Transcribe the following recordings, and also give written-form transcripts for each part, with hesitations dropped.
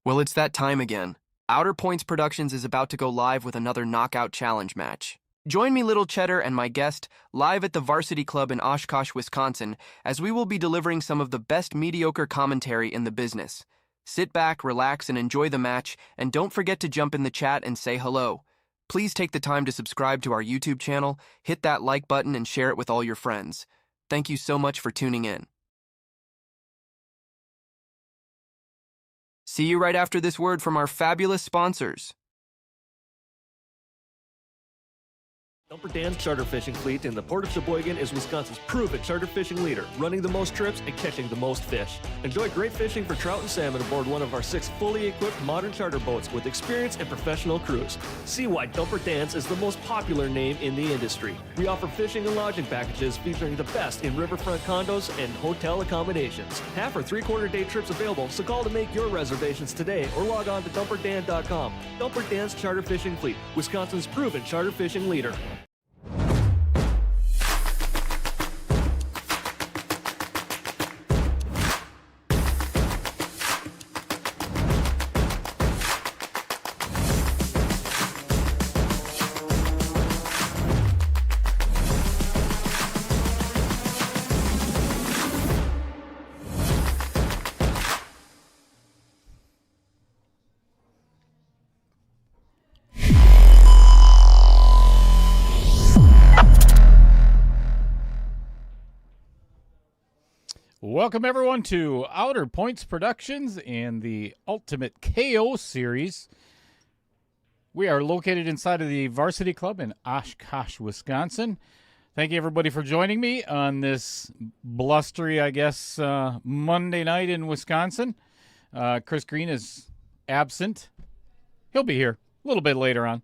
Well, it's that time again. Outer Points Productions is about to go live with another Knockout Challenge match. Join me, Little Cheddar, and my guest live at the Varsity Club in Oshkosh, Wisconsin, as we will be delivering some of the best mediocre commentary in the business. Sit back, relax, and enjoy the match, and don't forget to jump in the chat and say hello. Please take the time to subscribe to our YouTube channel, hit that like button, and share it with all your friends. Thank you so much for tuning in. See you right after this word from our fabulous sponsors. Dumper Dan's charter fishing fleet in the Port of Sheboygan is Wisconsin's proven charter fishing leader, running the most trips and catching the most fish. Enjoy great fishing for trout and salmon aboard one of our 6 fully equipped modern charter boats with experience and professional crews. See why Dumper Dan's is the most popular name in the industry. We offer fishing and lodging packages featuring the best in riverfront condos and hotel accommodations. Half or 3/4 day trips available, so call to make your reservations today or log on to dumperdan.com. Dumper Dan's charter fishing fleet, Wisconsin's proven charter fishing leader. Welcome, everyone, to Outer Points Productions and the Ultimate KO series. We are located inside of the Varsity Club in Oshkosh, Wisconsin. Thank you, everybody, for joining me on this blustery, Monday night in Wisconsin. Chris Green is absent. He'll be here a little bit later on.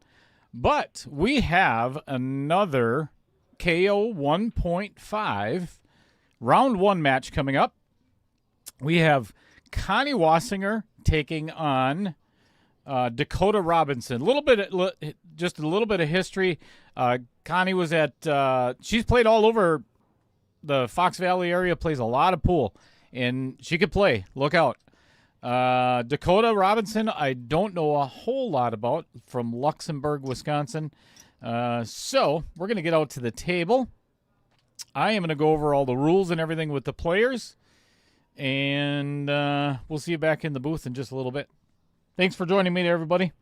But we have another KO 1.5 Round 1 match coming up. We have Connie Wasinger taking on Dakota Robinson. Just a little bit of history. Connie was she's played all over the Fox Valley area, plays a lot of pool, and she could play. Look out. Dakota Robinson, I don't know a whole lot about, from Luxembourg, Wisconsin. So we're going to get out to the table. I am going to go over all the rules and everything with the players, and we'll see you back in the booth in just a little bit. Thanks for joining me, everybody.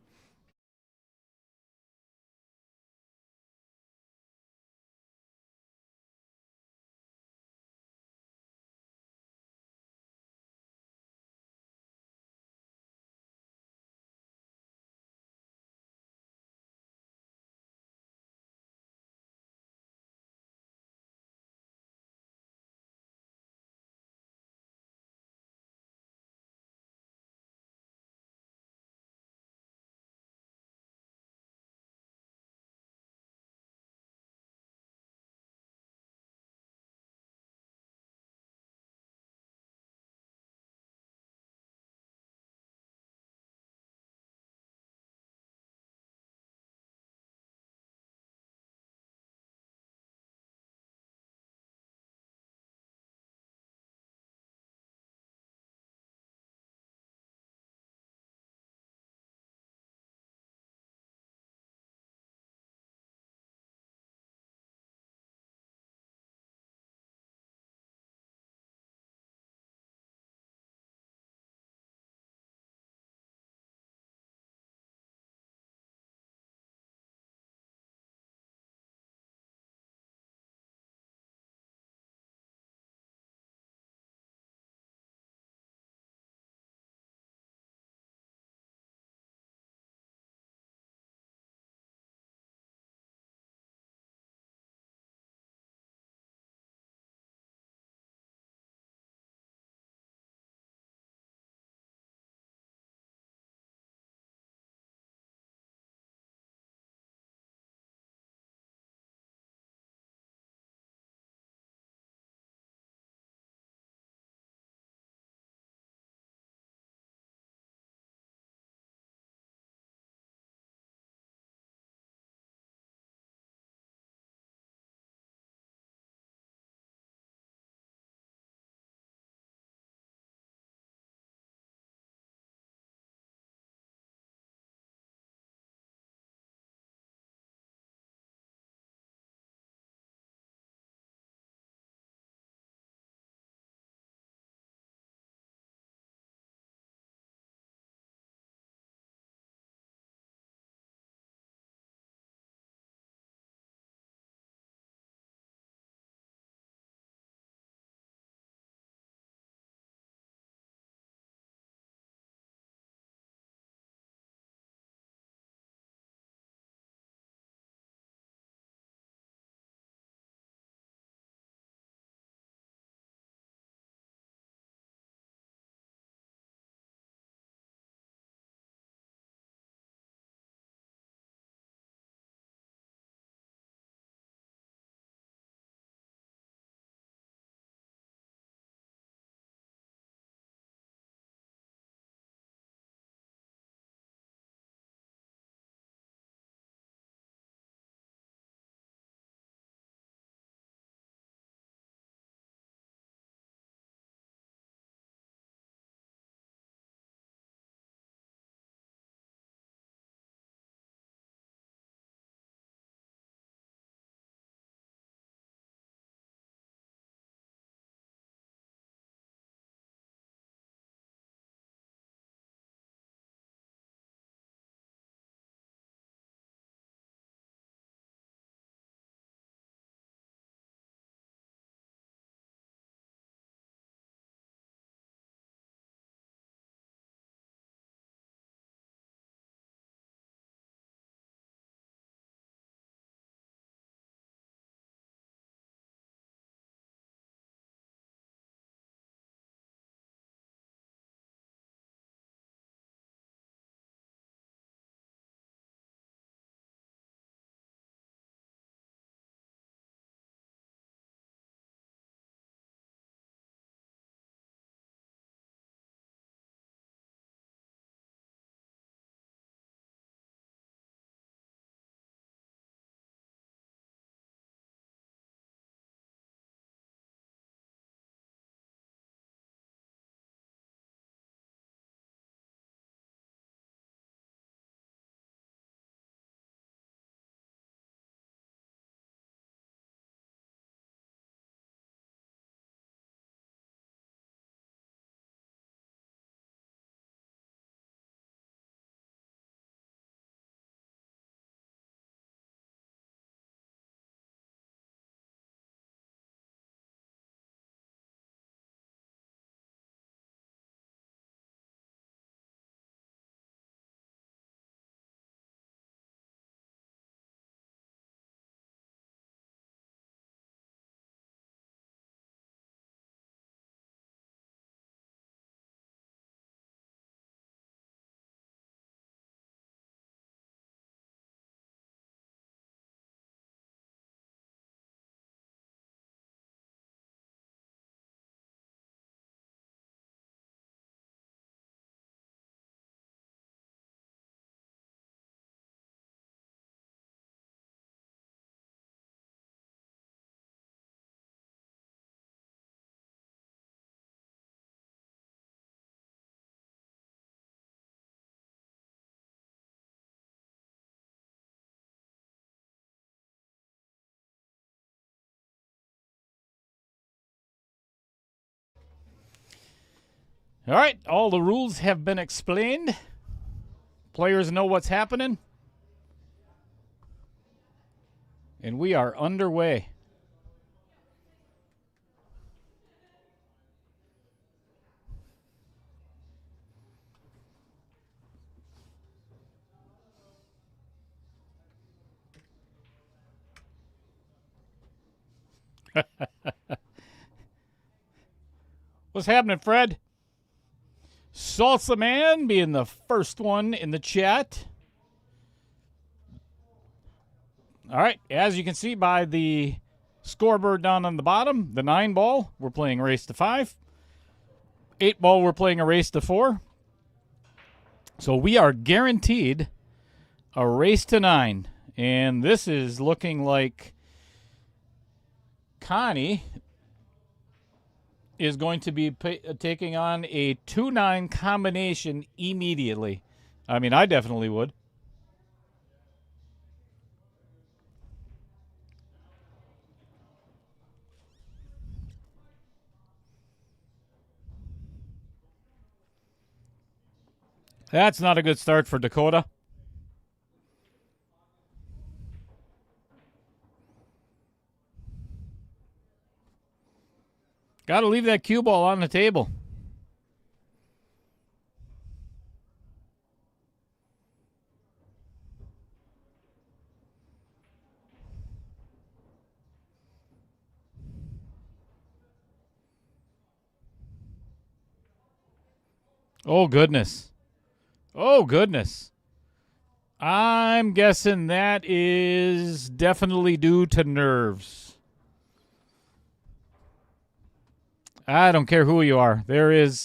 All right, all the rules have been explained. Players know what's happening. And we are underway. What's happening, Fred? Salsa Man being the first one in the chat. All right, as you can see by the scoreboard down on the bottom, the 9 ball, we're playing a race to 5. 8 ball, we're playing a race to 4. So we are guaranteed a race to 9. And this is looking like Connie is going to be taking on a 2-9 combination immediately. I mean, I definitely would. That's not a good start for Dakota. Got to leave that cue ball on the table. Oh, goodness. Oh, goodness. I'm guessing that is definitely due to nerves. I don't care who you are. There is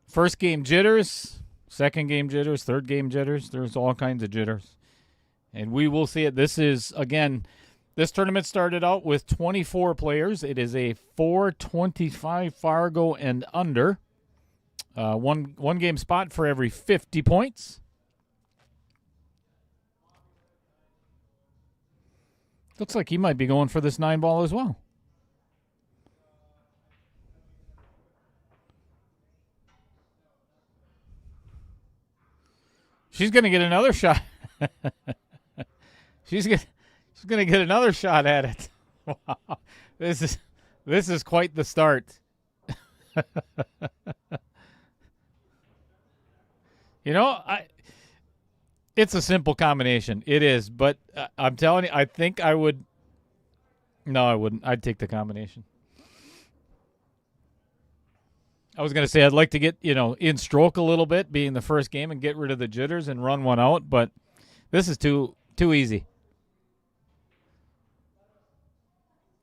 first game jitters, second game jitters, third game jitters. There's all kinds of jitters. And we will see it. This is, again, this tournament started out with 24 players. It is a 425 Fargo and under. One game spot for every 50 points. Looks like he might be going for this 9 ball as well. She's going to get another shot. She's going to get another shot at it. Wow. This is quite the start. You know, it's a simple combination. It is, but I'm telling you, I think I would. No, I wouldn't. I'd take the combination. I was going to say I'd like to get, in stroke a little bit, being the first game, and get rid of the jitters and run one out, but this is too easy.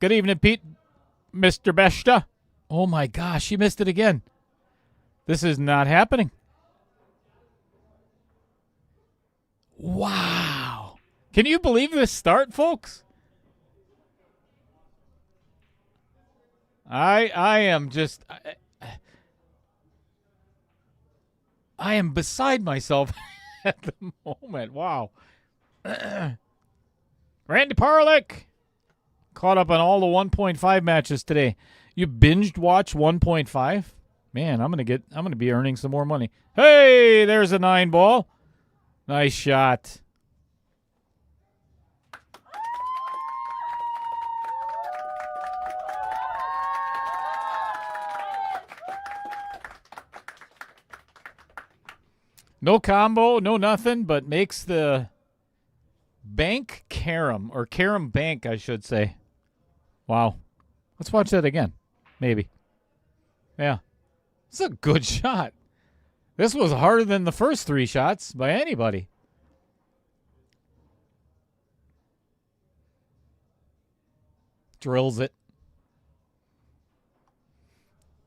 Good evening, Pete. Mr. Besta. Oh, my gosh, she missed it again. This is not happening. Wow. Can you believe this start, folks? I am just... I am beside myself at the moment. Wow. Randy Parlick caught up on all the 1.5 matches today. You binged watch 1.5? Man, I'm gonna be earning some more money. Hey, there's a 9 ball. Nice shot. No combo, no nothing, but makes the bank carom, or carom bank, I should say. Wow. Let's watch that again. Maybe. Yeah. It's a good shot. This was harder than the first 3 shots by anybody. Drills it.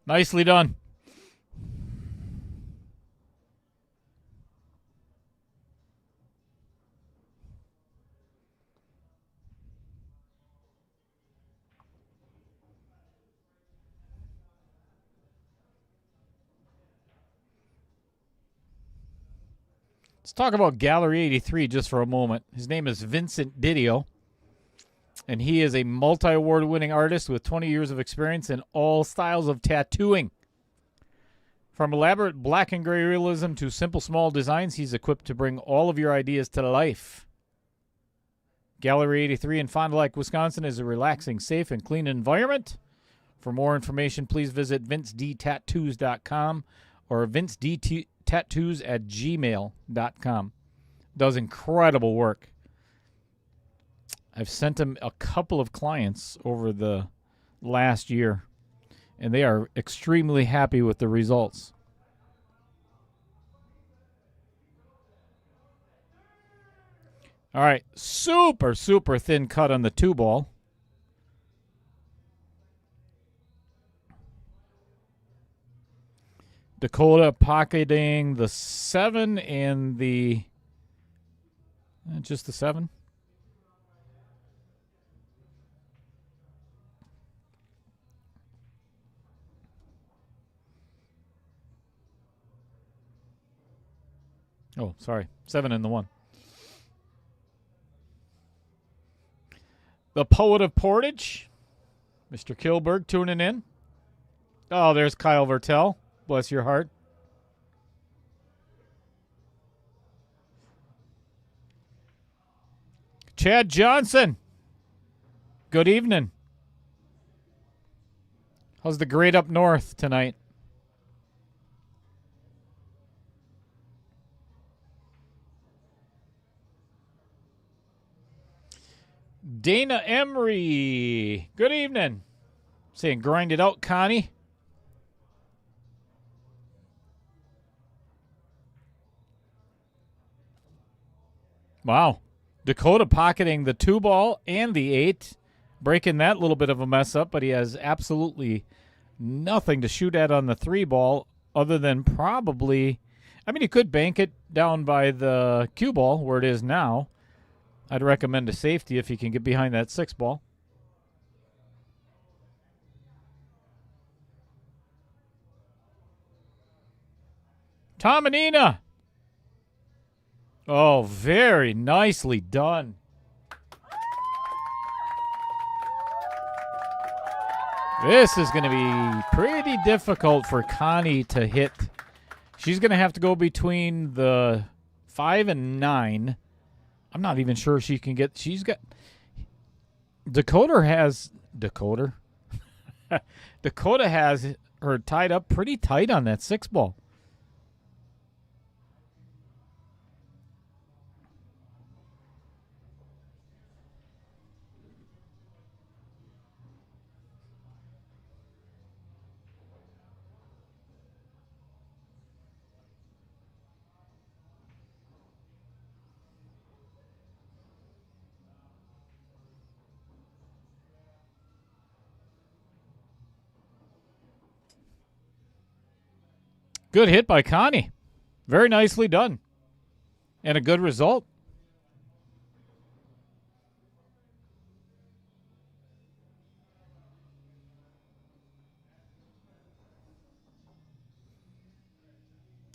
Nicely done. Let's talk about Gallery 83 just for a moment. His name is Vincent Didio, and he is a multi-award winning artist with 20 years of experience in all styles of tattooing. From elaborate black and gray realism to simple small designs, he's equipped to bring all of your ideas to life. Gallery 83 in Fond du Lac, Wisconsin is a relaxing, safe, and clean environment. For more information, please visit vincedtattoos.com or vincedtattoos@gmail.com. Does incredible work. I've sent him a couple of clients over the last year, and they are extremely happy with the results. All right, super, super thin cut on the 2-ball. Dakota pocketing the 7 and the just the 7. Oh, sorry. 7 and the 1. The Poet of Portage, Mr. Kilberg, tuning in. Oh, there's Kyle Vertel. Bless your heart. Chad Johnson. Good evening. How's the grade up north tonight? Dana Emery. Good evening. Saying grind it out, Connie. Wow. Dakota pocketing the 2-ball and the 8. Breaking that little bit of a mess up, but he has absolutely nothing to shoot at on the 3-ball other than probably, I mean, he could bank it down by the cue ball where it is now. I'd recommend a safety if he can get behind that 6-ball. Tom and Ina. Oh, very nicely done. This is going to be pretty difficult for Connie to hit. She's going to have to go between the 5 and 9. I'm not even sure she can get. She's got. Dakota has her tied up pretty tight on that 6-ball. Good hit by Connie. Very nicely done. And a good result.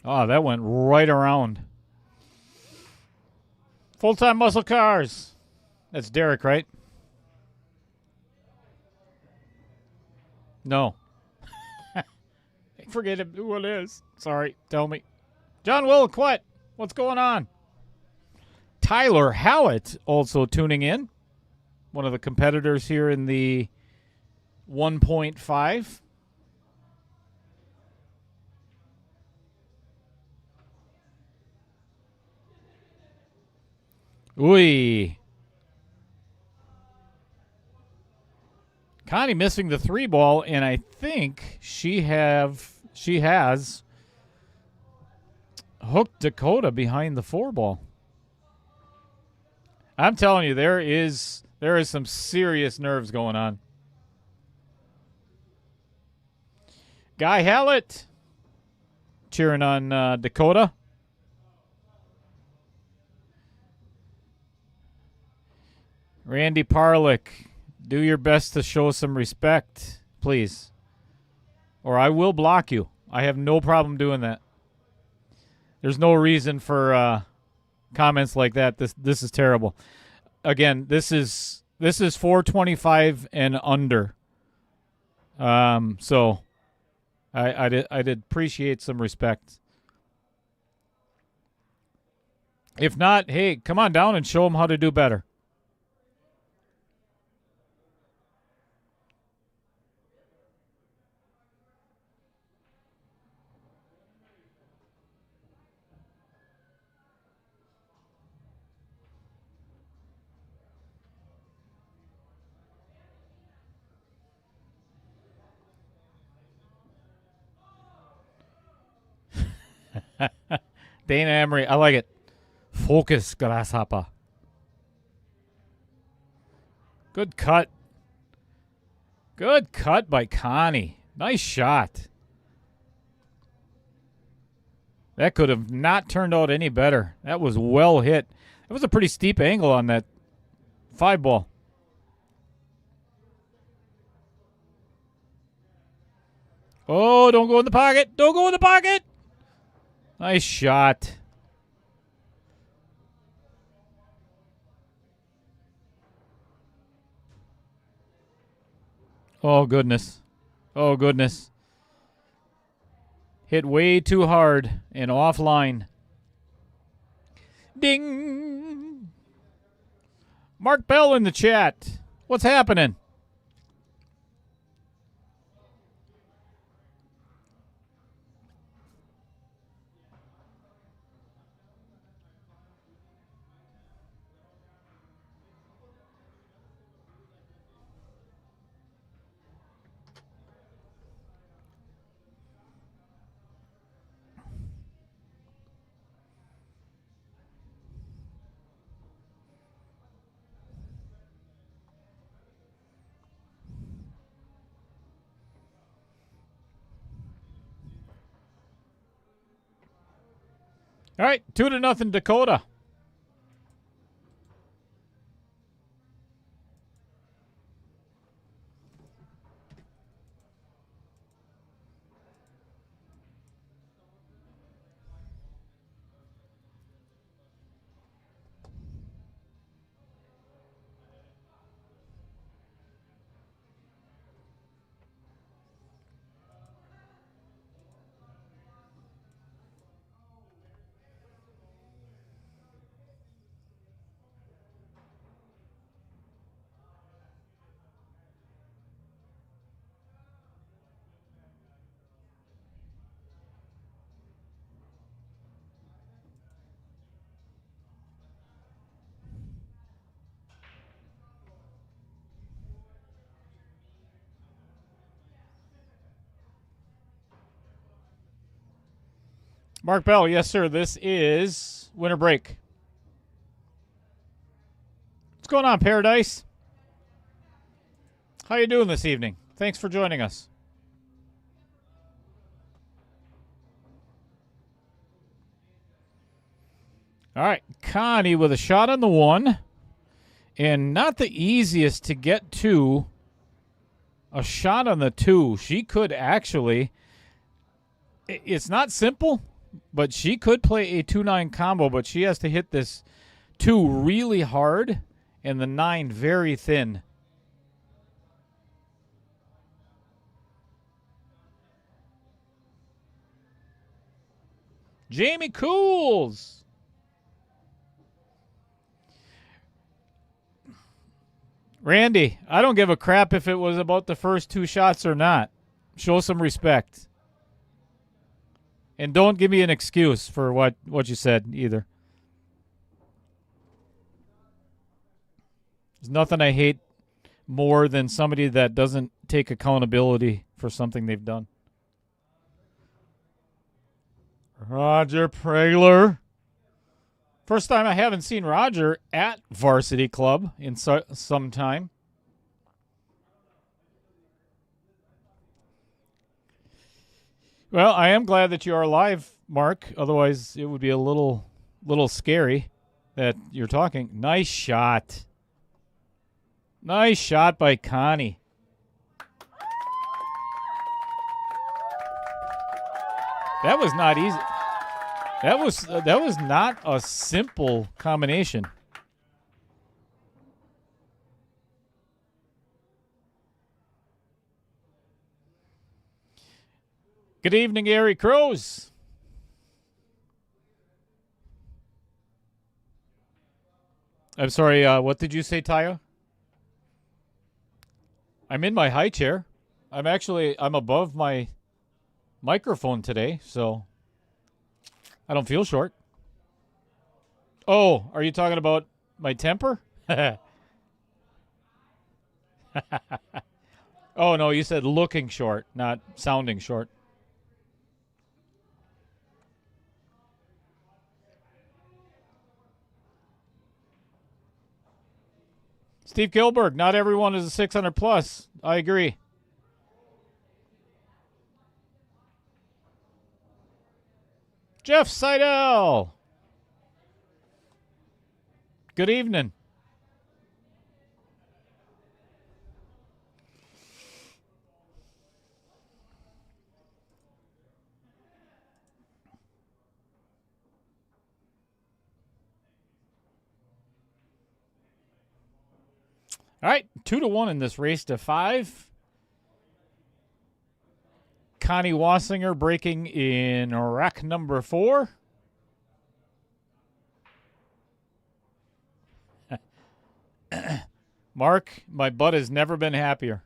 Oh, that went right around. Full-time muscle cars. That's Derek, right? No. Forget it, who it is. Sorry, tell me. John Wilquet, what's going on? Tyler Howett also tuning in. One of the competitors here in the 1.5. Ooh. Connie missing the 3-ball, and I think she has hooked Dakota behind the 4-ball. I'm telling you, there is some serious nerves going on. Guy Hallett cheering on Dakota. Randy Parlick, do your best to show some respect, please. Or I will block you. I have no problem doing that. There's no reason for comments like that. This is terrible. Again, this is 425 and under. So I'd appreciate some respect. If not, hey, come on down and show them how to do better. Dana Emery, I like it. Focus, grasshopper. Good cut. Good cut by Connie. Nice shot. That could have not turned out any better. That was well hit. That was a pretty steep angle on that 5-ball. Oh, don't go in the pocket. Don't go in the pocket. Nice shot. Oh, goodness. Oh, goodness. Hit way too hard and offline. Ding. Mark Bell in the chat. What's happening? All right, 2-0 Dakota. Mark Bell, yes, sir. This is winter break. What's going on, Paradise? How you doing this evening? Thanks for joining us. All right, Connie with a shot on the 1. And not the easiest to get to a shot on the 2. She could actually, it's not simple, but she could play a 2-9 combo, but she has to hit this 2 really hard and the 9 very thin. Jamie Cools. Randy, I don't give a crap if it was about the first 2 shots or not. Show some respect. And don't give me an excuse for what you said either. There's nothing I hate more than somebody that doesn't take accountability for something they've done. Roger Pregler. First time I haven't seen Roger at Varsity Club in some time. Well, I am glad that you are live, Mark. Otherwise, it would be a little scary that you're talking. Nice shot. Nice shot by Connie. That was not easy. That was not a simple combination. Good evening, Gary Crows. I'm sorry, what did you say, Taya? I'm in my high chair. I'm above my microphone today, so I don't feel short. Oh, are you talking about my temper? Oh, no, you said looking short, not sounding short. Steve Gilbert, not everyone is a 600 plus. I agree. Jeff Seidel. Good evening. All right, 2-1 in this race to 5. Connie Wasinger breaking in rack number 4. Mark, my butt has never been happier.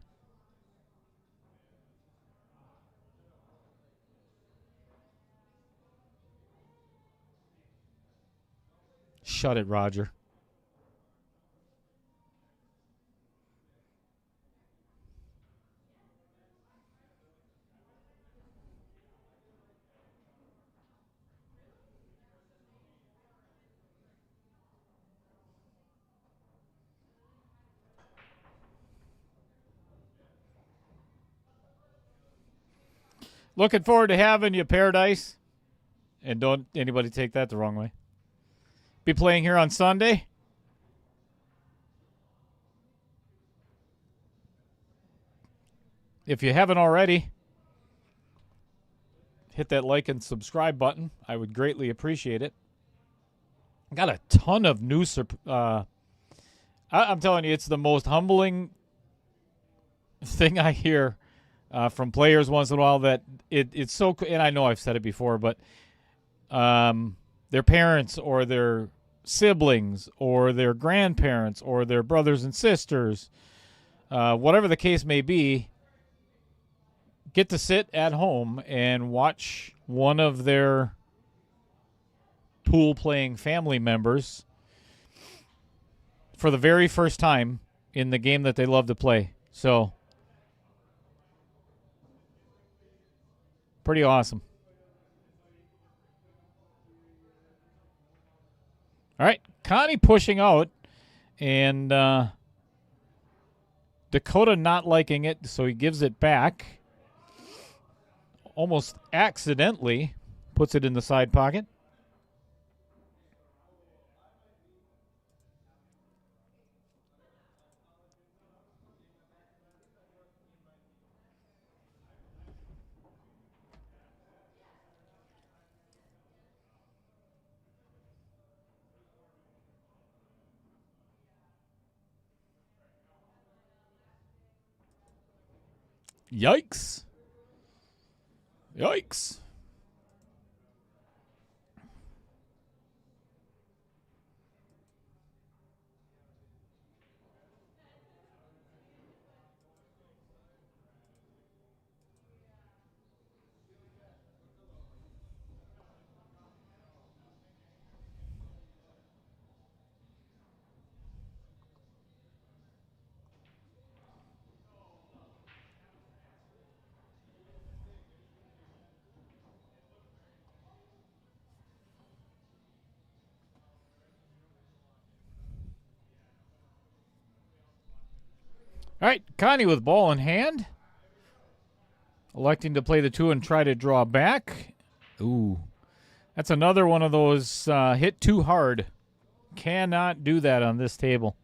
Shut it, Roger. Looking forward to having you, Paradise. And don't anybody take that the wrong way. Be playing here on Sunday. If you haven't already, hit that like and subscribe button. I would greatly appreciate it. I got a ton of new I'm telling you, it's the most humbling thing I hear from players once in a while, that it's so, and I know I've said it before, but their parents or their siblings or their grandparents or their brothers and sisters, whatever the case may be, get to sit at home and watch one of their pool-playing family members for the very first time in the game that they love to play. So, pretty awesome. All right, Connie pushing out, and Dakota not liking it, so he gives it back. Almost accidentally puts it in the side pocket. Yikes. Yikes. All right, Connie with ball in hand. Electing to play the 2 and try to draw back. Ooh. That's another one of those hit too hard. Cannot do that on this table.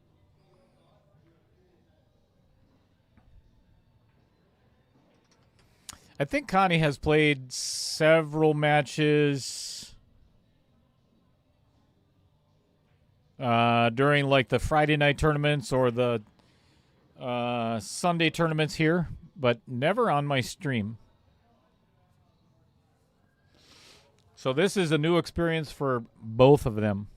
I think Connie has played several matches during like the Friday night tournaments or the Sunday tournaments here, but never on my stream. So this is a new experience for both of them.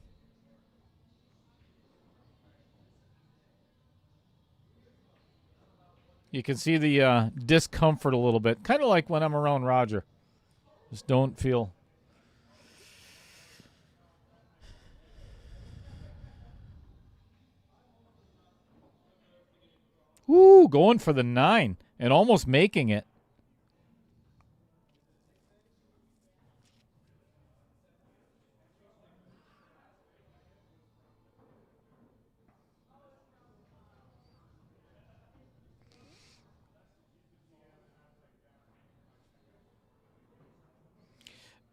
You can see the discomfort a little bit, kind of like when I'm around Roger. Just don't feel. Ooh, going for the 9 and almost making it.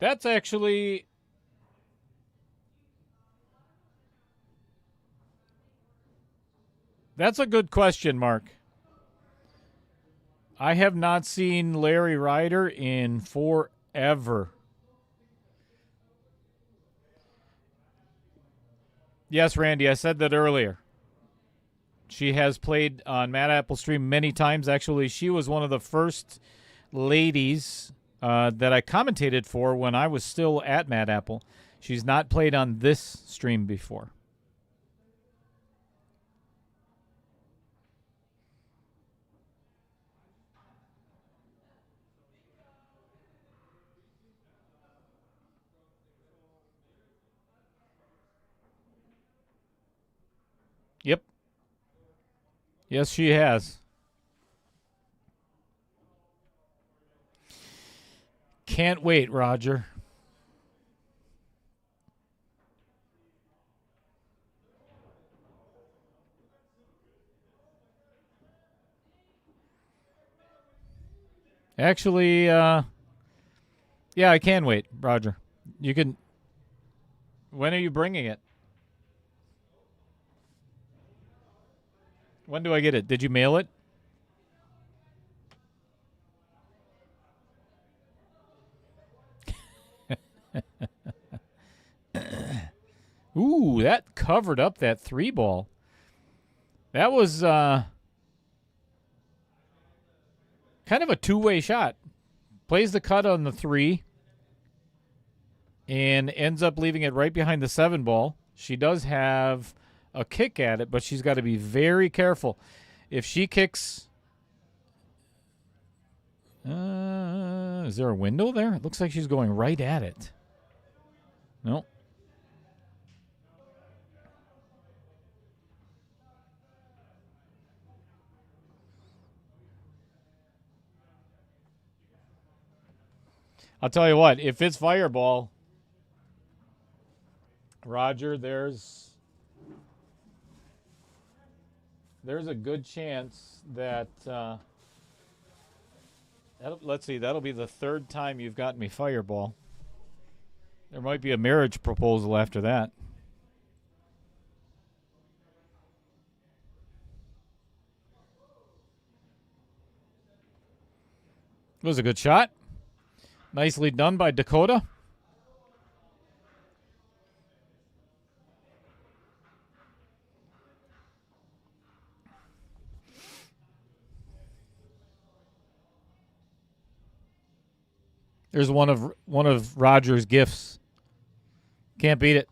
That's actually. That's a good question, Mark. I have not seen Larry Ryder in forever. Yes, Randy, I said that earlier. She has played on Mad Apple Stream many times. Actually, she was one of the first ladies that I commentated for when I was still at Mad Apple. She's not played on this stream before. Yep. Yes, she has. Can't wait, Roger. Actually, yeah, I can wait, Roger. You can. When are you bringing it? When do I get it? Did you mail it? Ooh, that covered up that 3 ball. That was kind of a two-way shot. Plays the cut on the 3 and ends up leaving it right behind the 7 ball. She does have a kick at it, but she's got to be very careful. If she kicks... is there a window there? It looks like she's going right at it. No. I'll tell you what, if it's fireball, Roger, there's a good chance that let's see, that'll be the 3rd time you've gotten me fireball. There might be a marriage proposal after that. It was a good shot. Nicely done by Dakota. There's one of Roger's gifts. Can't beat it.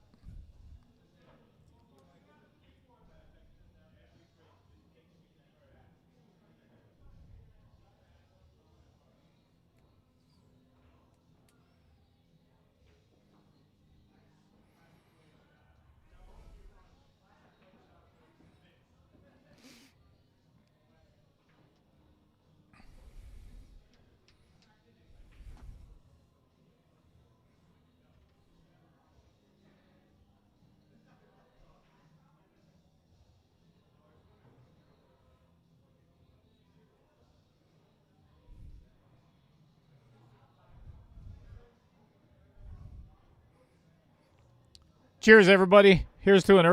Cheers, everybody. Here's to an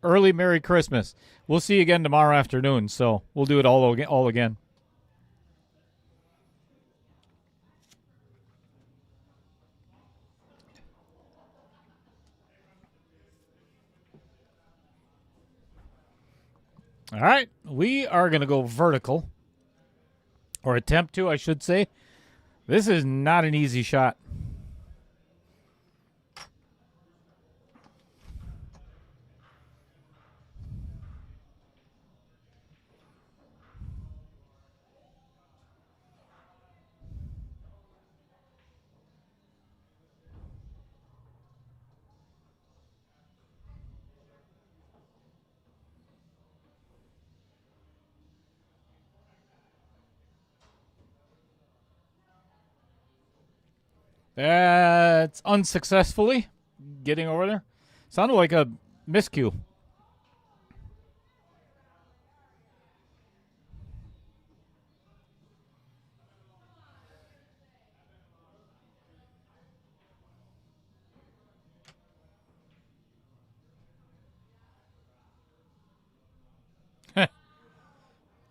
early Merry Christmas. We'll see you again tomorrow afternoon, so we'll do it all again. All right, we are going to go vertical, or attempt to, I should say. This is not an easy shot. That's unsuccessfully getting over there. Sounded like a miscue.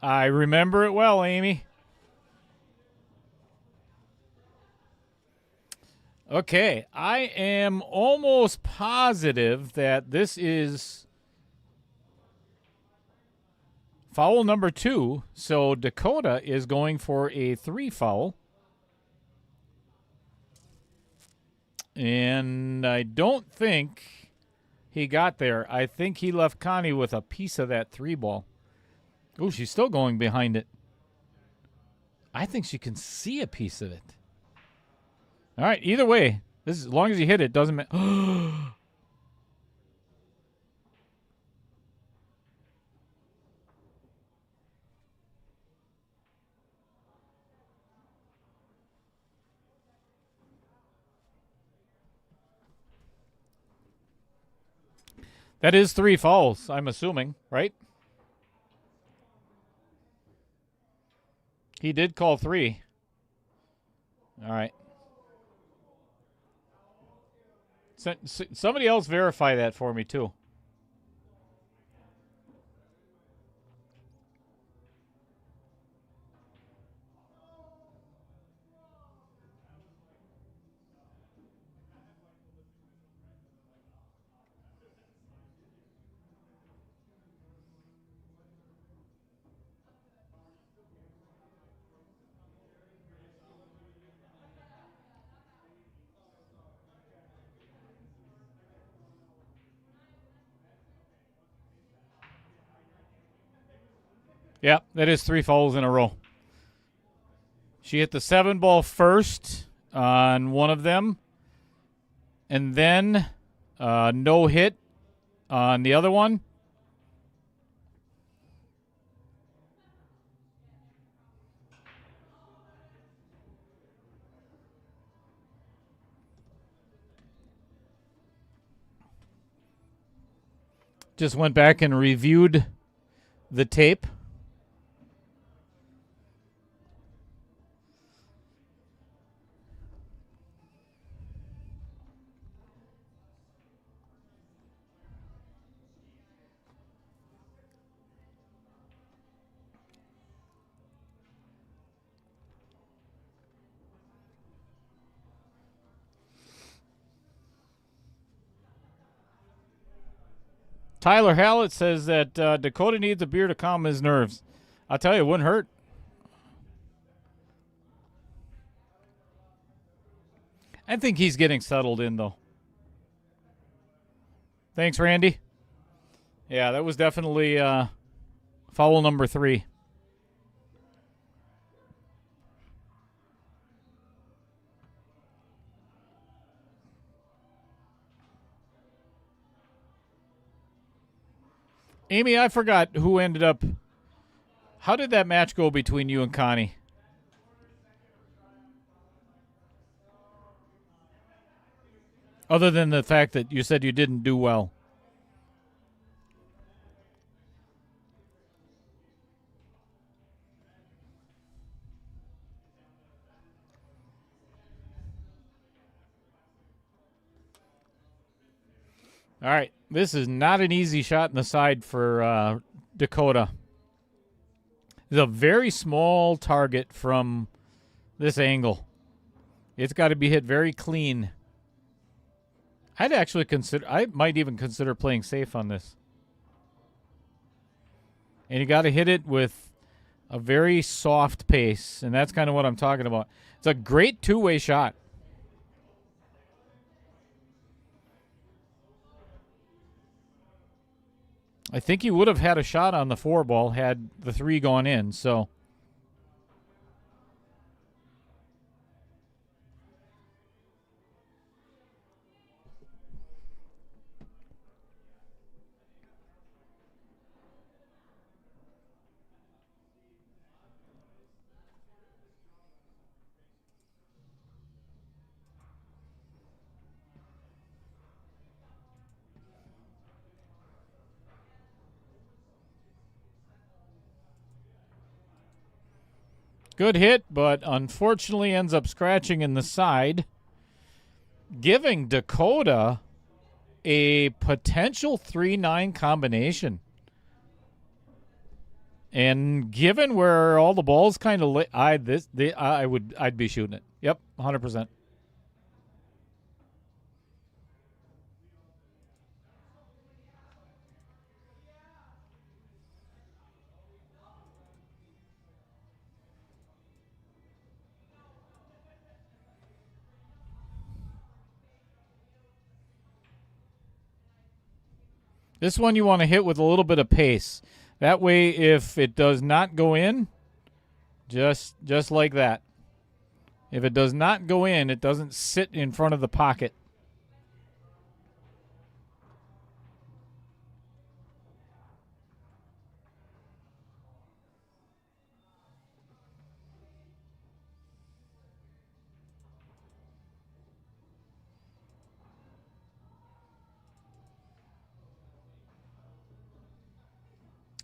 I remember it well, Amy. Okay, I am almost positive that this is foul number 2. So Dakota is going for a 3 foul. And I don't think he got there. I think he left Connie with a piece of that 3 ball. Oh, she's still going behind it. I think she can see a piece of it. All right, either way, this is, as long as you hit it, doesn't matter. That is 3 fouls, I'm assuming, right? He did call 3. All right. Somebody else verify that for me, too. Yeah, that is 3 fouls in a row. She hit the 7 ball first on one of them, and then no hit on the other one. Just went back and reviewed the tape. Tyler Hallett says that Dakota needs a beer to calm his nerves. I'll tell you, it wouldn't hurt. I think he's getting settled in, though. Thanks, Randy. Yeah, that was definitely foul number 3. Amy, I forgot who ended up. How did that match go between you and Connie? Other than the fact that you said you didn't do well. All right. This is not an easy shot in the side for Dakota. It's a very small target from this angle. It's got to be hit very clean. I might even consider playing safe on this. And you got to hit it with a very soft pace, and that's kind of what I'm talking about. It's a great two-way shot. I think he would have had a shot on the 4 ball had the 3 gone in, so. Good hit, but unfortunately ends up scratching in the side, giving Dakota a potential 3-9 combination. And given where all the balls kind of I'd be shooting it. Yep, 100%. This one you want to hit with a little bit of pace. That way, if it does not go in, just like that. If it does not go in, it doesn't sit in front of the pocket.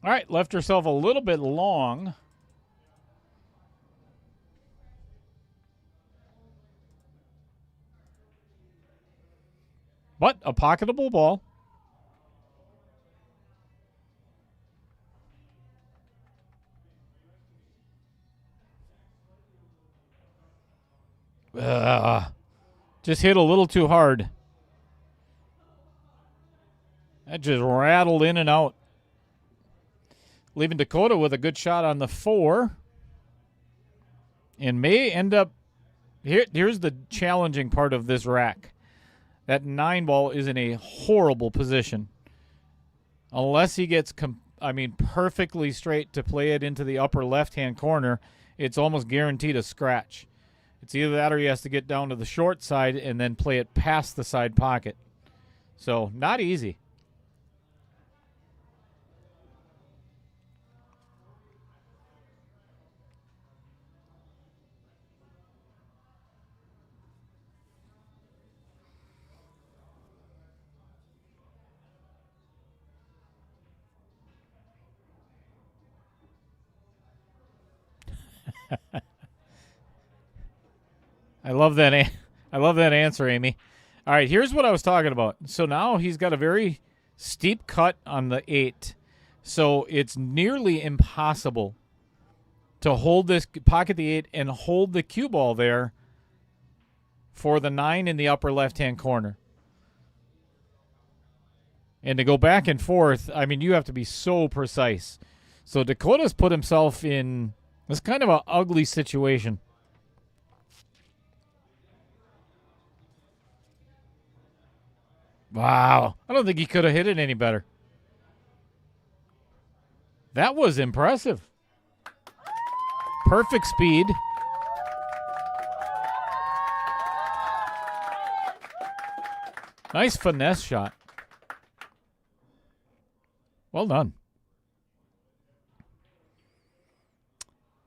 All right, left herself a little bit long. But a pocketable ball. Just hit a little too hard. That just rattled in and out. Leaving Dakota with a good shot on the 4. And may end up... Here's the challenging part of this rack. That 9 ball is in a horrible position. Unless he gets, perfectly straight to play it into the upper left-hand corner, it's almost guaranteed a scratch. It's either that or he has to get down to the short side and then play it past the side pocket. So, not easy. I love that answer, Amy. All right, here's what I was talking about. So now he's got a very steep cut on the 8. So it's nearly impossible to hold this, pocket the 8 and hold the cue ball there for the 9 in the upper left-hand corner. And to go back and forth, you have to be so precise. So Dakota's put himself in this kind of an ugly situation. Wow. I don't think he could have hit it any better. That was impressive. Perfect speed. Nice finesse shot. Well done.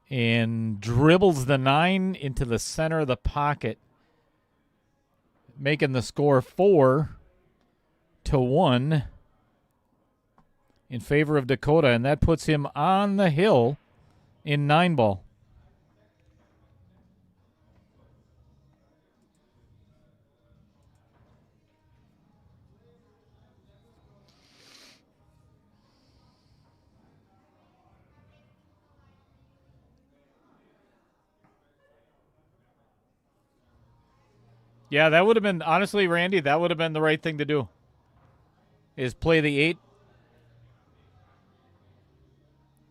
And dribbles the 9 into the center of the pocket, making the score 4-1 in favor of Dakota, and that puts him on the hill in 9 ball. Yeah, that would have been, honestly, Randy, that would have been the right thing to do. Is play the 8.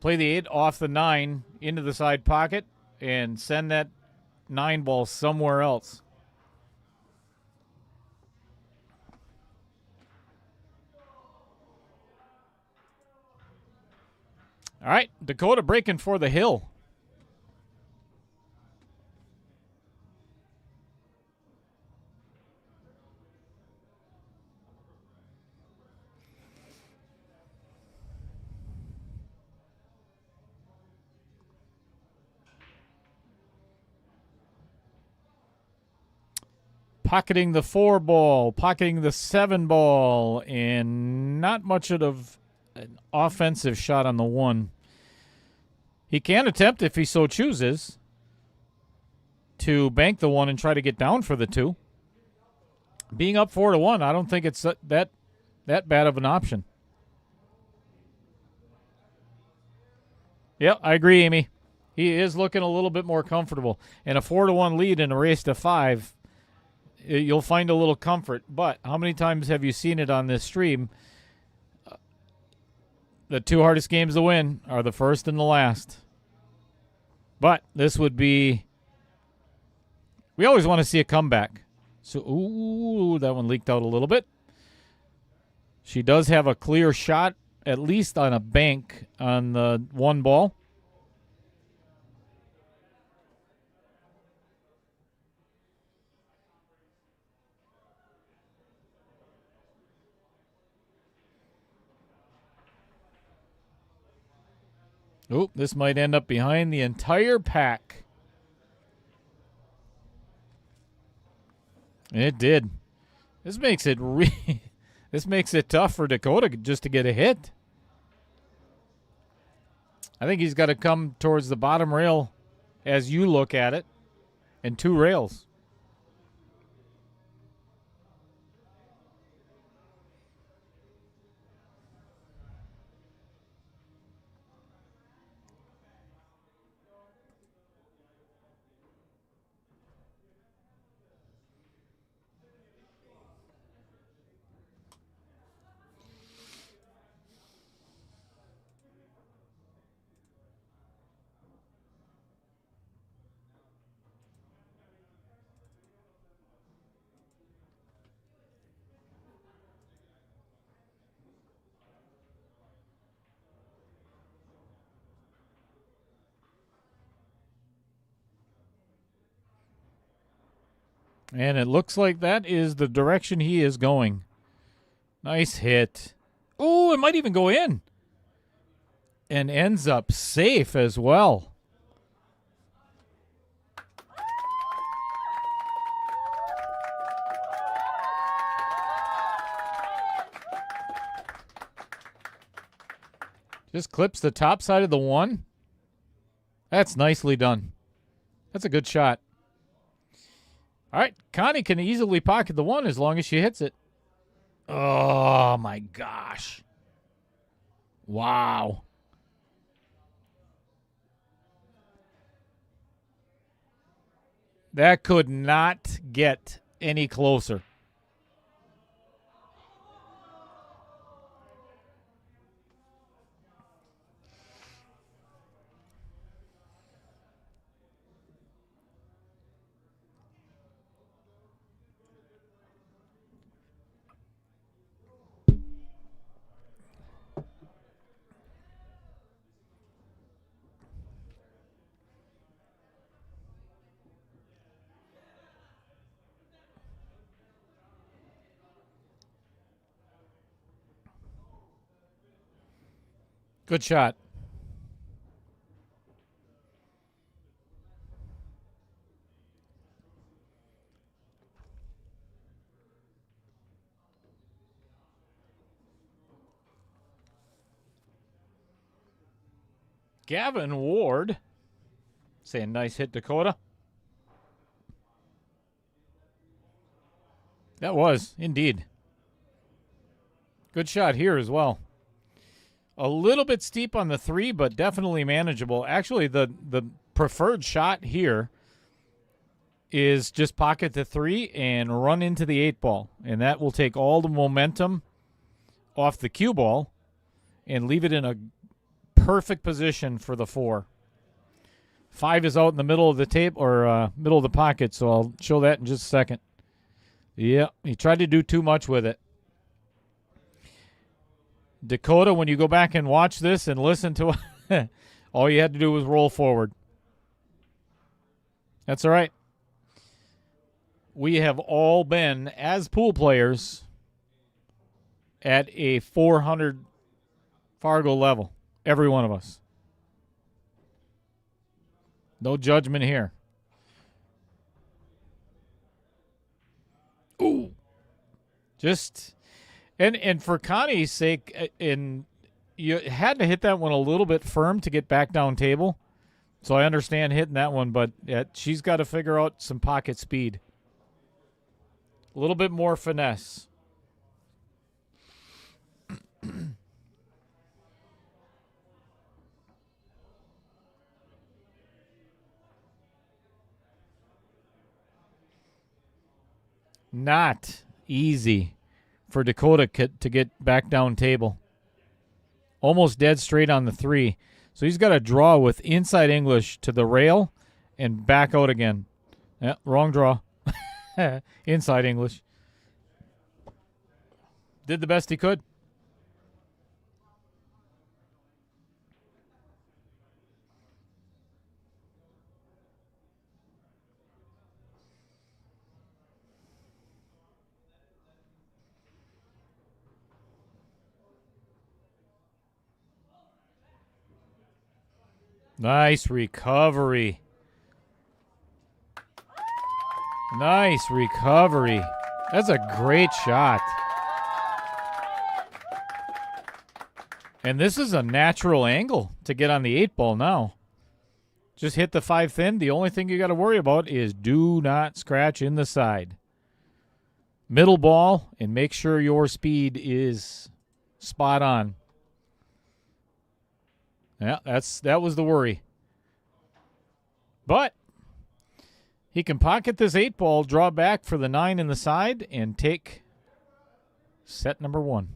Play the 8 off the 9 into the side pocket and send that 9 ball somewhere else. All right, Dakota breaking for the hill. Pocketing the 4 ball, pocketing the 7 ball, and not much of an offensive shot on the 1. He can attempt if he so chooses. to bank the 1 and try to get down for the 2. Being up 4-1, I don't think it's that bad of an option. Yeah, I agree, Amy. He is looking a little bit more comfortable. And a 4-1 lead in a race to 5, you'll find a little comfort. But how many times have you seen it on this stream? The 2 hardest games to win are the first and the last. But this would be... We always want to see a comeback. So, ooh, that one leaked out a little bit. She does have a clear shot, at least on a bank on the 1 ball. Oop, this might end up behind the entire pack. It did. This makes it this makes it tough for Dakota just to get a hit. I think he's got to come towards the bottom rail as you look at it, and 2 rails. And it looks like that is the direction he is going. Nice hit. Oh, it might even go in. And ends up safe as well. Just clips the top side of the 1. That's nicely done. That's a good shot. All right, Connie can easily pocket the 1 as long as she hits it. Oh, my gosh. Wow. That could not get any closer. Good shot. Gavin Ward saying nice hit, Dakota. That was, indeed. Good shot here as well. A little bit steep on the 3, but definitely manageable. Actually, the preferred shot here is just pocket the 3 and run into the 8 ball. And that will take all the momentum off the cue ball and leave it in a perfect position for the 4. 5 is out in the middle of the tape or middle of the pocket, so I'll show that in just a second. Yeah, he tried to do too much with it. Dakota, when you go back and watch this and listen to it, all you had to do was roll forward. That's all right. We have all been, as pool players, at a 400 Fargo level. Every one of us. No judgment here. Ooh. Just... And for Connie's sake, you had to hit that one a little bit firm to get back down table. So I understand hitting that one, but she's got to figure out some pocket speed. A little bit more finesse. Not easy for Dakota to get back down table. Almost dead straight on the 3. So he's got to draw with inside English to the rail and back out again. Yeah, wrong draw. Inside English. Did the best he could. Nice recovery. Nice recovery. That's a great shot. And this is a natural angle to get on the 8 ball now. Just hit the 5 thin. The only thing you got to worry about is do not scratch in the side. Middle ball, and make sure your speed is spot on. Yeah, that was the worry. But he can pocket this 8 ball, draw back for the 9 in the side, and take set number 1.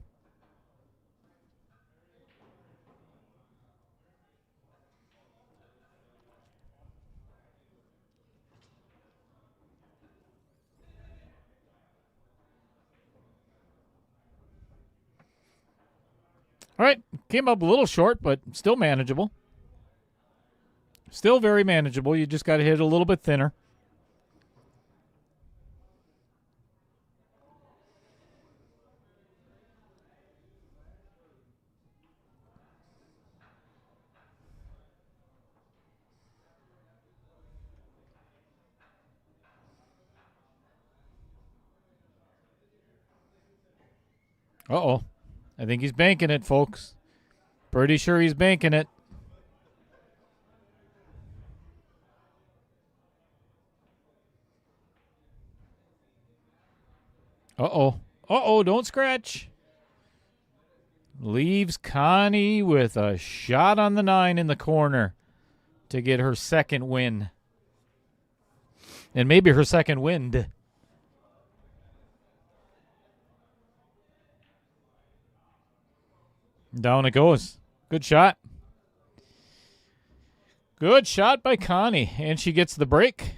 All right, came up a little short, but still manageable. Still very manageable. You just got to hit it a little bit thinner. Uh-oh. I think he's banking it, folks. Pretty sure he's banking it. Uh-oh. Uh-oh, don't scratch. Leaves Connie with a shot on the 9 in the corner to get her second win. And maybe her second wind. Down it goes. Good shot. Good shot by Connie. And she gets the break.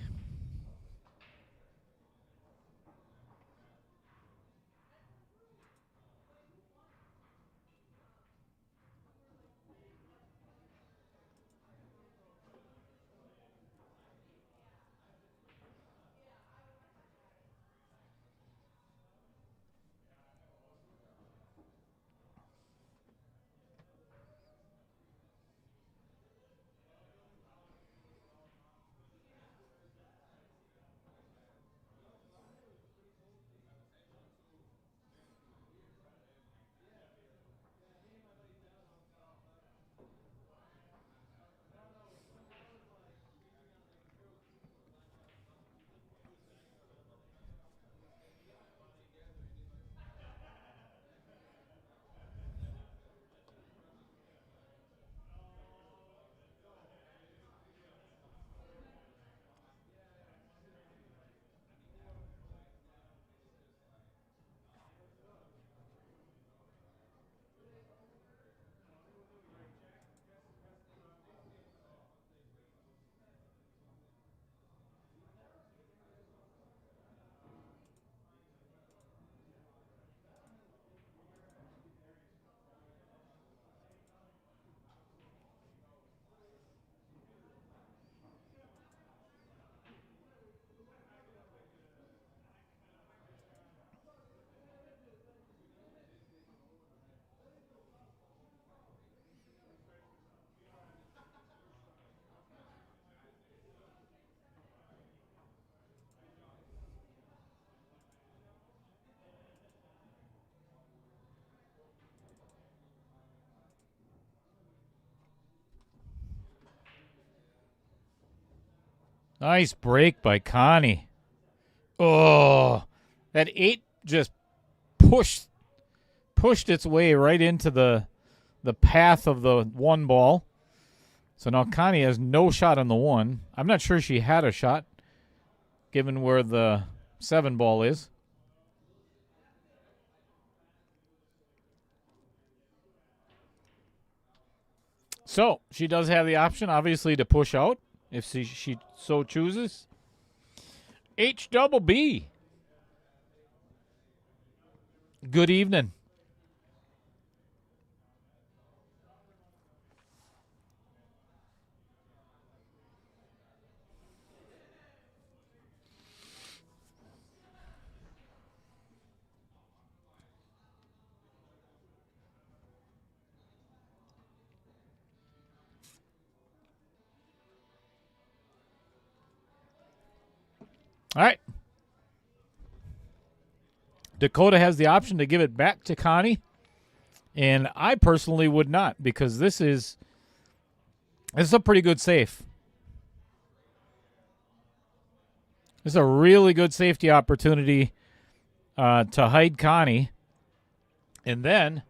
Nice break by Connie. Oh, that 8 just pushed its way right into the path of the 1 ball. So now Connie has no shot on the 1. I'm not sure she had a shot, given where the 7 ball is. So she does have the option, obviously, to push out if she so chooses. HBB. Good evening. All right. Dakota has the option to give it back to Connie, and I personally would not, because this is a pretty good safe. This is a really good safety opportunity to hide Connie, and then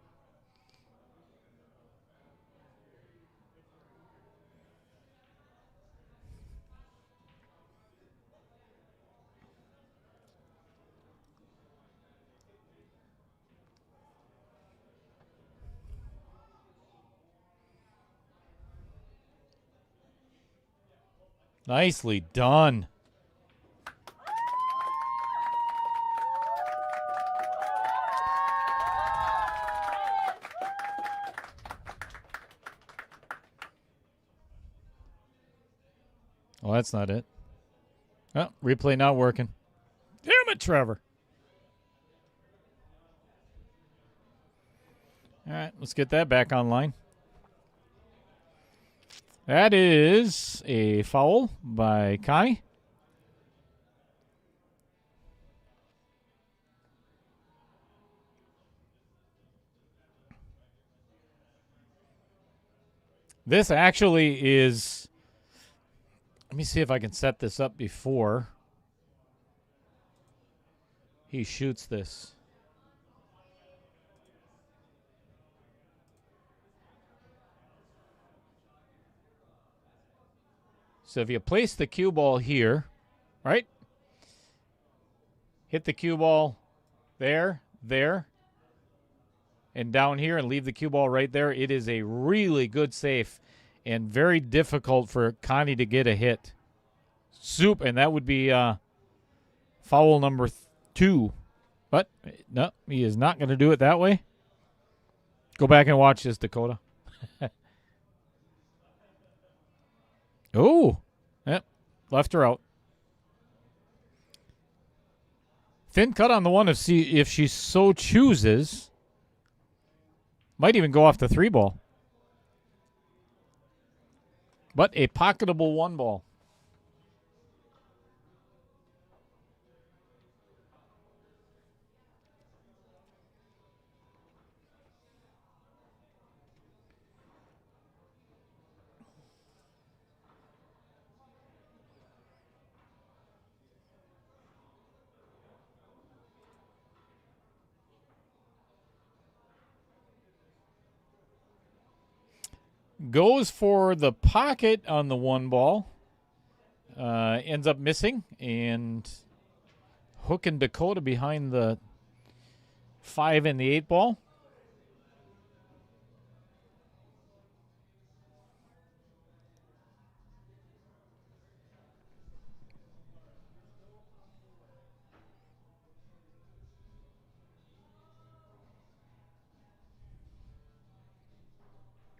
nicely done. Well, that's not it. Oh, replay not working. Damn it, Trevor. All right, let's get that back online. That is a foul by Connie. This actually is... Let me see if I can set this up before he shoots this. So if you place the cue ball here, right? Hit the cue ball there, and down here, and leave the cue ball right there. It is a really good safe and very difficult for Connie to get a hit. And that would be foul number 2. But no, he is not going to do it that way. Go back and watch this, Dakota. Oh, yep, left her out. Thin cut on the 1 if she so chooses. Might even go off the 3 ball. But a pocketable 1 ball. Goes for the pocket on the 1 ball. Ends up missing and hooking Dakota behind the 5 and the 8 ball.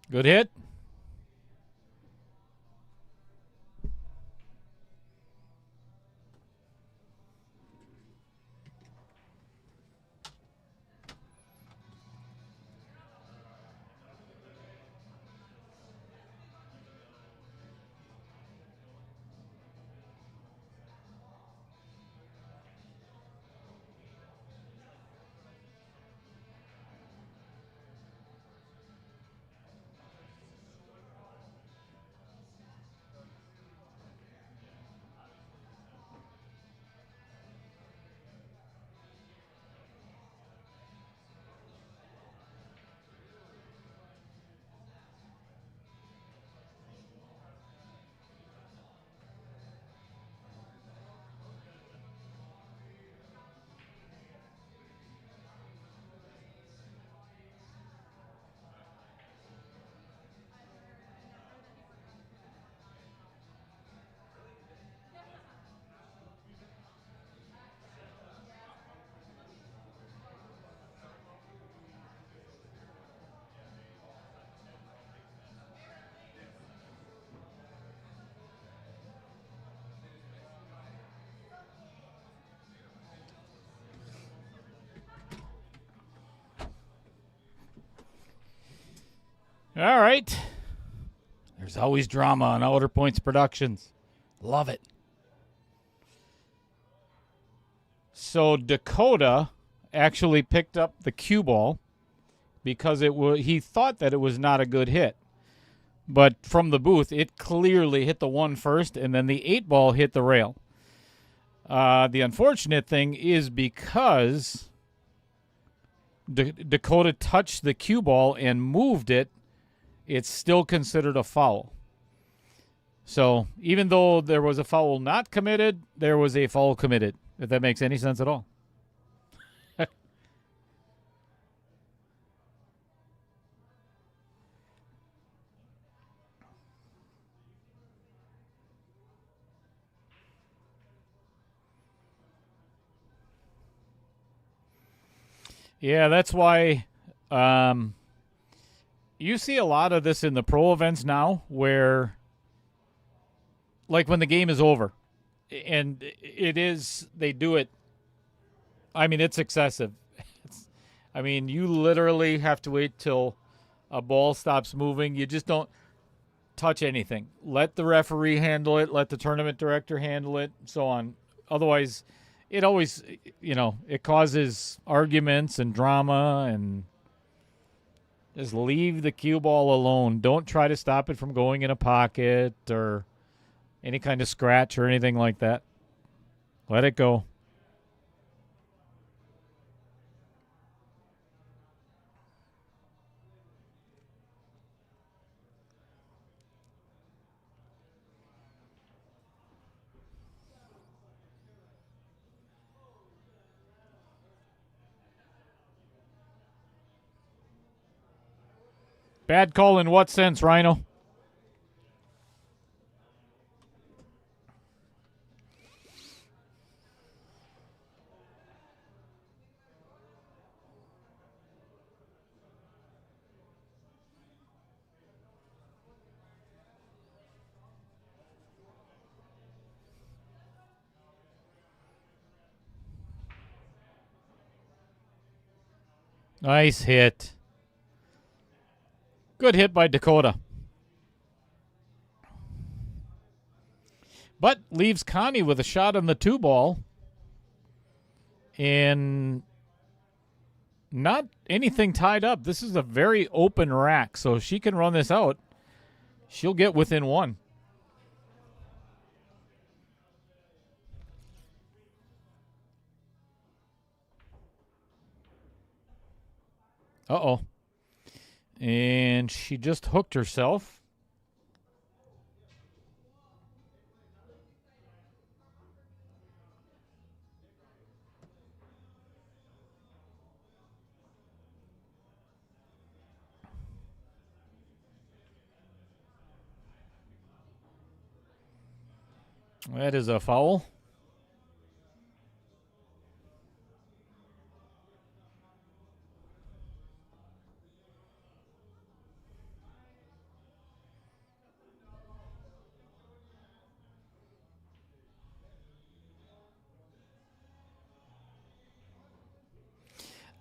Good hit. All right. There's always drama on Outer Points Productions. Love it. So Dakota actually picked up the cue ball because he thought that it was not a good hit. But from the booth, it clearly hit the one first, and then the 8 ball hit the rail. The unfortunate thing is because Dakota touched the cue ball and moved it, it's still considered a foul. So even though there was a foul not committed, there was a foul committed, if that makes any sense at all. Yeah, that's why you see a lot of this in the pro events now where, like when the game is over, and they do it, I mean, it's excessive. You literally have to wait till a ball stops moving. You just don't touch anything. Let the referee handle it. Let the tournament director handle it, so on. Otherwise, it always, it causes arguments and drama, and just leave the cue ball alone. Don't try to stop it from going in a pocket or any kind of scratch or anything like that. Let it go. Bad call in what sense, Rhino? Nice hit. Good hit by Dakota. But leaves Connie with a shot on the 2 ball. And not anything tied up. This is a very open rack, so if she can run this out, she'll get within 1. Uh-oh. And she just hooked herself. That is a foul.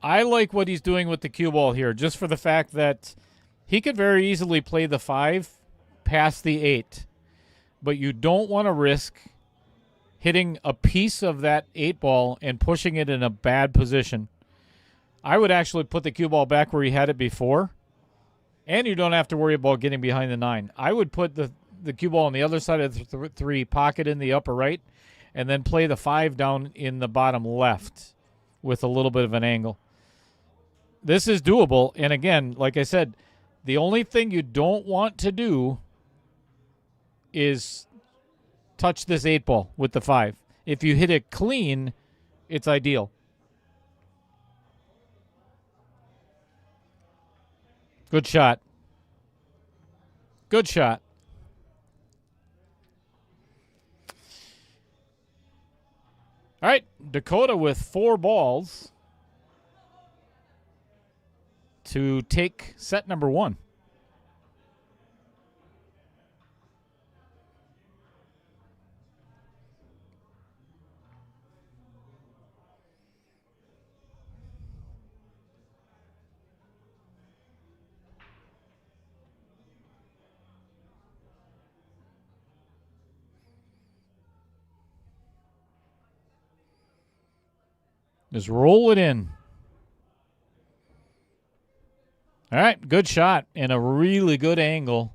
I like what he's doing with the cue ball here, just for the fact that he could very easily play the 5 past the 8, but you don't want to risk hitting a piece of that 8 ball and pushing it in a bad position. I would actually put the cue ball back where he had it before, and you don't have to worry about getting behind the 9. I would put the cue ball on the other side of the 3, pocket in the upper right, and then play the 5 down in the bottom left with a little bit of an angle. This is doable, and again, like I said, the only thing you don't want to do is touch this 8 ball with the 5. If you hit it clean, it's ideal. Good shot. Good shot. All right, Dakota with 4 balls to take set number 1. Just roll it in. All right, good shot and a really good angle.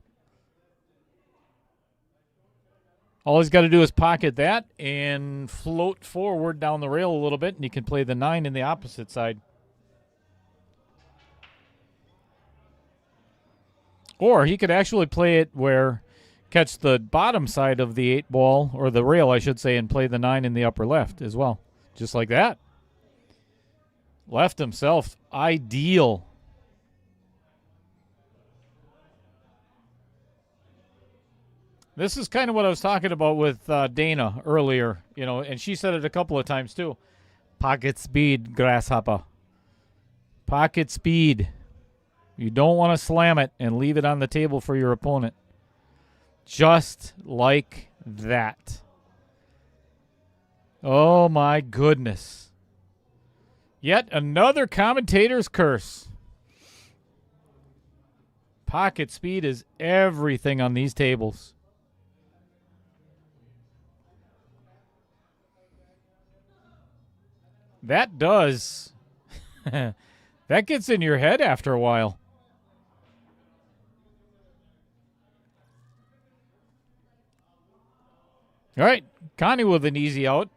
All he's got to do is pocket that and float forward down the rail a little bit, and he can play the 9 in the opposite side. Or he could actually play it where catch the bottom side of the 8 ball, or the rail, I should say, and play the 9 in the upper left as well. Just like that. Left himself. Ideal. This is kind of what I was talking about with Dana earlier, and she said it a couple of times too. Pocket speed, grasshopper. Pocket speed. You don't want to slam it and leave it on the table for your opponent. Just like that. Oh my goodness. Yet another commentator's curse. Pocket speed is everything on these tables. That does. That gets in your head after a while. All right, Connie with an easy out.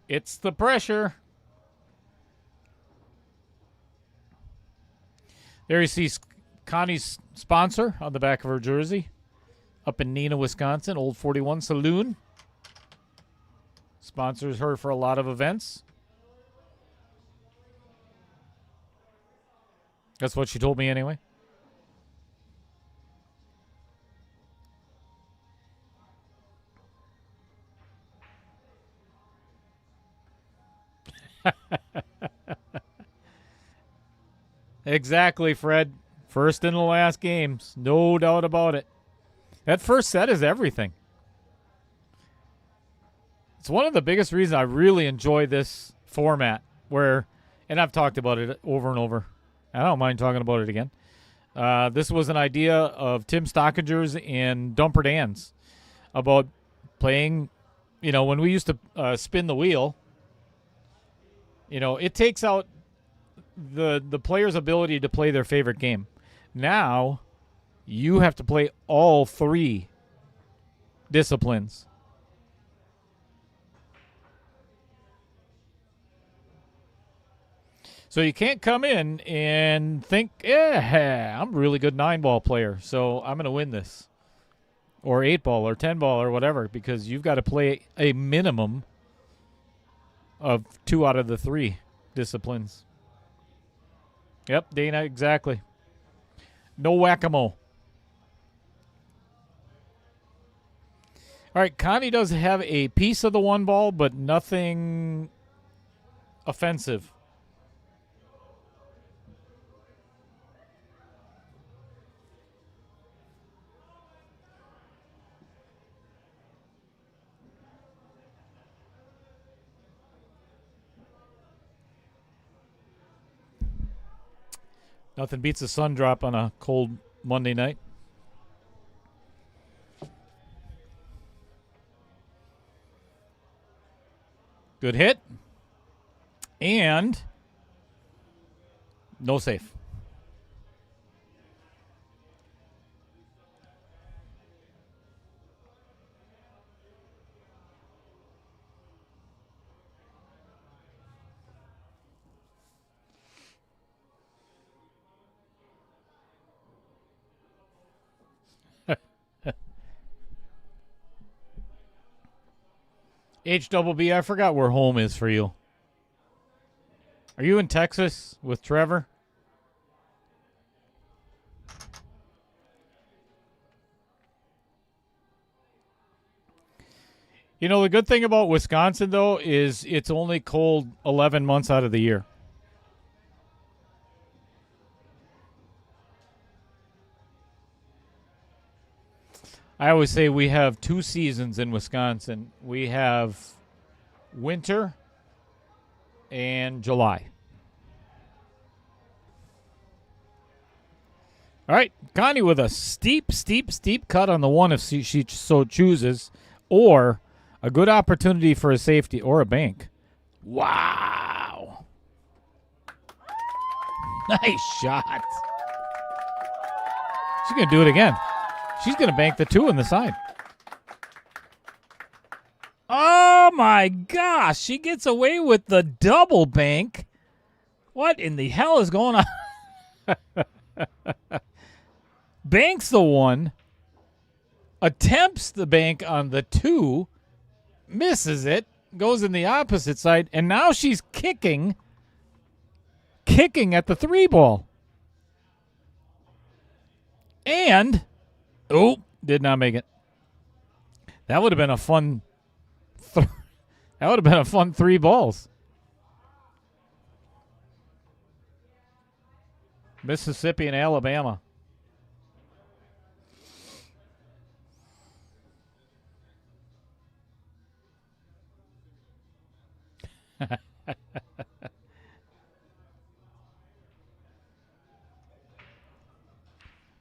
It's the pressure. There you see Connie's sponsor on the back of her jersey. Up in Neenah, Wisconsin, Old 41 Saloon. Sponsors her for a lot of events. That's what she told me anyway. Exactly, Fred. First and the last games. No doubt about it. That first set is everything. It's one of the biggest reasons I really enjoy this format where, and I've talked about it over and over. I don't mind talking about it again. This was an idea of Tim Stockinger's and Dumper Dan's about playing, when we used to spin the wheel, it takes out the player's ability to play their favorite game. Now, you have to play all 3 disciplines. So you can't come in and think, I'm a really good 9-ball player, so I'm going to win this. Or 8-ball or 10-ball or whatever, because you've got to play a minimum of 2 out of the 3 disciplines. Yep, Dana, exactly. No whack-a-mole. All right, Connie does have a piece of the 1 ball, but nothing offensive. Nothing beats a sun drop on a cold Monday night. Good hit. And no safe. HBB, I forgot where home is for you. Are you in Texas with Trevor? The good thing about Wisconsin, though, is it's only cold 11 months out of the year. I always say we have 2 seasons in Wisconsin. We have winter and July. All right, Connie with a steep cut on the one if she so chooses, or a good opportunity for a safety or a bank. Wow. Nice shot. She's going to do it again. She's going to bank the 2 on the side. Oh, my gosh. She gets away with the double bank. What in the hell is going on? Banks the 1. Attempts the bank on the 2. Misses it. Goes in the opposite side. And now she's kicking at the 3 ball. And, did not make it. That would have been a fun. That would have been a fun 3 balls. Mississippi and Alabama.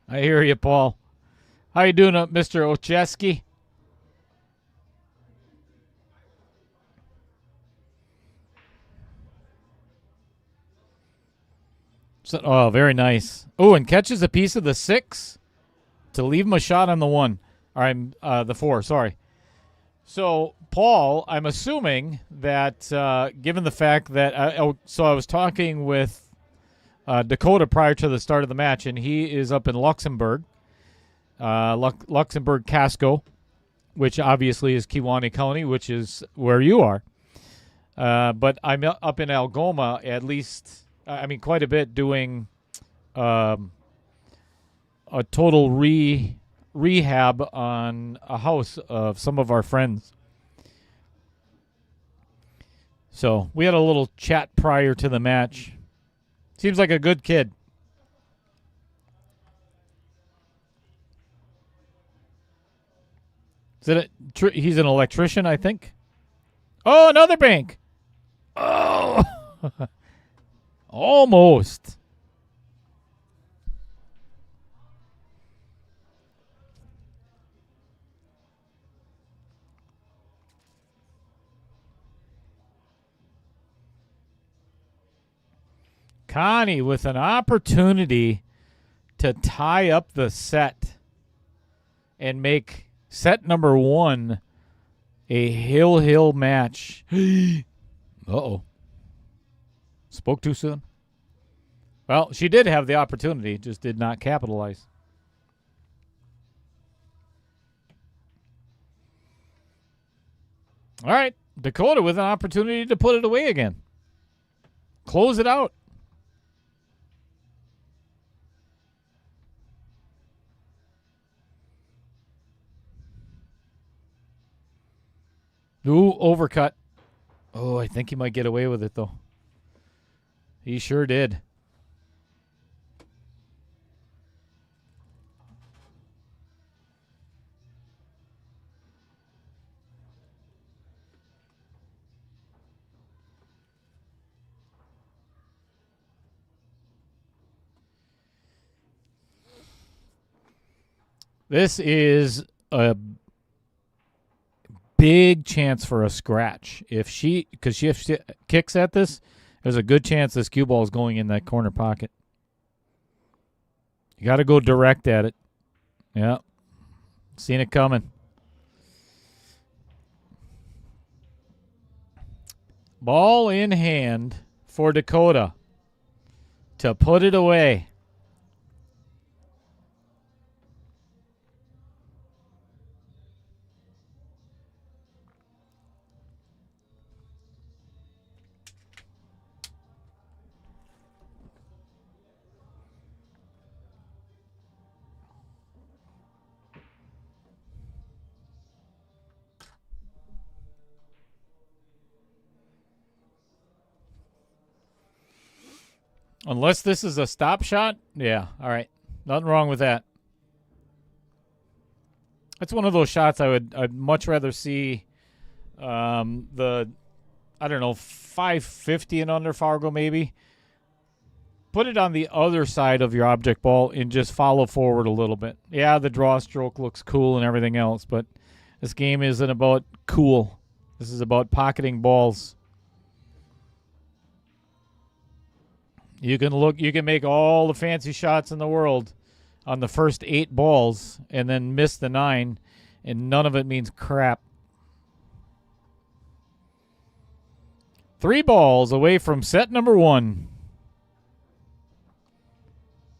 I hear you, Paul. How you doing, Mr. Ocheski? So, oh, very nice. Oh, and catches a piece of the 6 to leave him a shot on the 1. Or the 4, sorry. So, Paul, I'm assuming that given the fact that I was talking with Dakota prior to the start of the match, and he is up in Luxembourg, Luxembourg Casco, which obviously is Kewaunee County, which is where you are. But I'm up in Algoma at least, quite a bit, doing a total rehab on a house of some of our friends. So we had a little chat prior to the match. Seems like a good kid. He's an electrician, I think. Oh, another bank. Oh, almost. Connie with an opportunity to tie up the set and make set number 1 a hill match. Uh-oh. Spoke too soon. Well, she did have the opportunity, just did not capitalize. All right, Dakota with an opportunity to put it away again. Close it out. Ooh, overcut. Oh, I think he might get away with it, though. He sure did. This is a big chance for a scratch. If she kicks at this, there's a good chance this cue ball is going in that corner pocket. You got to go direct at it. Yeah. Seen it coming. Ball in hand for Dakota to put it away. Unless this is a stop shot, yeah, all right. Nothing wrong with that. That's one of those shots I'd much rather see the, I don't know, 550 and under Fargo maybe. Put it on the other side of your object ball and just follow forward a little bit. Yeah, the draw stroke looks cool and everything else, but this game isn't about cool. This is about pocketing balls. You can make all the fancy shots in the world on the first 8 balls and then miss the 9, and none of it means crap. 3 balls away from set number 1.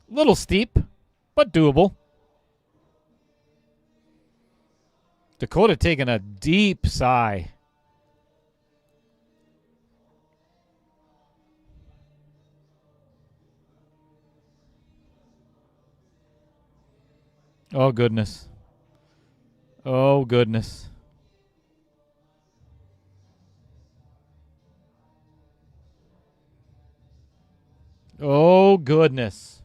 Little steep, but doable. Dakota taking a deep sigh. Oh, goodness. Oh, goodness. Oh, goodness.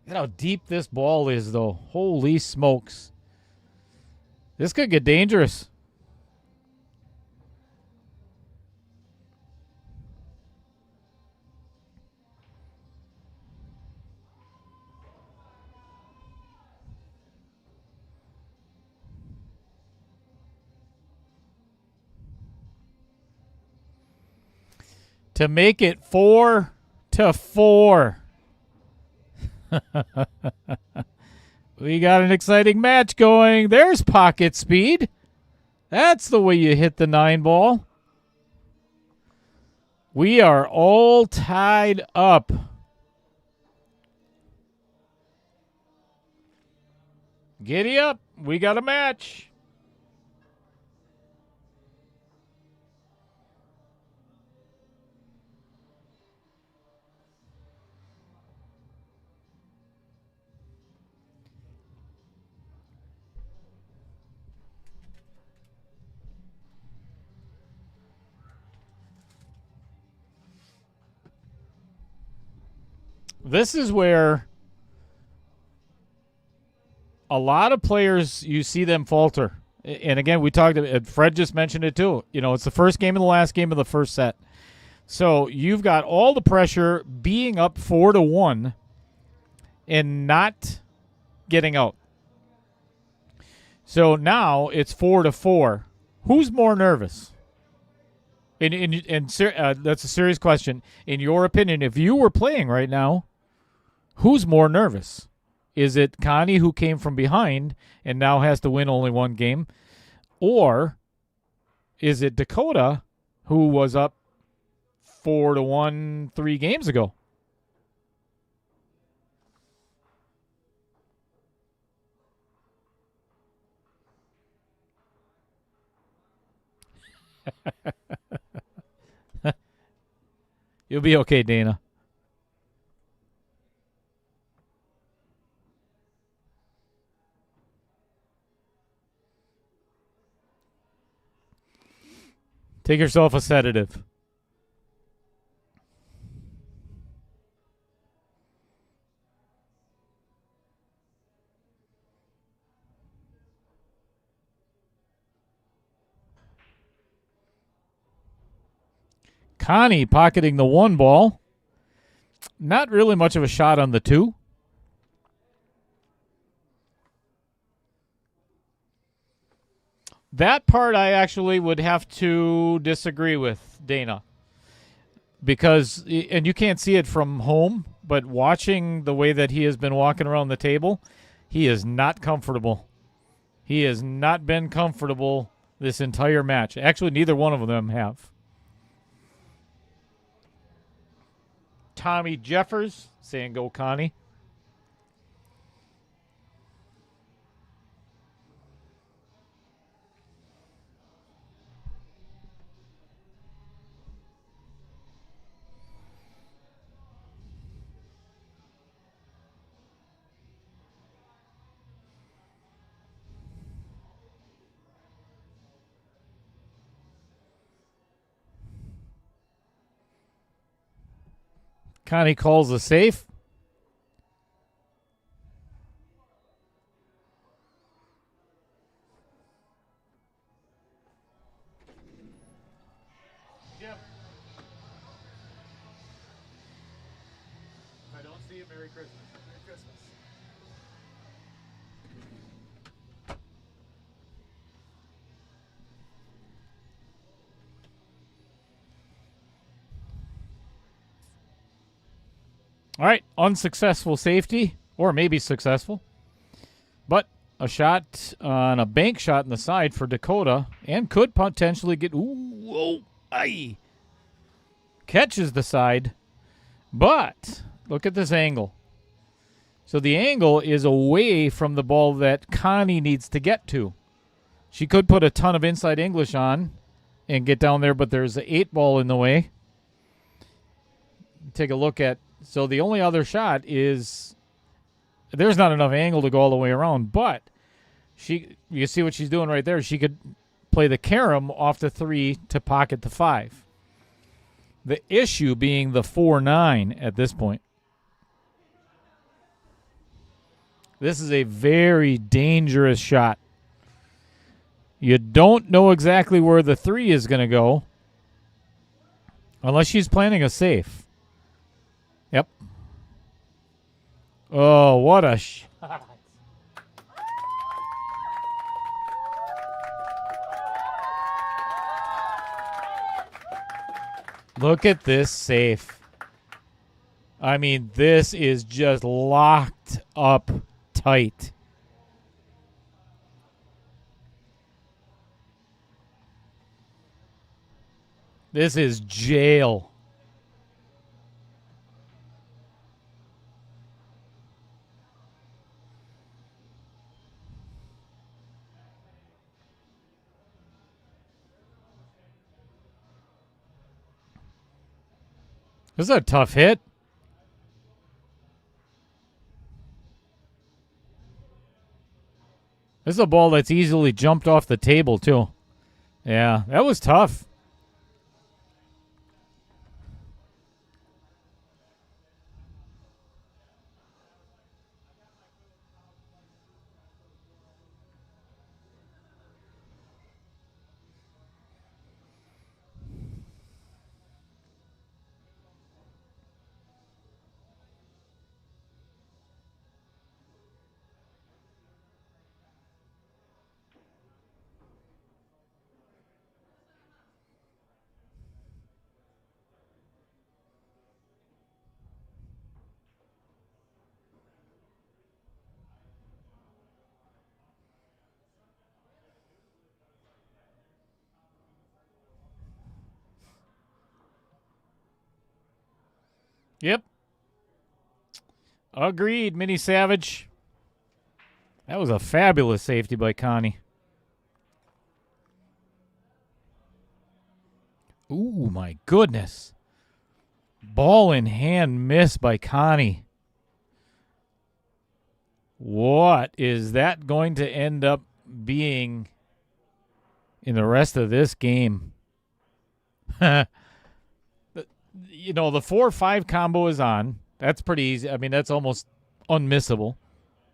Look at how deep this ball is, though. Holy smokes. This could get dangerous. To make it 4-4. We got an exciting match going. There's pocket speed. That's the way you hit the 9 ball. We are all tied up. Giddy up. We got a match. This is where a lot of players, you see them falter. And again, we talked about, Fred just mentioned it too. You know, it's the first game and the last game of the first set. So you've got all the pressure being up 4-1 and not getting out. So now it's 4-4. Who's more nervous? And that's a serious question. In your opinion, if you were playing right now, who's more nervous? Is it Connie, who came from behind and now has to win only one game? Or is it Dakota, who was up 4-1 3 games ago? You'll be okay, Dana. Take yourself a sedative. Connie pocketing the 1 ball. Not really much of a shot on the 2. That part I actually would have to disagree with Dana. Because, and you can't see it from home, but watching the way that he has been walking around the table, he is not comfortable. He has not been comfortable this entire match. Actually, neither one of them have. Tommy Jeffers saying go Connie. Connie calls the safe. See you. Merry Christmas. Merry Christmas. All right, unsuccessful safety, or maybe successful. But a shot on a bank shot in the side for Dakota, and could potentially get, catches the side. But look at this angle. So the angle is away from the ball that Connie needs to get to. She could put a ton of inside English on and get down there, but there's an 8 ball in the way. Take a look at, so the only other shot is, there's not enough angle to go all the way around, but you see what she's doing right there. She could play the carom off the 3 to pocket the 5. The issue being the 4-9 at this point. This is a very dangerous shot. You don't know exactly where the 3 is going to go unless she's planning a safe. Yep. Oh, what a shot. Look at this safe. I mean, this is just locked up tight. This is jail. This is a tough hit. This is a ball that's easily jumped off the table, too. Yeah, that was tough. Yep. Agreed, Mini Savage. That was a fabulous safety by Connie. Ooh, my goodness. Ball in hand miss by Connie. What is that going to end up being in the rest of this game? You know, the 4-5 combo is on. That's pretty easy. I mean, that's almost unmissable.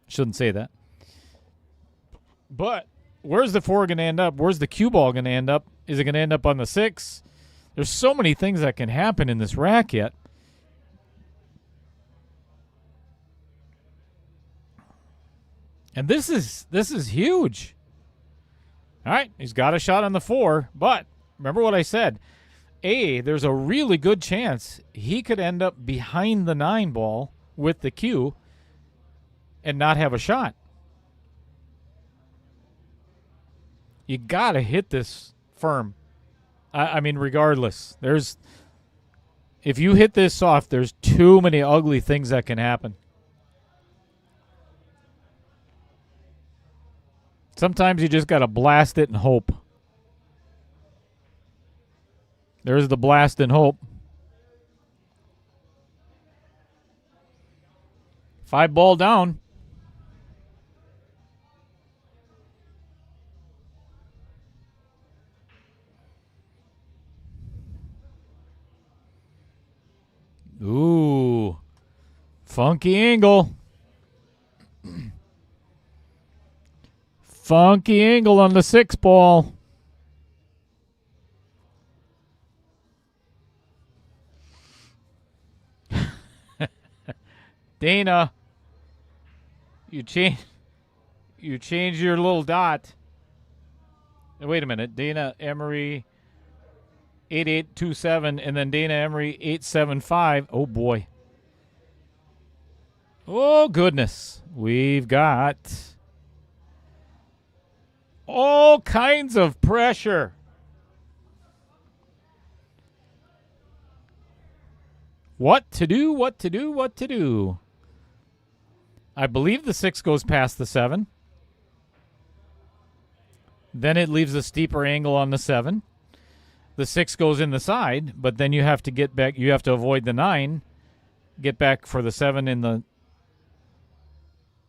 Shouldn't say that. But where's the 4 going to end up? Where's the cue ball going to end up? Is it going to end up on the 6? There's so many things that can happen in this racket. And this is huge. All right, he's got a shot on the 4, but remember what I said. There's a really good chance he could end up behind the 9 ball with the cue and not have a shot. You got to hit this firm. I mean, regardless. If you hit this soft, there's too many ugly things that can happen. Sometimes you just got to blast it and hope. There's the blast and hope. 5 ball down. Ooh. Funky angle. Funky angle on the 6 ball. Dana, you change your little dot. Wait a minute. Dana Emery 8827 and then Dana Emery 875. Oh boy. Oh goodness. We've got all kinds of pressure. What to do? I believe the 6 goes past the 7. Then it leaves a steeper angle on the 7. The 6 goes in the side, but then you have to get back. You have to avoid the 9. Get back for the 7 in the...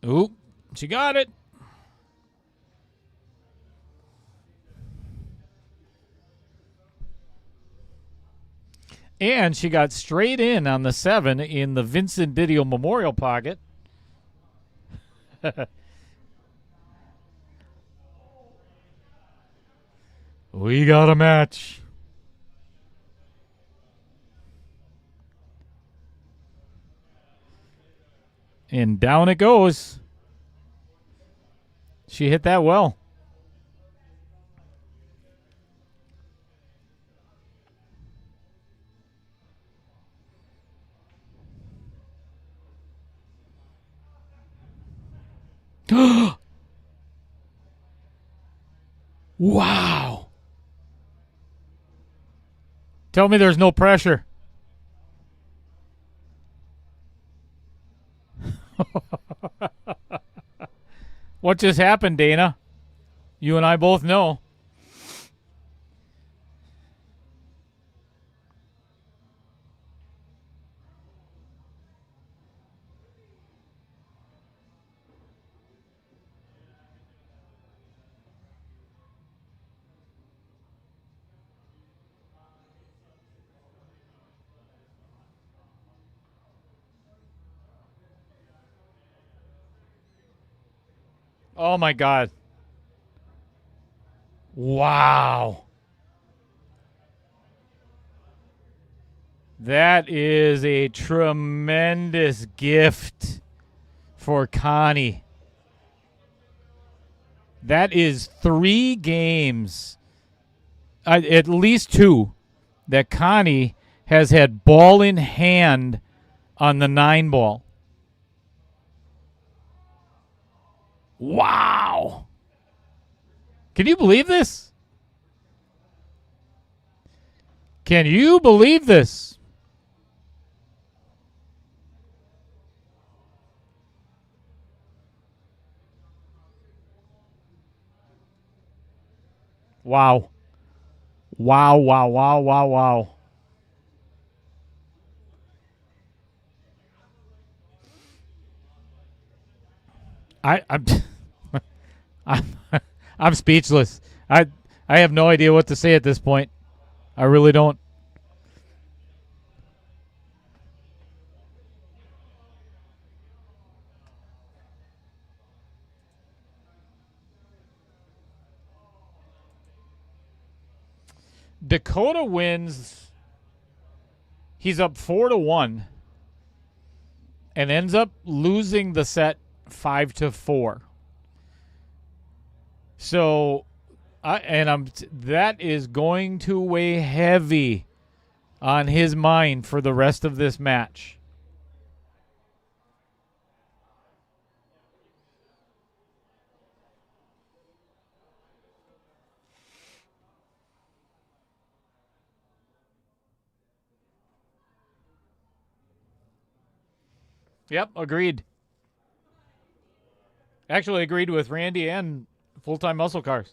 Ooh, she got it. And she got straight in on the 7 in the Vincent Didio Memorial pocket. We got a match. And down it goes. She hit that well. Wow. Tell me there's no pressure. What just happened, Dana? You and I both know. Oh, my God. Wow. That is a tremendous gift for Connie. That is 3 games, at least 2, that Connie has had ball in hand on the 9 ball. Wow. Can you believe this? Can you believe this? Wow. Wow, wow, wow, wow, wow. I'm I'm speechless. I have no idea what to say at this point. I really don't. Dakota wins. He's up 4-1 and ends up losing the set 5-4. So, that is going to weigh heavy on his mind for the rest of this match. Yep, agreed. Actually agreed with Randy and Full-Time Muscle Cars.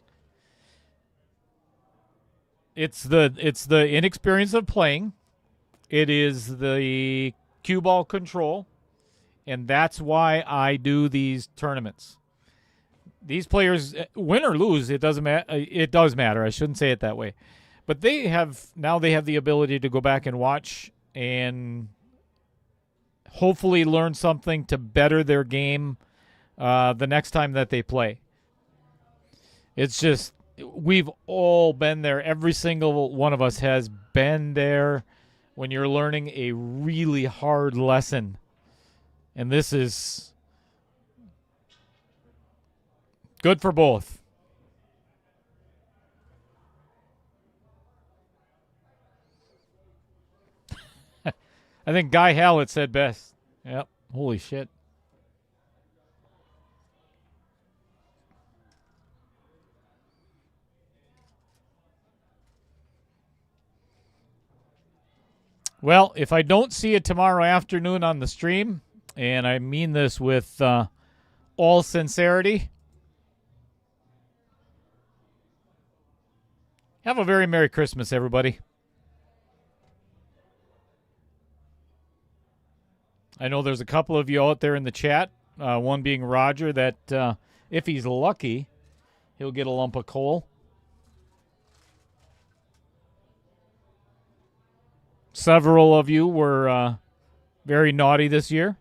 It's the inexperience of playing. It is the cue ball control, and that's why I do these tournaments. These players, win or lose, it doesn't matter. It does matter. I shouldn't say it that way, but they have the ability to go back and watch and hopefully learn something to better their game the next time that they play. It's just, we've all been there. Every single one of us has been there when you're learning a really hard lesson. And this is good for both. I think Guy Hallett said best. Yep. Holy shit. Well, if I don't see it tomorrow afternoon on the stream, and I mean this with all sincerity, have a very Merry Christmas, everybody. I know there's a couple of you out there in the chat, one being Roger, that if he's lucky, he'll get a lump of coal. Several of you were very naughty this year.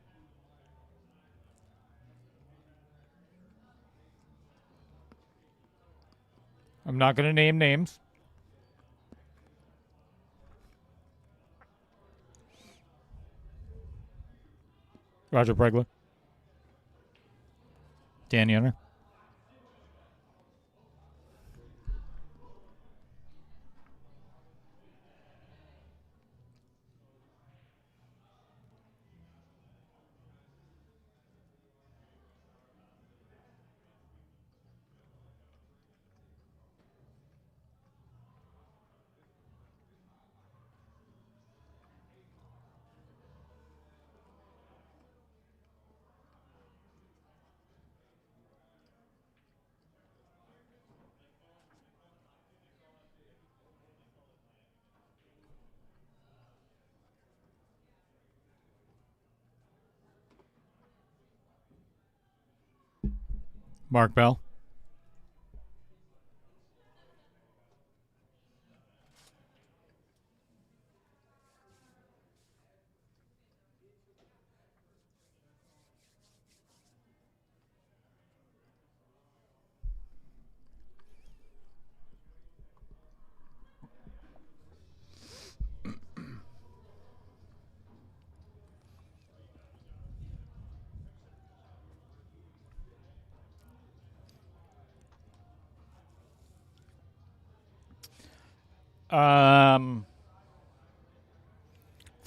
I'm not going to name names. Roger Pregler. Dan Yenner. Mark Bell.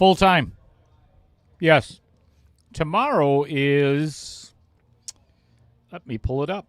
Full time. Yes. Tomorrow is. Let me pull it up.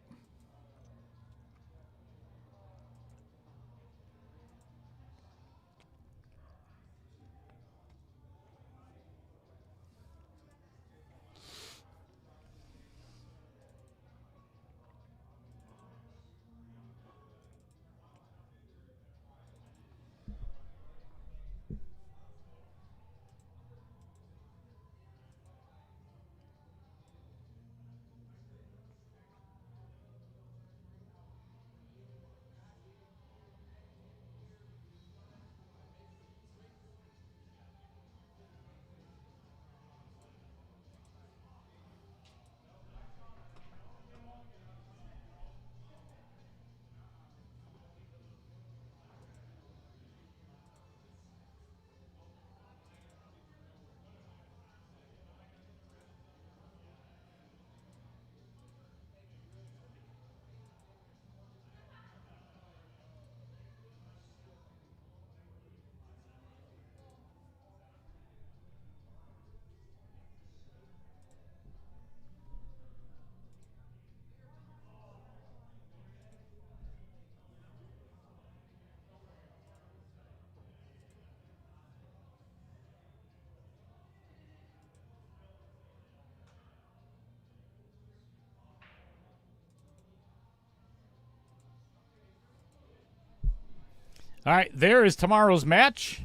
All right, there is tomorrow's match.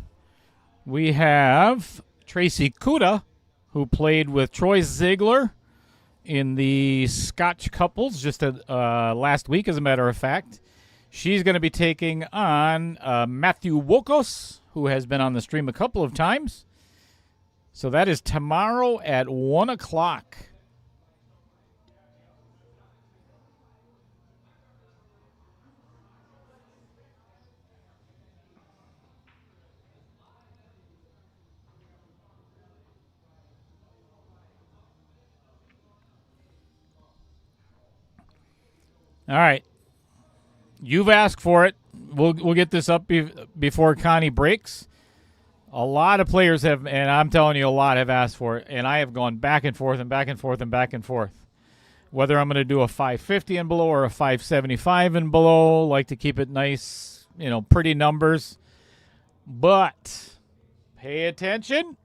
We have Tracy Kuda, who played with Troy Ziegler in the Scotch couples just last week, as a matter of fact. She's going to be taking on Matthew Wokos, who has been on the stream a couple of times. So that is tomorrow at 1 o'clock. All right. You've asked for it. We'll get this up before Connie breaks. A lot of players have, and I'm telling you, a lot have asked for it, and I have gone back and forth and back and forth and back and forth. Whether I'm going to do a 550 and below or a 575 and below, like to keep it nice, pretty numbers. But pay attention,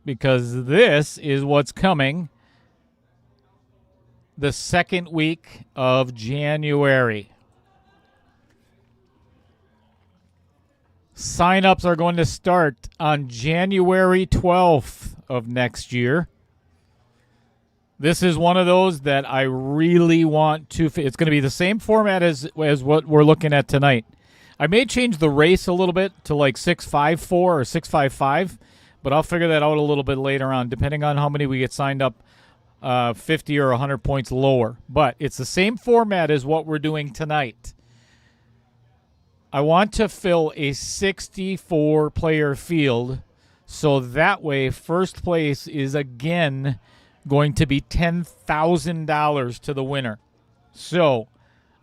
because this is what's coming the second week of January. Sign-ups are going to start on January 12th of next year. This is one of those that I really want to. It's going to be the same format as what we're looking at tonight. I may change the race a little bit to like 654 or 655, but I'll figure that out a little bit later on, depending on how many we get signed up, 50 or 100 points lower. But it's the same format as what we're doing tonight. I want to fill a 64-player field, so that way first place is again going to be $10,000 to the winner. So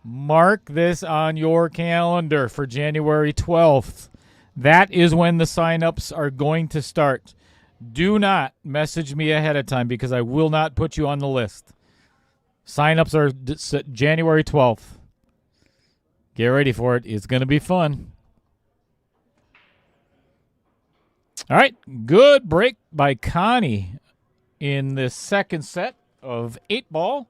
mark this on your calendar for January 12th. That is when the sign-ups are going to start. Do not message me ahead of time, because I will not put you on the list. Sign-ups are January 12th. Get ready for it. It's going to be fun. All right. Good break by Connie in the second set of 8-ball.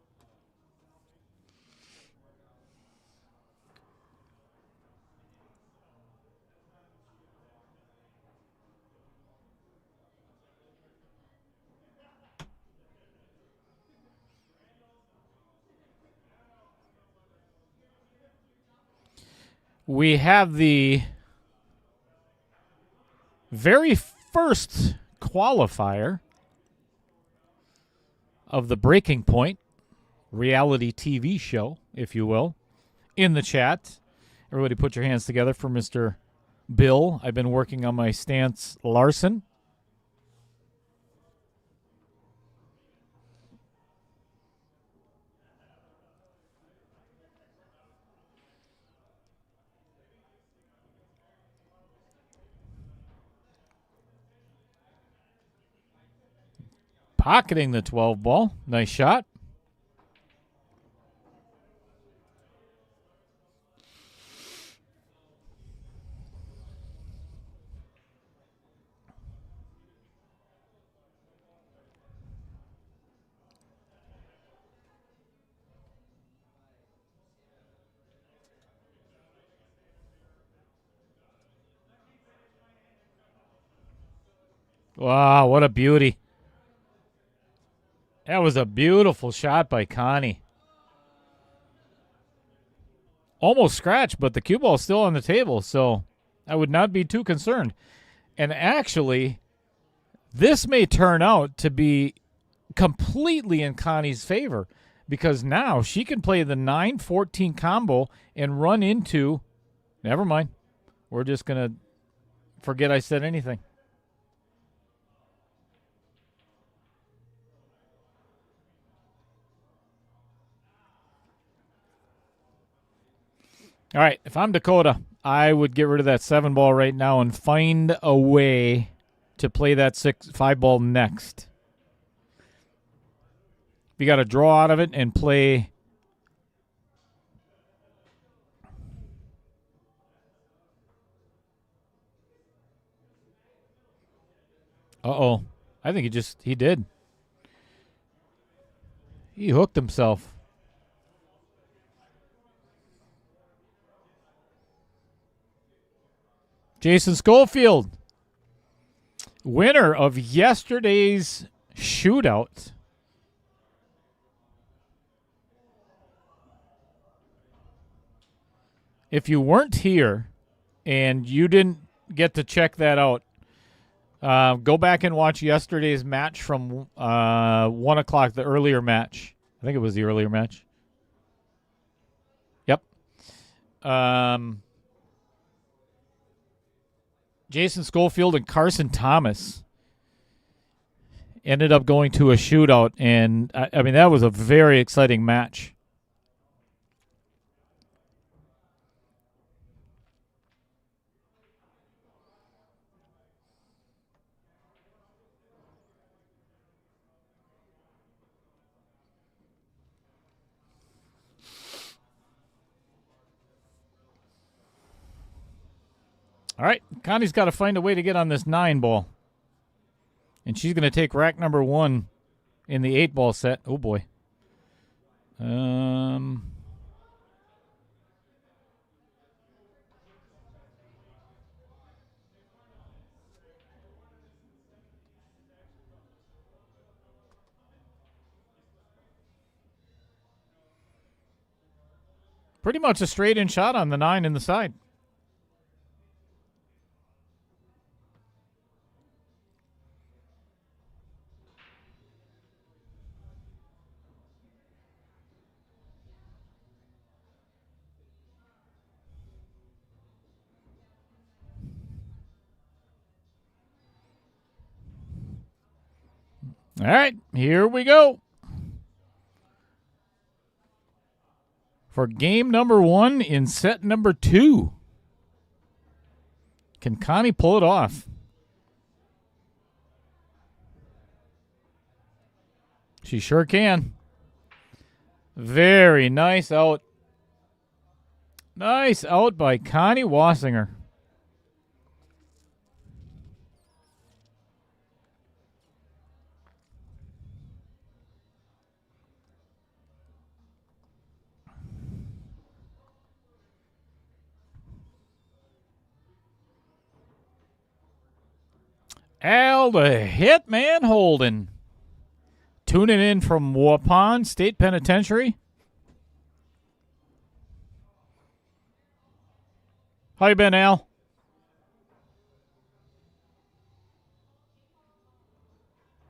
We have the very first qualifier of the Breaking Point reality TV show, if you will, in the chat. Everybody put your hands together for Mr. Bill. I've been working on my stance, Larson. Pocketing the 12 ball. Nice shot. Wow, what a beauty. That was a beautiful shot by Connie. Almost scratched, but the cue ball's still on the table, so I would not be too concerned. And actually, this may turn out to be completely in Connie's favor, because now she can play the 9-14 combo and run into... Never mind. We're just going to forget I said anything. All right, if I'm Dakota, I would get rid of that 7-ball right now and find a way to play that 5-ball next. You got to draw out of it and play. Uh-oh. I think he did. He hooked himself. Jason Schofield, winner of yesterday's shootout. If you weren't here and you didn't get to check that out, go back and watch yesterday's match from 1 o'clock, the earlier match. I think it was the earlier match. Yep. Jason Schofield and Carson Thomas ended up going to a shootout, and I mean, that was a very exciting match. All right, Connie's got to find a way to get on this 9 ball. And she's going to take rack number 1 in the 8 ball set. Oh, boy. Pretty much a straight-in shot on the 9 in the side. All right, here we go. For game number 1 in set number 2. Can Connie pull it off? She sure can. Very nice out. Nice out by Connie Wasinger. Al the Hitman Holden. Tuning in from Waupun State Penitentiary. How you been, Al?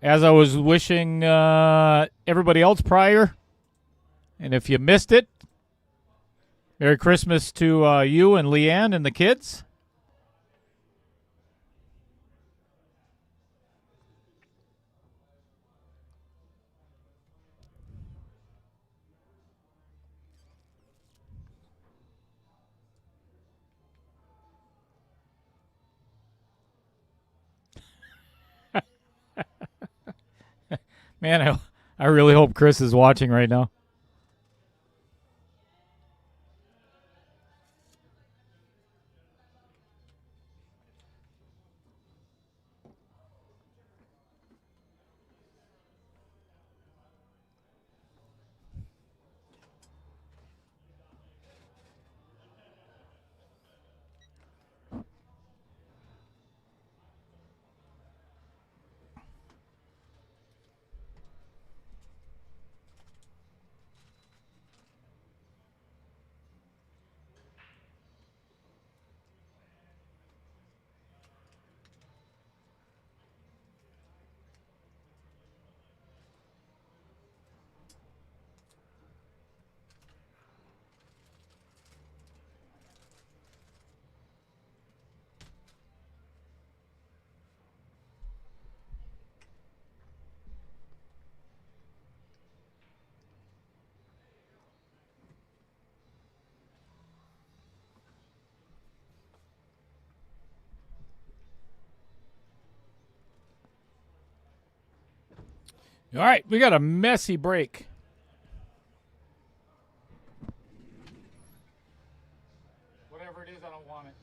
As I was wishing everybody else prior, and if you missed it, Merry Christmas to you and Leanne and the kids. Man, I really hope Chris is watching right now. All right, we got a messy break. Whatever it is, I don't want it.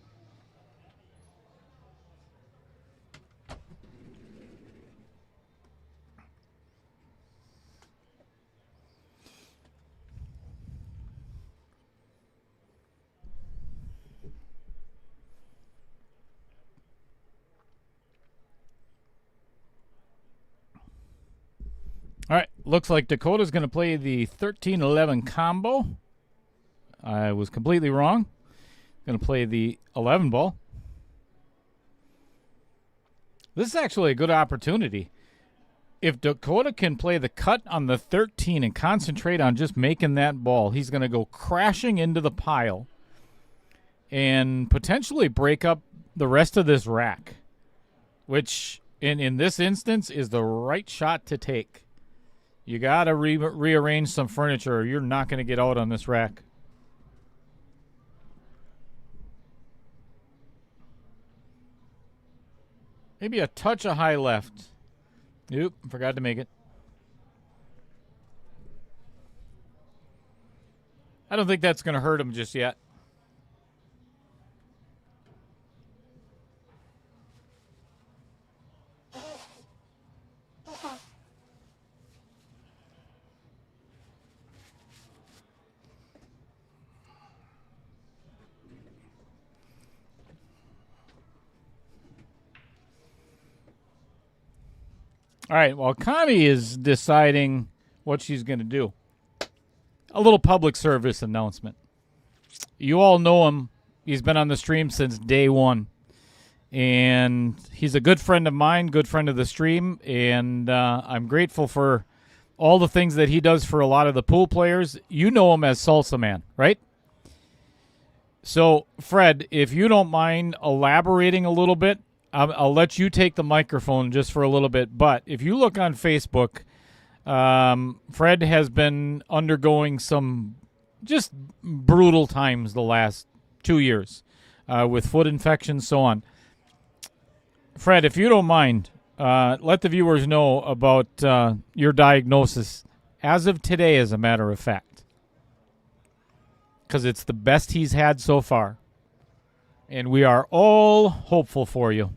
All right, looks like Dakota's going to play the 13-11 combo. I was completely wrong. Going to play the 11 ball. This is actually a good opportunity. If Dakota can play the cut on the 13 and concentrate on just making that ball, he's going to go crashing into the pile and potentially break up the rest of this rack, which in this instance is the right shot to take. You got to rearrange some furniture or you're not going to get out on this rack. Maybe a touch of high left. Nope, forgot to make it. I don't think that's going to hurt him just yet. All right, while Connie is deciding what she's going to do, a little public service announcement. You all know him. He's been on the stream since day one. And he's a good friend of mine, good friend of the stream. And I'm grateful for all the things that he does for a lot of the pool players. You know him as Salsa Man, right? So, Fred, if you don't mind elaborating a little bit, I'll let you take the microphone just for a little bit. But if you look on Facebook, Fred has been undergoing some just brutal times the last 2 years with foot infections, so on. Fred, if you don't mind, let the viewers know about your diagnosis as of today, as a matter of fact, because it's the best he's had so far, and we are all hopeful for you.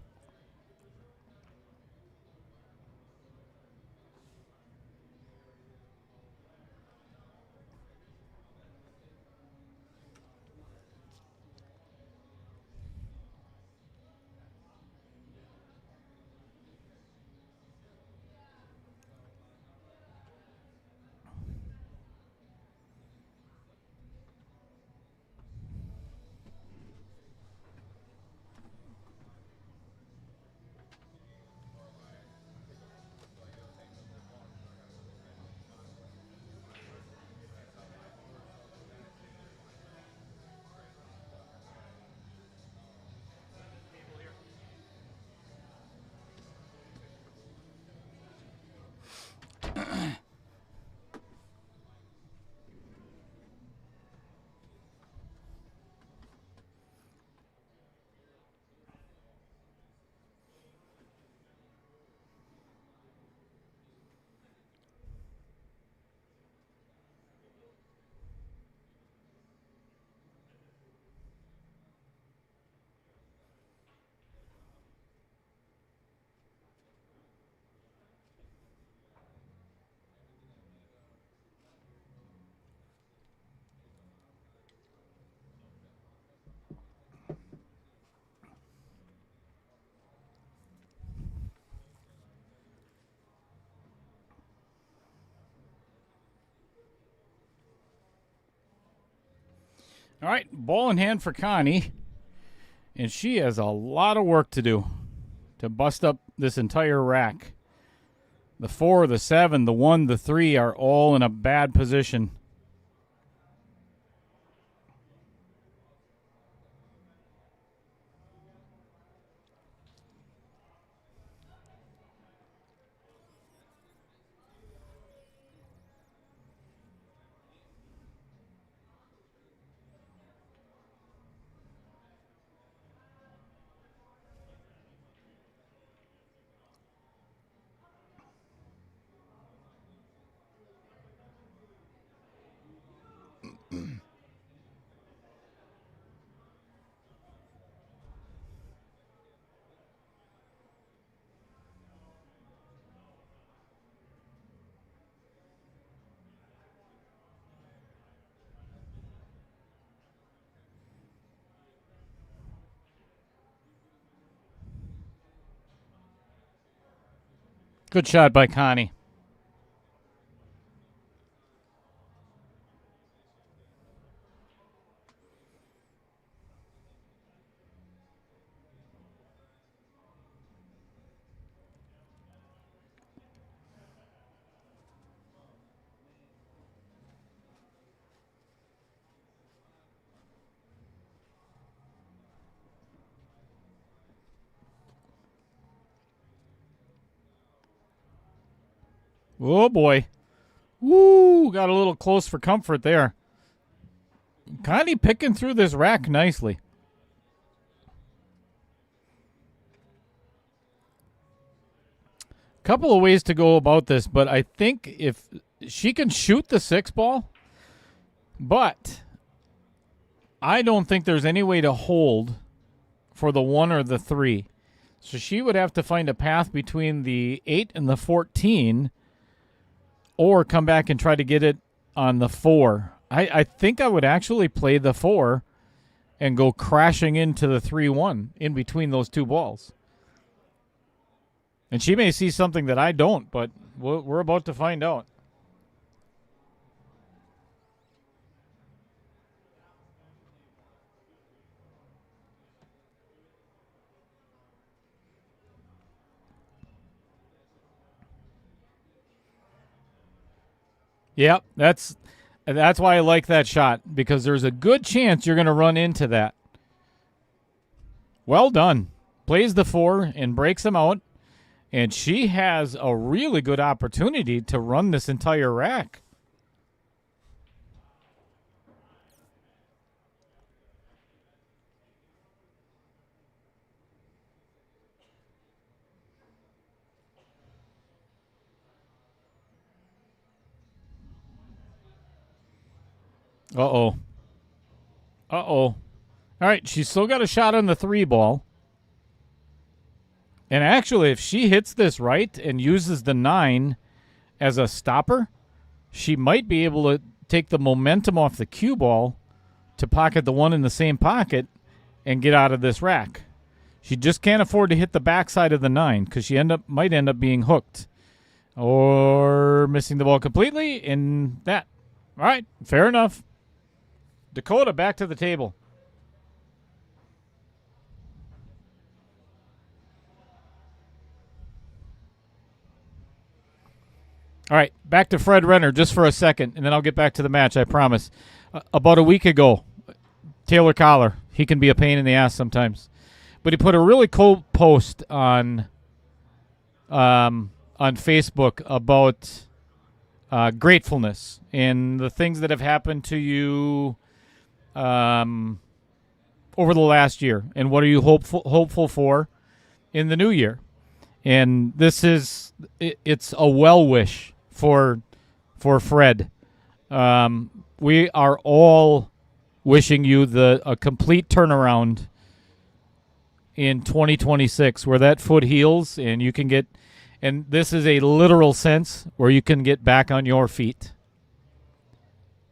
All right, ball in hand for Connie, and she has a lot of work to do to bust up this entire rack. The 4, the 7, the 1, the 3 are all in a bad position. Good shot by Connie. Oh, boy. Woo, got a little close for comfort there. Connie picking through this rack nicely. Couple of ways to go about this, but I think if she can shoot the 6 ball, but I don't think there's any way to hold for the 1 or the 3. So she would have to find a path between the 8 and the 14, or come back and try to get it on the 4. I think I would actually play the 4 and go crashing into the 3-1 in between those 2 balls. And she may see something that I don't, but we're about to find out. Yep, that's why I like that shot, because there's a good chance you're going to run into that. Well done. Plays the 4 and breaks him out, and she has a really good opportunity to run this entire rack. Uh-oh. Uh-oh. All right, she's still got a shot on the 3 ball. And actually, if she hits this right and uses the 9 as a stopper, she might be able to take the momentum off the cue ball to pocket the 1 in the same pocket and get out of this rack. She just can't afford to hit the backside of the 9 because she might end up being hooked or missing the ball completely in that. All right, fair enough. Dakota back to the table. All right, back to Fred Renner just for a second, and then I'll get back to the match, I promise. About a week ago, Taylor Collar, he can be a pain in the ass sometimes, but he put a really cool post on Facebook about gratefulness and the things that have happened to you over the last year, and what are you hopeful for in the new year. And this is it's a well wish for Fred. We are all wishing you a complete turnaround in 2026, where that foot heals and you can get, and this is a literal sense, where you can get back on your feet.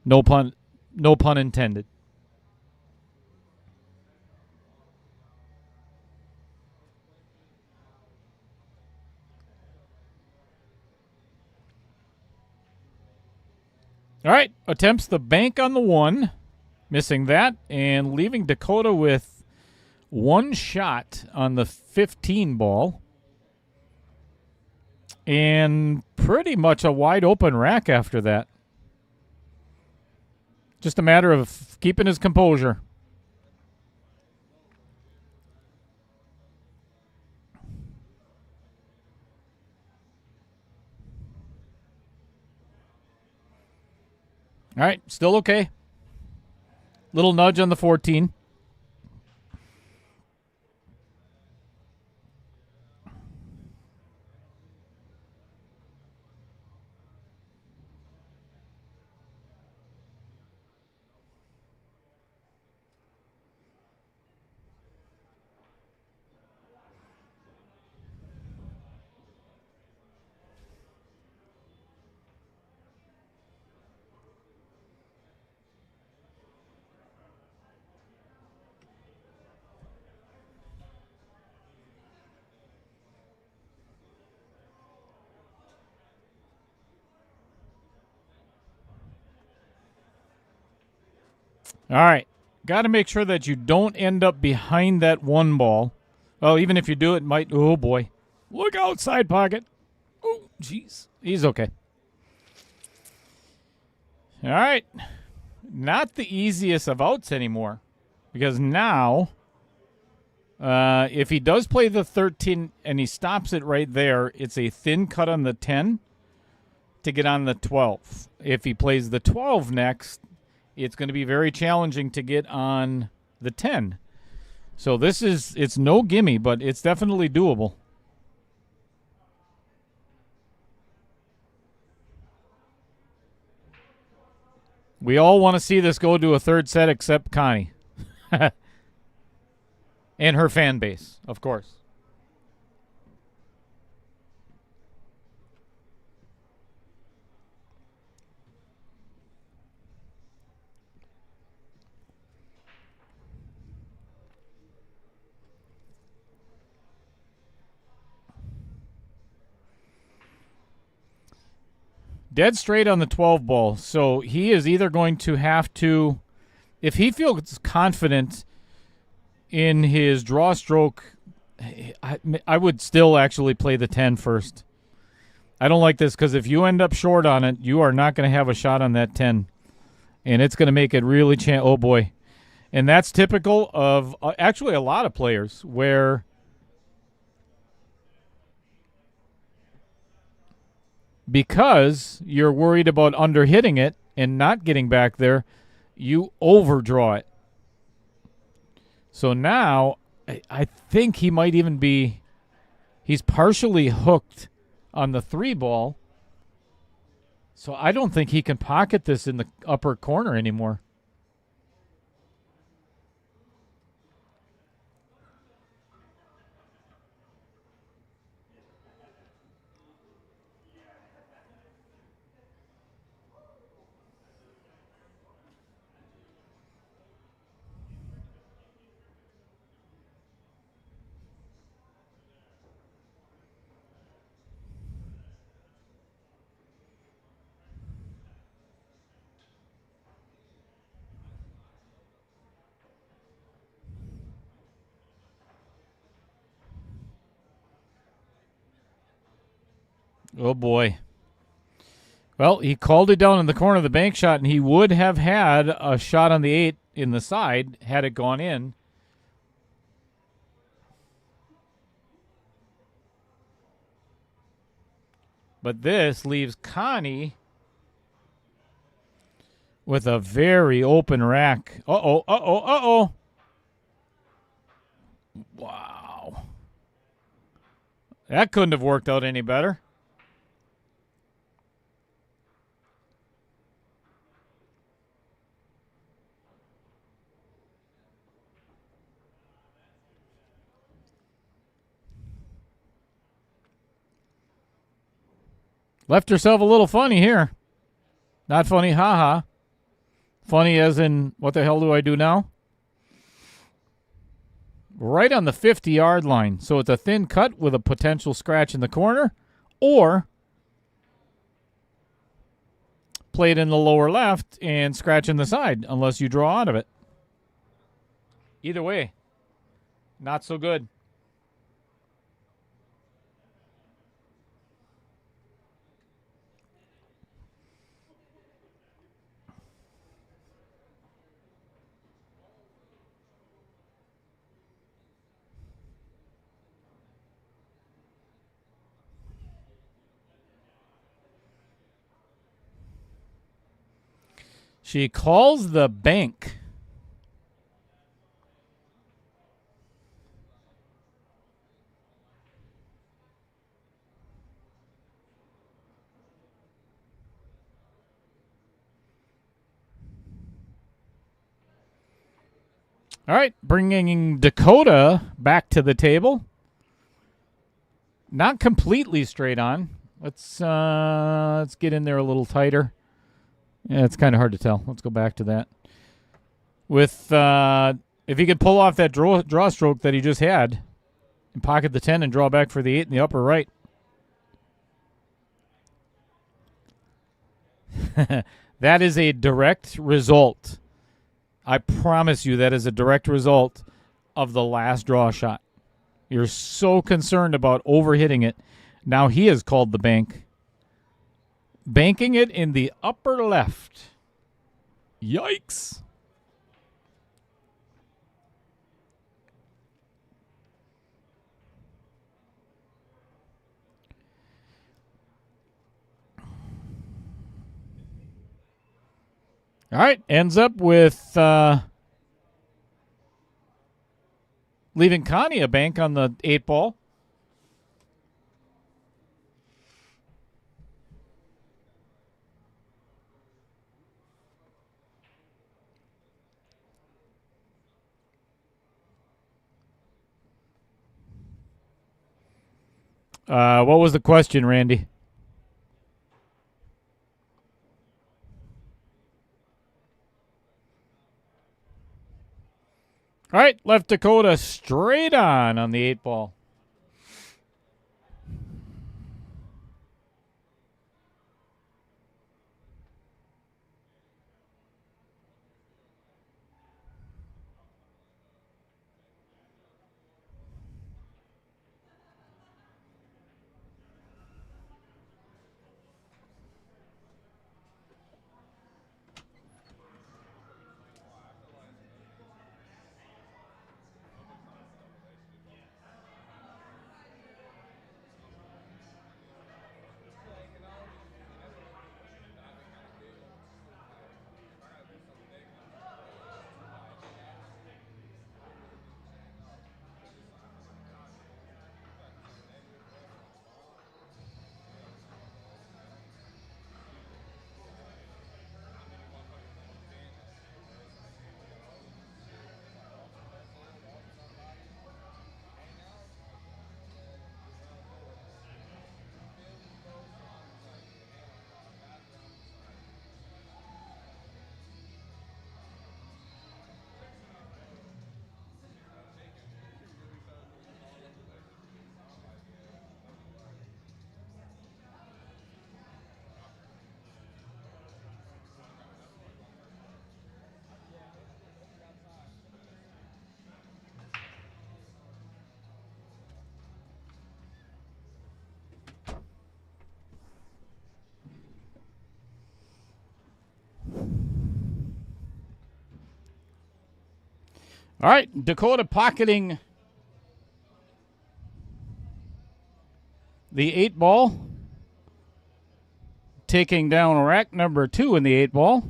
No pun intended. All right, attempts the bank on the 1, missing that, and leaving Dakota with 1 shot on the 15 ball. And pretty much a wide open rack after that. Just a matter of keeping his composure. All right, still okay. Little nudge on the 14. All right. Got to make sure that you don't end up behind that 1 ball. Well, even if you do, it might. Oh, boy. Look outside pocket. Oh, jeez. He's okay. All right. Not the easiest of outs anymore, because now, if he does play the 13 and he stops it right there, it's a thin cut on the 10 to get on the 12. If he plays the 12 next, it's going to be very challenging to get on the 10. So it's no gimme, but it's definitely doable. We all want to see this go to a 3rd set except Connie. And her fan base, of course. Dead straight on the 12 ball. So he is either going to have to, if he feels confident in his draw stroke, I would still actually play the 10 first. I don't like this because if you end up short on it, you are not going to have a shot on that 10. And it's going to make it really oh boy. And that's typical of actually a lot of players where because you're worried about underhitting it and not getting back there, you overdraw it. So now I think he might even be, he's partially hooked on the 3 ball. So I don't think he can pocket this in the upper corner anymore. Oh, boy. Well, he called it down in the corner of the bank shot, and he would have had a shot on the 8 in the side had it gone in. But this leaves Connie with a very open rack. Uh-oh, uh-oh, uh-oh. Wow. That couldn't have worked out any better. Left herself a little funny here. Not funny, haha. Funny as in, what the hell do I do now? Right on the 50-yard line. So it's a thin cut with a potential scratch in the corner, or play it in the lower left and scratch in the side, unless you draw out of it. Either way, not so good. She calls the bank. All right, bringing Dakota back to the table. Not completely straight on. Let's get in there a little tighter. Yeah, it's kind of hard to tell. Let's go back to that. With if he could pull off that draw stroke that he just had and pocket the 10 and draw back for the 8 in the upper right. That is a direct result. I promise you that is a direct result of the last draw shot. You're so concerned about overhitting it. Now he has called the bank. Banking it in the upper left. Yikes. All right, ends up with leaving Connie a bank on the 8 ball. What was the question, Randy? All right, left Dakota straight on the 8 ball. All right, Dakota pocketing the 8-ball. Taking down rack number 2 in the 8-ball.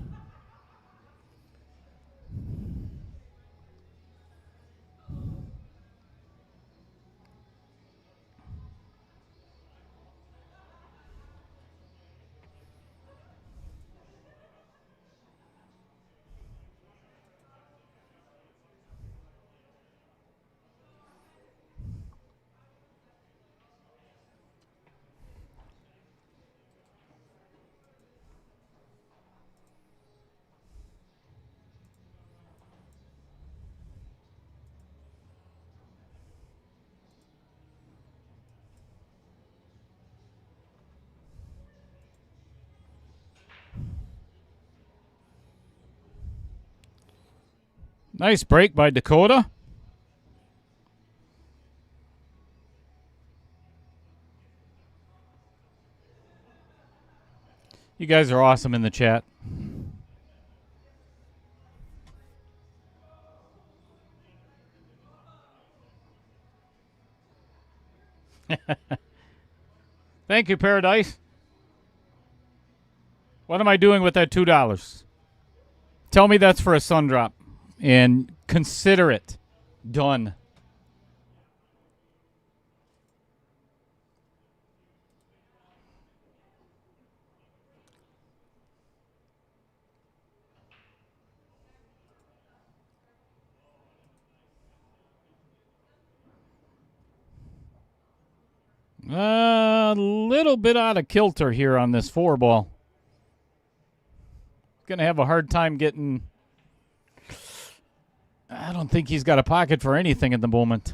Nice break by Dakota. You guys are awesome in the chat. Thank you, Paradise. What am I doing with that $2? Tell me that's for a sun drop. And consider it done. A little bit out of kilter here on this 4-ball. Going to have a hard time getting... I don't think he's got a pocket for anything at the moment.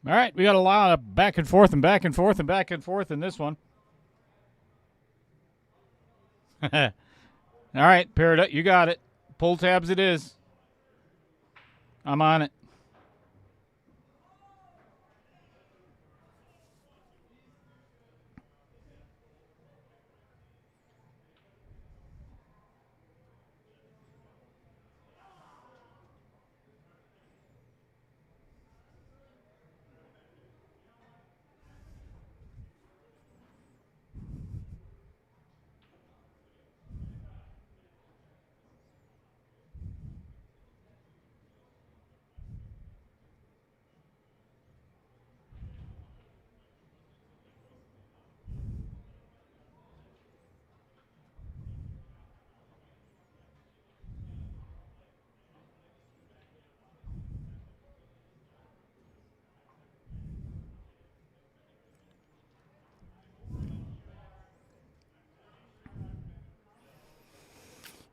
All right, we got a lot of back and forth and back and forth and back and forth in this one. All right, Paradise, you got it. Pull tabs it is. I'm on it.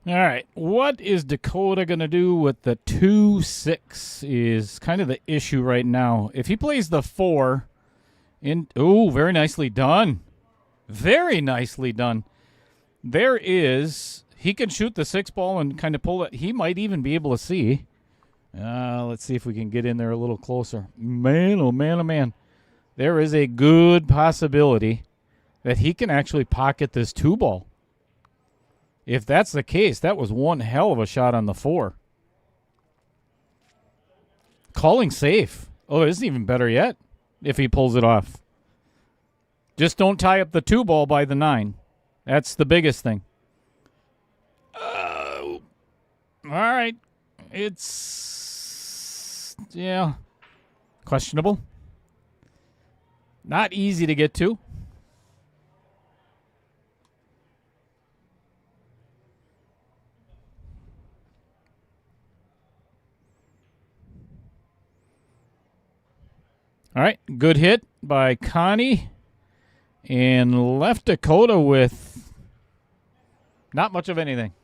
All right. What is Dakota going to do with the 2-6 is kind of the issue right now. If he plays the 4, very nicely done. Very nicely done. He can shoot the 6 ball and kind of pull it. He might even be able to see. Let's see if we can get in there a little closer. Man, oh man, oh man. There is a good possibility that he can actually pocket this 2 ball. If that's the case, that was one hell of a shot on the 4. Calling safe. Oh, this is even better yet if he pulls it off. Just don't tie up the 2 ball by the 9. That's the biggest thing. All right. It's, questionable. Not easy to get to. All right, good hit by Connie, and left Dakota with not much of anything.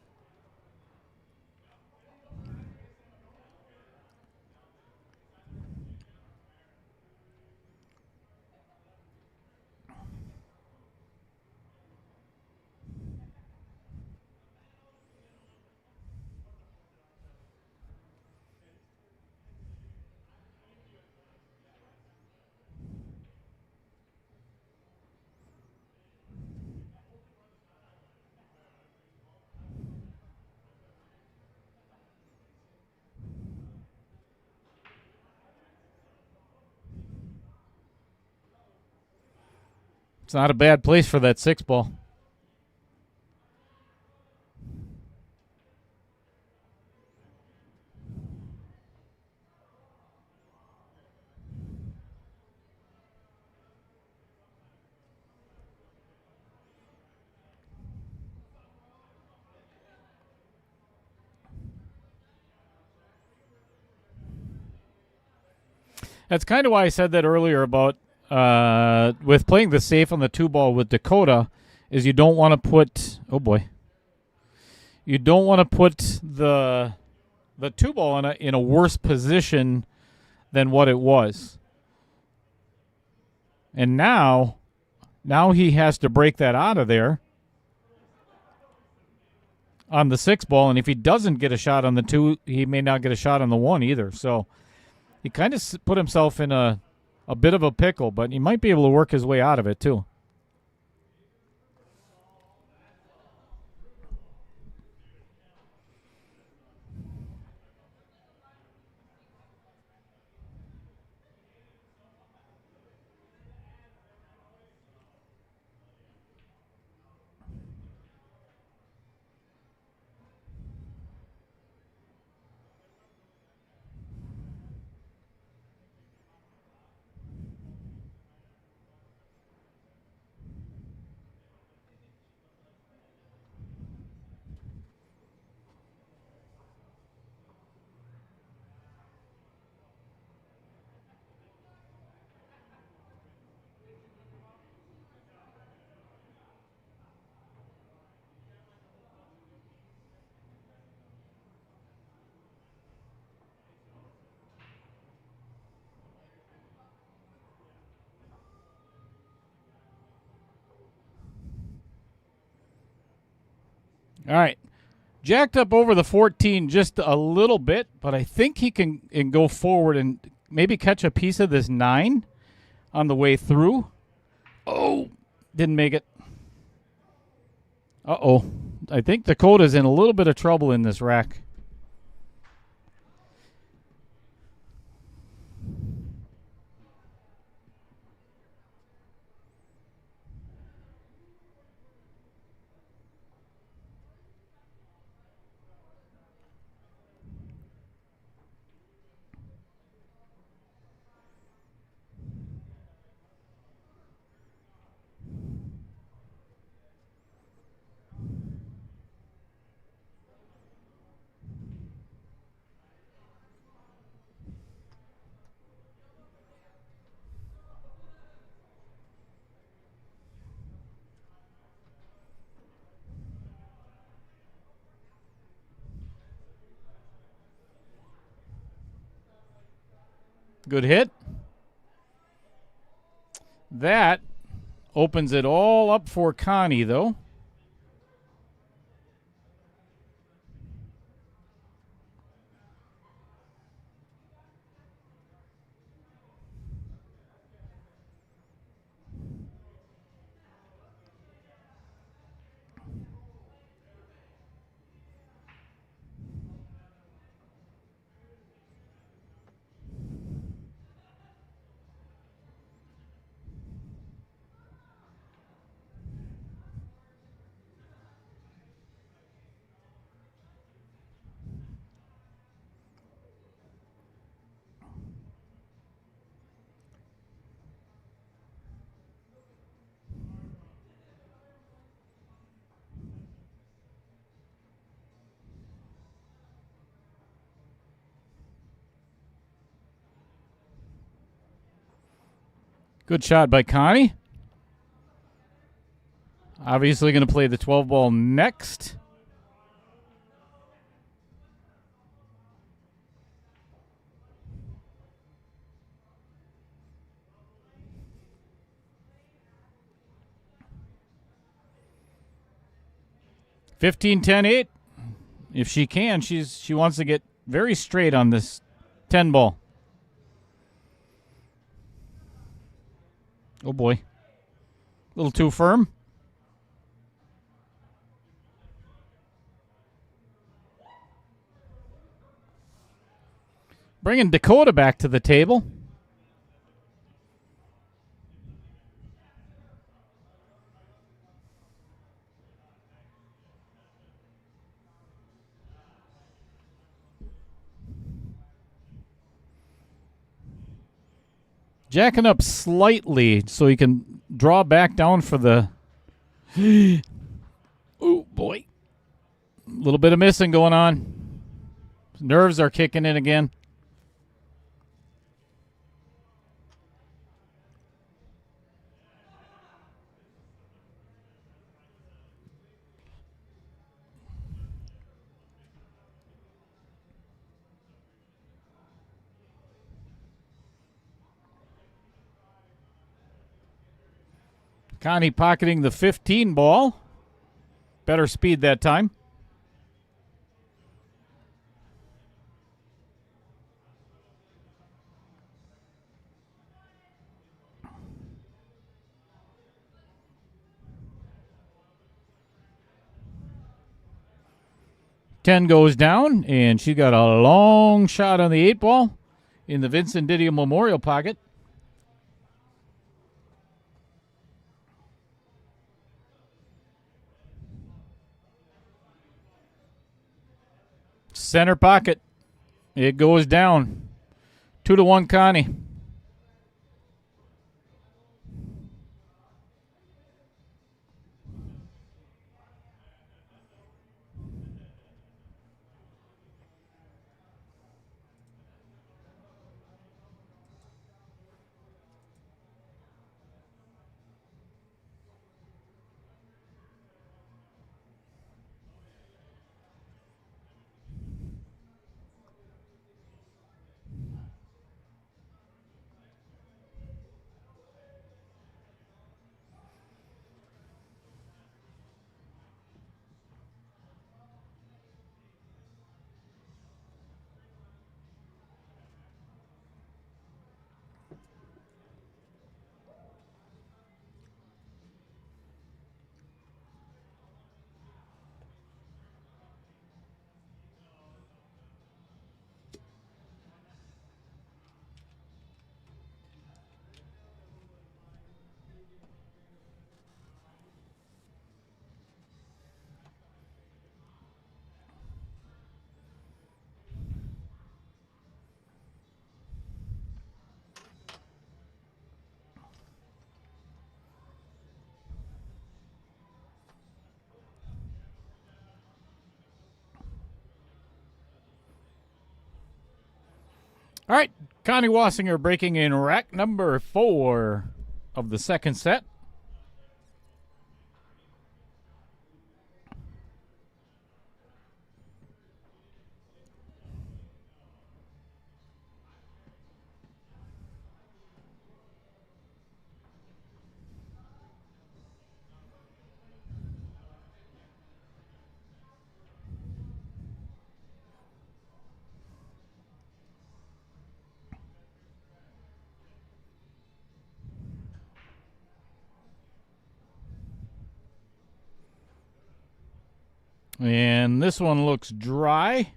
It's not a bad place for that 6 ball. That's kind of why I said that earlier about with playing the safe on the 2 ball with Dakota is you don't want to put the 2 ball in a worse position than what it was. And now he has to break that out of there on the 6 ball, and if he doesn't get a shot on the 2, he may not get a shot on the 1 either. So he kind of put himself in a bit of a pickle, but he might be able to work his way out of it too. All right. Jacked up over the 14 just a little bit, but I think he can go forward and maybe catch a piece of this 9 on the way through. Oh, didn't make it. Uh-oh. I think Dakota's in a little bit of trouble in this rack. Good hit. That opens it all up for Connie, though. Good shot by Connie. Obviously going to play the 12 ball next. (15-10-8). If she can, she wants to get very straight on this 10 ball. Oh boy. A little too firm. Bringing Dakota back to the table. Jacking up slightly so he can draw back down for the... Oh, boy. A little bit of missing going on. Nerves are kicking in again. Connie pocketing the 15 ball. Better speed that time. Ten goes down, and she got a long shot on the 8 ball in the Vincent Didio Memorial pocket. Center pocket. It goes down. 2-1 Connie. All right, Connie Wasinger breaking in rack number 4 of the second set. And this one looks dry.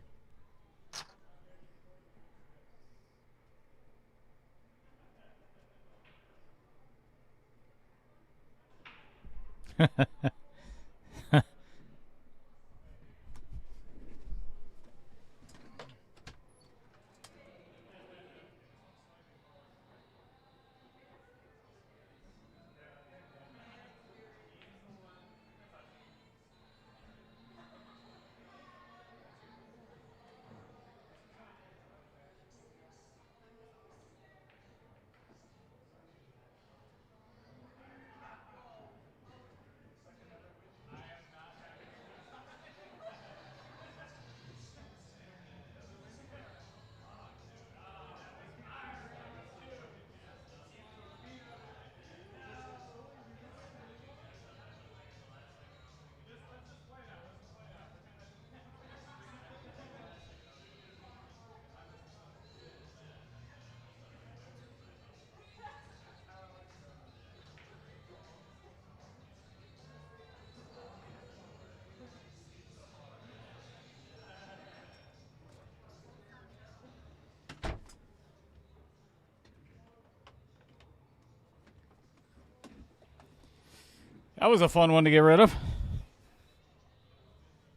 That was a fun one to get rid of.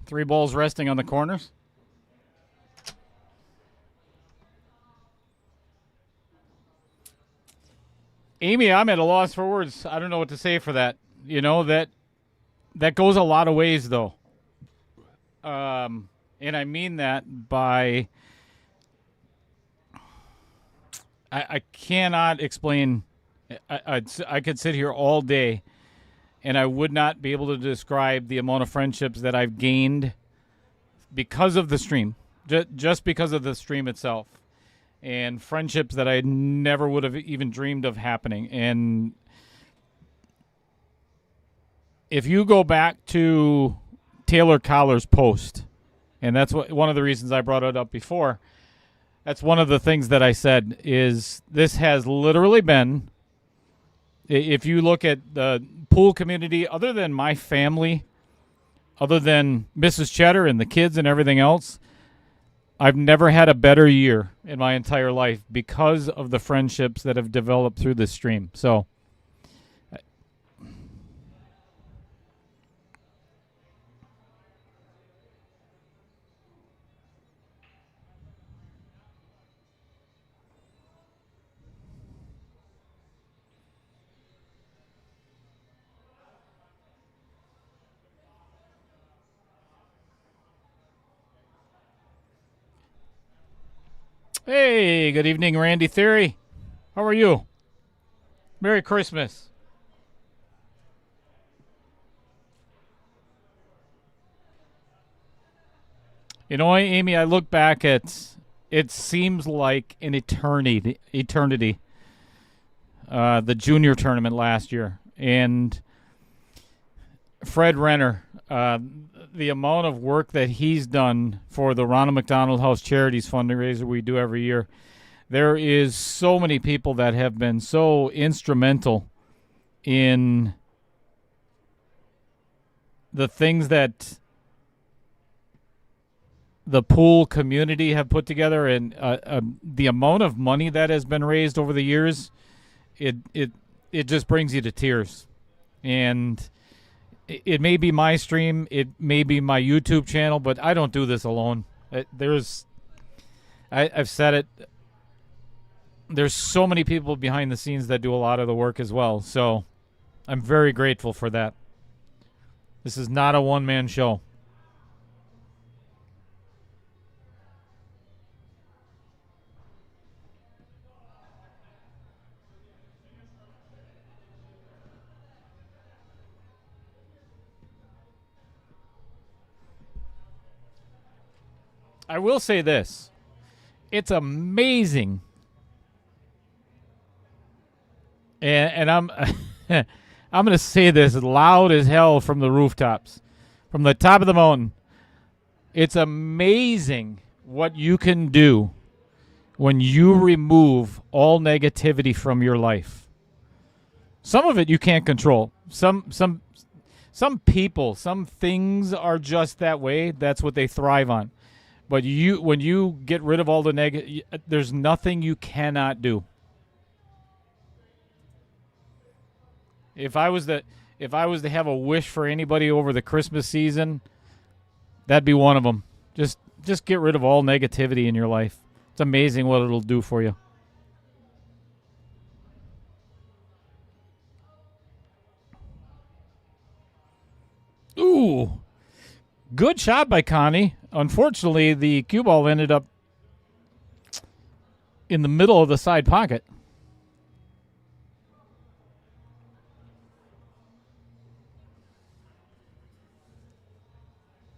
3 balls resting on the corners. Amy, I'm at a loss for words. I don't know what to say for that. You know, that goes a lot of ways, though. And I mean that by... I cannot explain... I could sit here all day, and I would not be able to describe the amount of friendships that I've gained because of the stream, just because of the stream itself, and friendships that I never would have even dreamed of happening. And if you go back to Taylor Collar's post, and that's one of the reasons I brought it up before, that's one of the things that I said is this has literally been, if you look at the pool community, other than my family, other than Mrs. Cheddar and the kids and everything else, I've never had a better year in my entire life because of the friendships that have developed through this stream. So, hey, good evening, Randy Theory. How are you? Merry Christmas. You know, Amy, I look back at, it seems like an eternity. The junior tournament last year. And Fred Renner, the amount of work that he's done for the Ronald McDonald House Charities fundraiser we do every year. There is so many people that have been so instrumental in the things that the pool community have put together, and the amount of money that has been raised over the years, it just brings you to tears. And it may be my stream, it may be my YouTube channel, but I don't do this alone. I've said it. There's so many people behind the scenes that do a lot of the work as well. So I'm very grateful for that. This is not a one-man show. I will say this. It's amazing. And I'm I'm going to say this loud as hell from the rooftops, from the top of the mountain. It's amazing what you can do when you remove all negativity from your life. Some of it you can't control. Some Some people, some things are just that way. That's what they thrive on. But when you get rid of all the negative, there's nothing you cannot do. If I was to have a wish for anybody over the Christmas season, that'd be one of them. Just get rid of all negativity in your life. It's amazing what it'll do for you. Ooh. Good shot by Connie. Unfortunately, the cue ball ended up in the middle of the side pocket.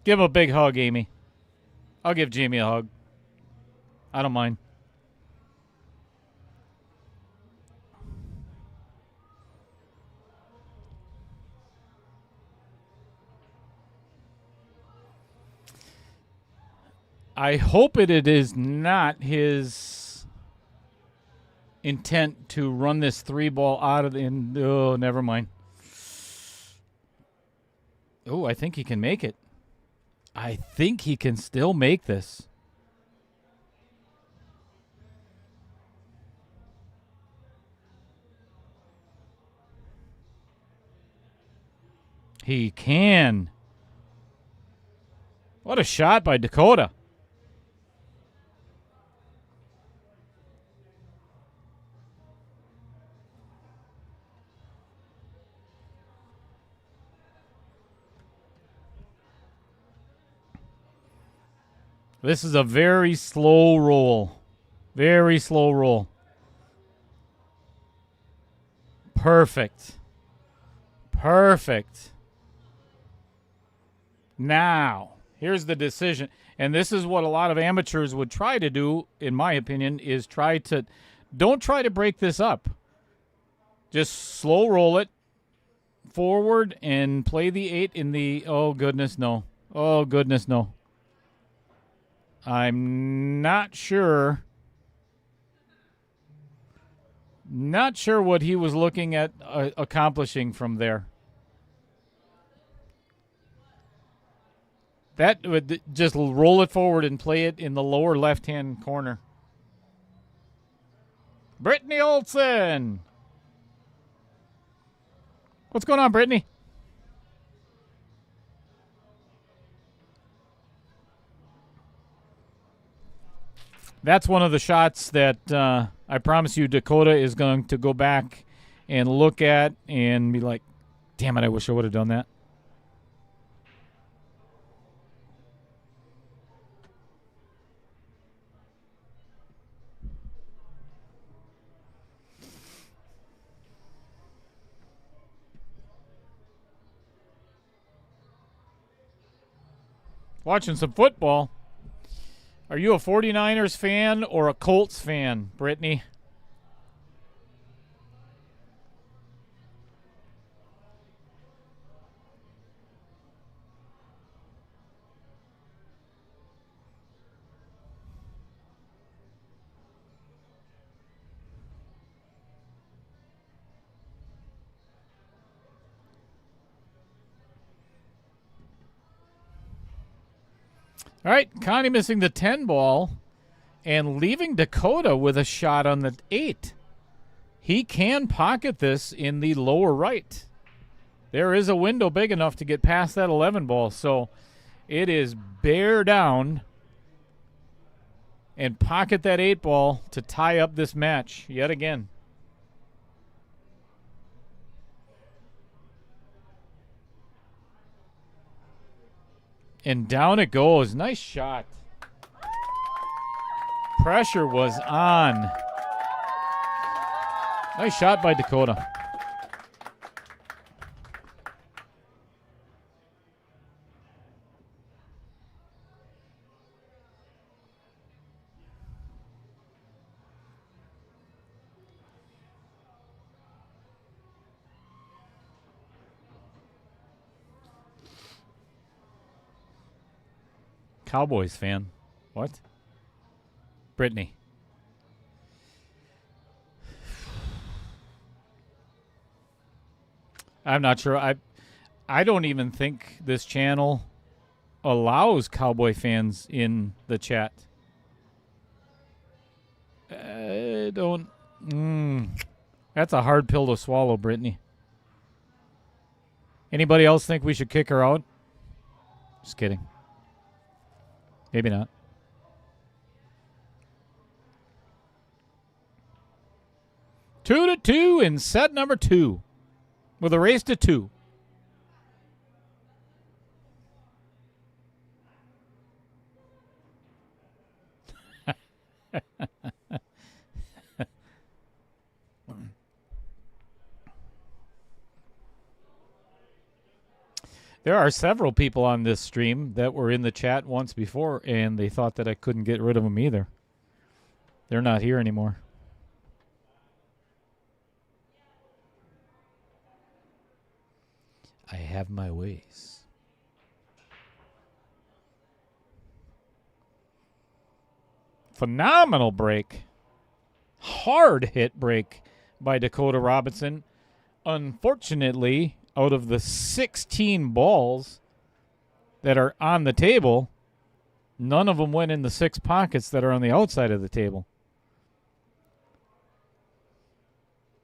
Give him a big hug, Amy. I'll give Jamie a hug. I don't mind. I hope it is not his intent to run this 3-ball out of the... Oh, never mind. Oh, I think he can make it. I think he can still make this. He can. What a shot by Dakota. This is a very slow roll. Very slow roll. Perfect. Perfect. Now, here's the decision. And this is what a lot of amateurs would try to do, in my opinion, is don't try to break this up. Just slow roll it forward and play the 8 in the, oh goodness, no. Oh goodness, no. I'm not sure. Not sure what he was looking at accomplishing from there. That would just roll it forward and play it in the lower left-hand corner. Brittany Olsen. What's going on, Brittany? That's one of the shots that I promise you Dakota is going to go back and look at and be like, damn it, I wish I would have done that. Watching some football. Are you a 49ers fan or a Colts fan, Brittany? All right, Connie missing the 10 ball and leaving Dakota with a shot on the 8. He can pocket this in the lower right. There is a window big enough to get past that 11 ball, so it is bear down and pocket that 8 ball to tie up this match yet again. And down it goes. Nice shot. Pressure was on. Nice shot by Dakota. Cowboys fan. What? Brittany. I'm not sure. I don't even think this channel allows Cowboy fans in the chat. I don't. That's a hard pill to swallow, Brittany. Anybody else think we should kick her out? Just kidding. Maybe not. Two to two in set number 2, with a race to 2. There are several people on this stream that were in the chat once before, and they thought that I couldn't get rid of them either. They're not here anymore. I have my ways. Phenomenal break. Hard hit break by Dakota Robinson. Unfortunately, out of the 16 balls that are on the table, none of them went in the 6 pockets that are on the outside of the table.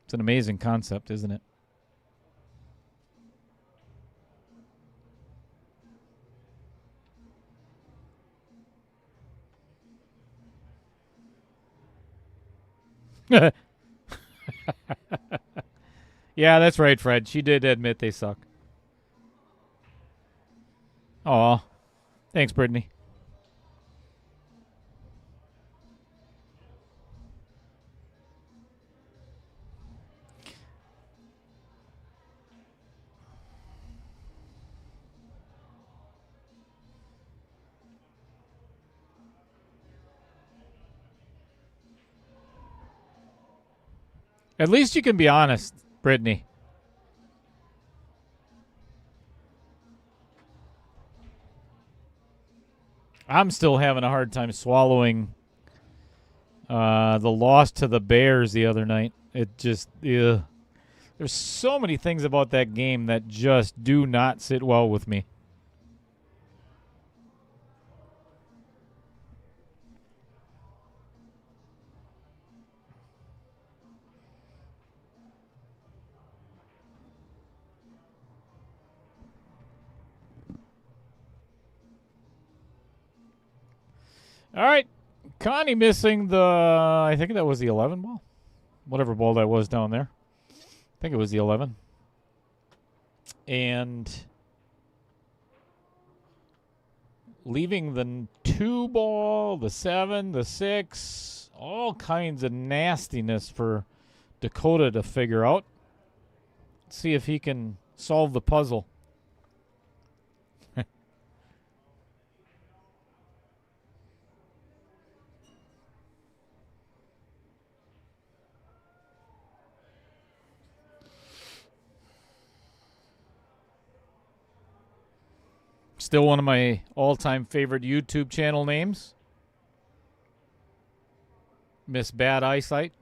It's an amazing concept, isn't it? Yeah, that's right, Fred. She did admit they suck. Aw. Thanks, Brittany. At least you can be honest, Brittany. I'm still having a hard time swallowing the loss to the Bears the other night. It just, there's so many things about that game that just do not sit well with me. All right. Connie missing the, I think that was the 11 ball. Whatever ball that was down there. I think it was the 11. And leaving the 2 ball, the 7, the 6, all kinds of nastiness for Dakota to figure out. Let's see if he can solve the puzzle. Still one of my all-time favorite YouTube channel names. Miss Bad Eyesight.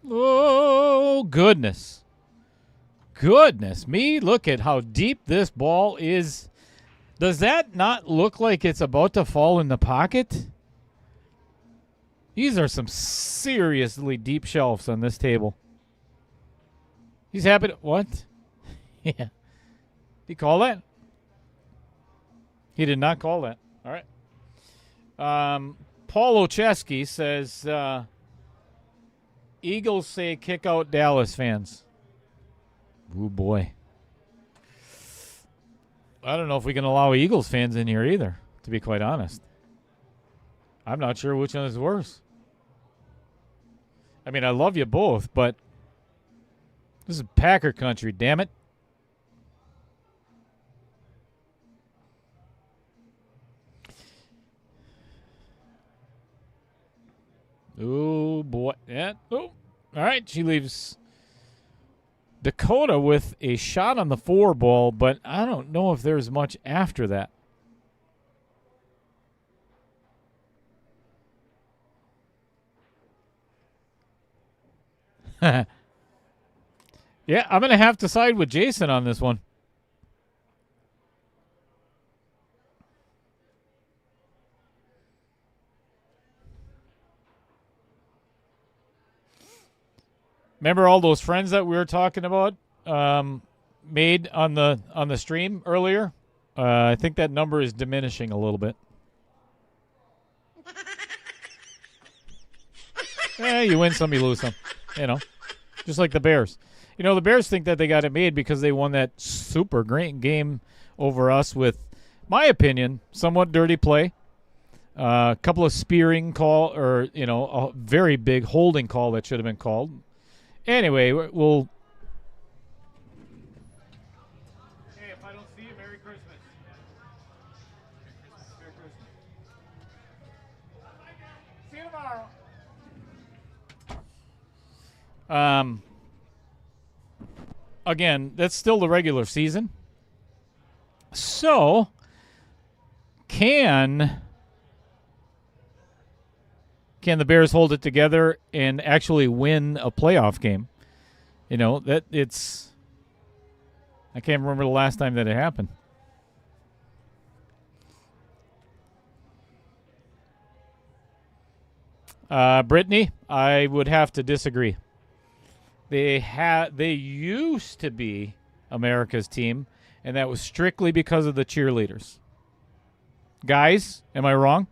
Oh, goodness. Goodness me. Look at how deep this ball is. Does that not look like it's about to fall in the pocket? These are some seriously deep shelves on this table. He's happy to... What? Yeah. Did he call that? He did not call that. All right. Paul Ocheski says... Eagles say kick out Dallas fans. Oh, boy. I don't know if we can allow Eagles fans in here either, to be quite honest. I'm not sure which one is worse. I mean, I love you both, but This is Packer country, damn it. Oh, boy. Yeah. Oh. All right. She leaves Dakota with a shot on the 4 ball, but I don't know if there's much after that. Yeah, I'm going to have to side with Jason on this one. Remember all those friends that we were talking about made on the stream earlier? I think that number is diminishing a little bit. You win some, you lose some. You know, just like the Bears. You know, the Bears think that they got it made because they won that super great game over us with, my opinion, somewhat dirty play. A couple of spearing call, or, you know, a very big holding call that should have been called. Anyway, we'll... Hey, if I don't see you, Merry Christmas. Merry Christmas. See you tomorrow. Again, that's still the regular season. So, can the Bears hold it together and actually win a playoff game? You know, that it's... I can't remember the last time that it happened. Brittany, I would have to disagree. They used to be America's team, and that was strictly because of the cheerleaders. Guys, am I wrong?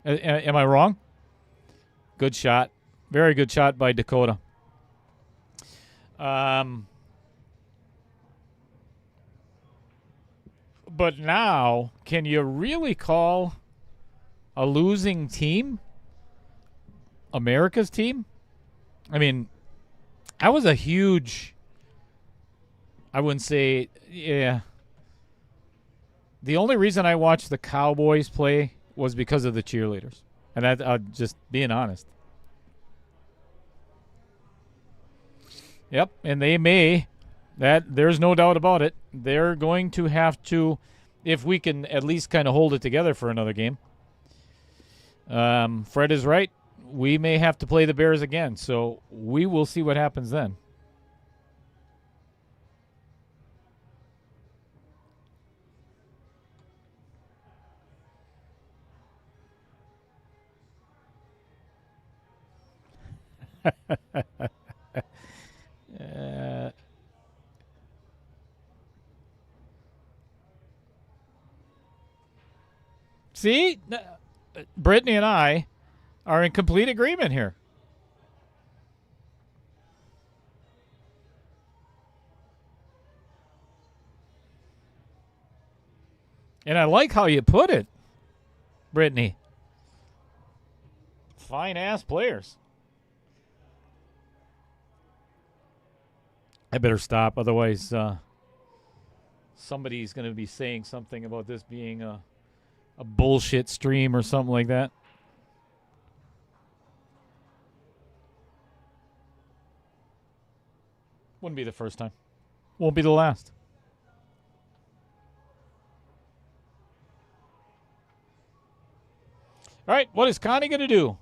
Am I wrong? Good shot. Very good shot by Dakota. But now, can you really call a losing team America's team? I mean, I was a huge, I wouldn't say, yeah. The only reason I watched the Cowboys play was because of the cheerleaders. And I'm just being honest. Yep, and they may, there's no doubt about it. They're going to have to, if we can at least kind of hold it together for another game. Fred is right. We may have to play the Bears again, so we will see what happens then. See? Brittany and I are in complete agreement here. And I like how you put it, Brittany. Fine-ass players. I better stop, otherwise somebody's going to be saying something about this being a bullshit stream or something like that. Wouldn't be the first time. Won't be the last. All right, what is Connie going to do?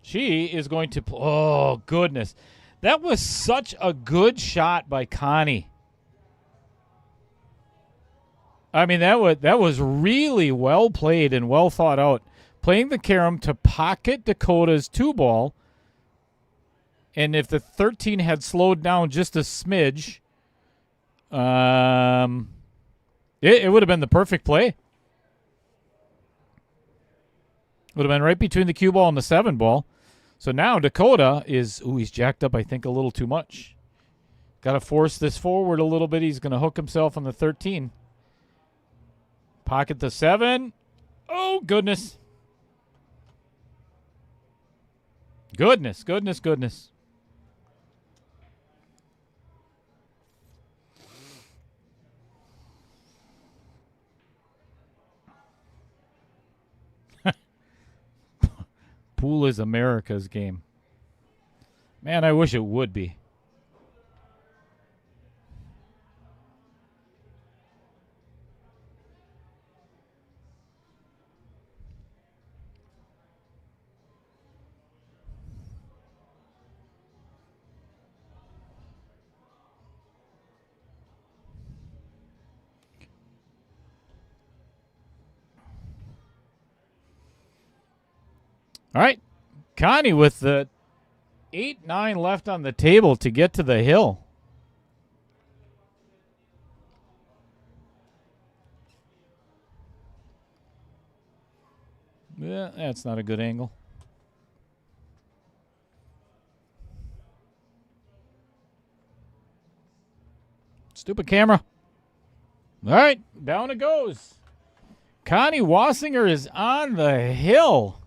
She is going to... Oh, goodness. That was such a good shot by Connie. I mean, that was really well played and well thought out. Playing the carom to pocket Dakota's 2 ball. And if the 13 had slowed down just a smidge, it would have been the perfect play. Would have been right between the cue ball and the 7 ball. So now Dakota is, he's jacked up, I think, a little too much. Got to force this forward a little bit. He's going to hook himself on the 13. Pocket the 7. Oh, goodness. Goodness, goodness, goodness. Pool is America's game. Man, I wish it would be. All right. Connie with the 8-9 left on the table to get to the hill. Yeah, that's not a good angle. Stupid camera. All right, down it goes. Connie Wasinger is on the hill.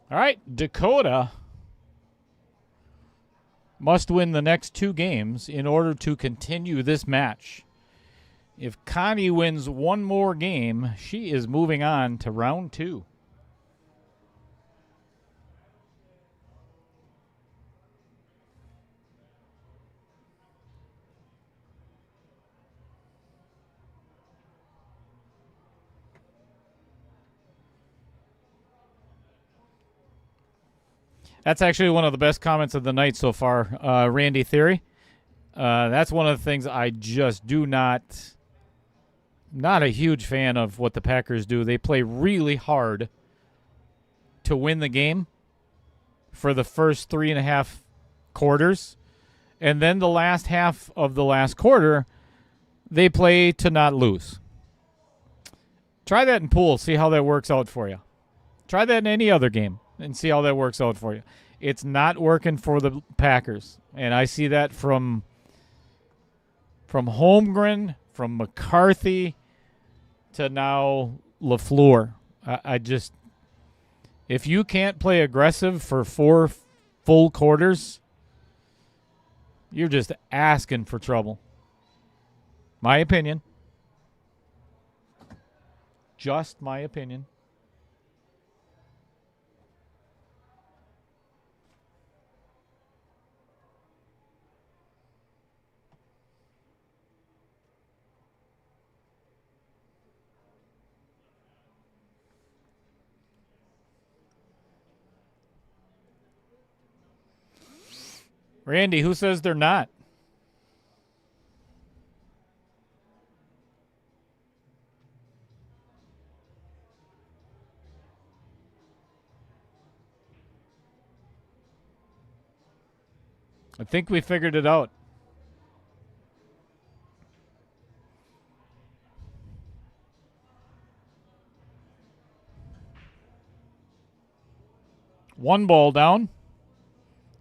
All right, Dakota must win the next 2 games in order to continue this match. If Connie wins one more game, she is moving on to round 2. That's actually one of the best comments of the night so far, Randy Theory. That's one of the things I just do not a huge fan of what the Packers do. They play really hard to win the game for the first 3.5 quarters. And then the last half of the last quarter, they play to not lose. Try that in pool. See how that works out for you. Try that in any other game and see how that works out for you. It's not working for the Packers. And I see that from Holmgren, from McCarthy, to now LaFleur. I just, if you can't play aggressive for 4 full quarters, you're just asking for trouble. My opinion. Just my opinion. Randy, who says they're not? I think we figured it out. One ball down.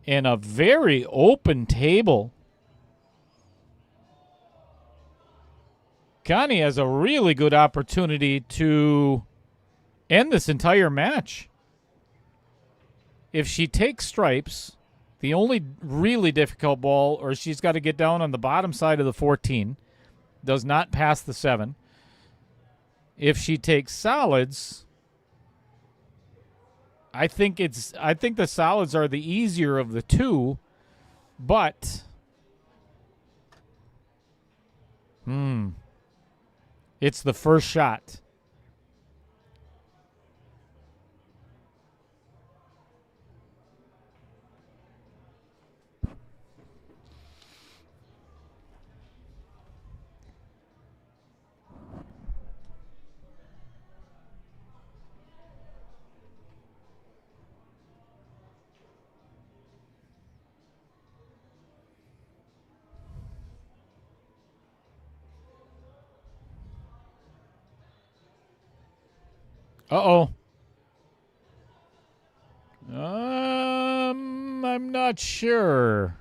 And a very open table. Connie has a really good opportunity to end this entire match. If she takes stripes, the only really difficult ball, or she's got to get down on the bottom side of the 14, does not pass the 7. If she takes solids, I think the solids are the easier of the 2, but it's the first shot. Uh-oh. I'm not sure.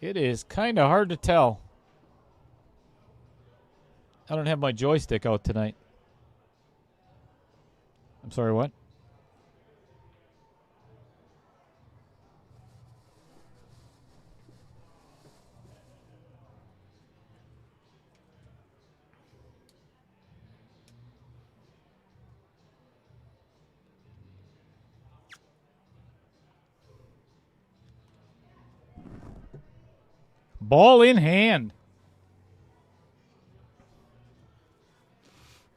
It is kind of hard to tell. I don't have my joystick out tonight. I'm sorry, what? Ball in hand.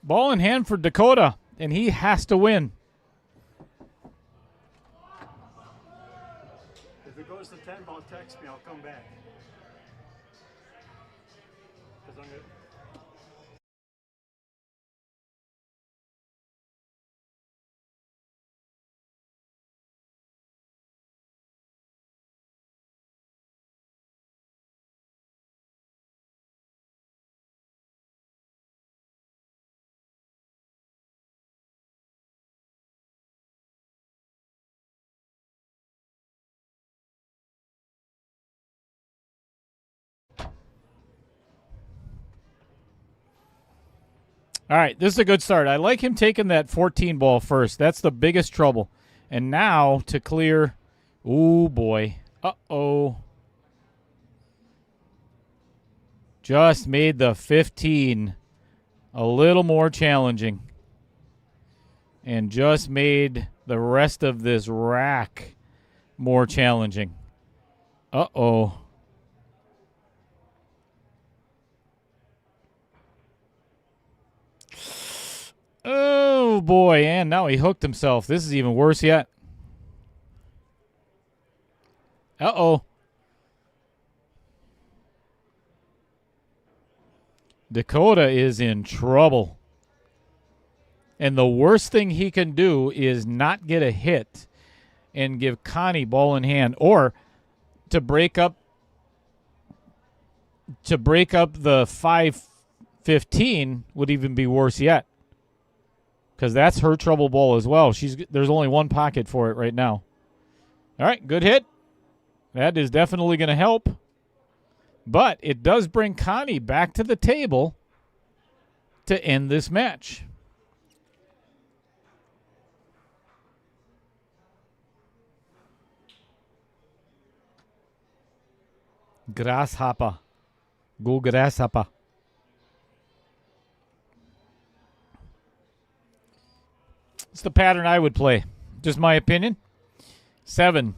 Ball in hand for Dakota, and he has to win. If it goes to 10 ball, text me. I'll come back. Because I'm good. All right, this is a good start. I like him taking that 14 ball first. That's the biggest trouble. And now to clear. Ooh, boy. Uh-oh. Just made the 15 a little more challenging. And just made the rest of this rack more challenging. Uh-oh. Oh, boy. And now he hooked himself. This is even worse yet. Uh-oh. Dakota is in trouble. And the worst thing he can do is not get a hit and give Connie ball in hand, or to break up the 5-15 would even be worse yet, because that's her trouble ball as well. There's only one pocket for it right now. All right, good hit. That is definitely going to help, but it does bring Connie back to the table to end this match. Grasshopper. Go grasshopper. It's the pattern I would play. Just my opinion. 7.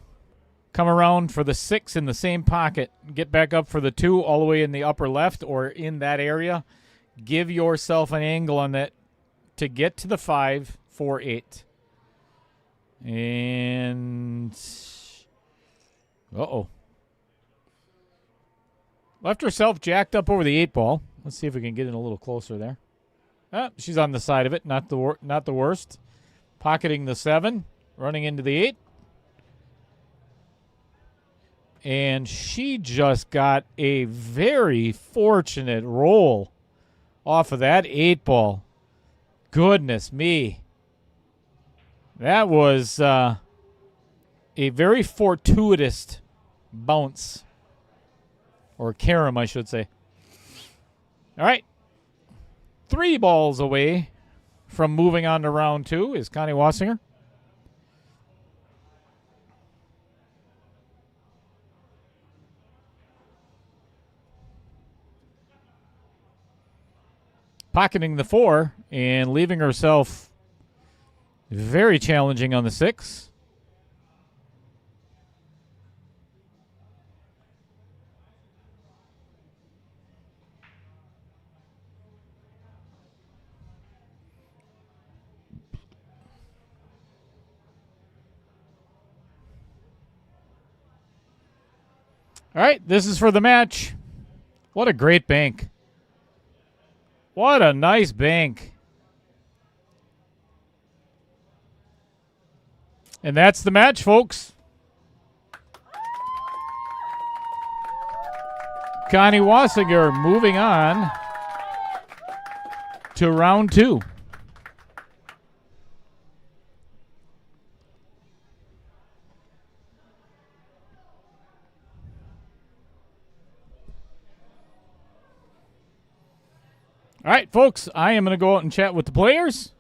Come around for the 6 in the same pocket. Get back up for the 2 all the way in the upper left or in that area. Give yourself an angle on that to get to the 5, 4, 8. And uh-oh. Left herself jacked up over the 8 ball. Let's see if we can get in a little closer there. She's on the side of it, not the worst. Pocketing the 7, running into the 8. And she just got a very fortunate roll off of that 8 ball. Goodness me. That was a very fortuitous bounce. Or carom, I should say. All right. 3 balls away from moving on to round 2 is Connie Wasinger. Pocketing the 4 and leaving herself very challenging on the 6. All right, this is for the match. What a great bank. What a nice bank. And that's the match, folks. Connie Wasinger moving on to round 2. All right, folks, I am going to go out and chat with the players.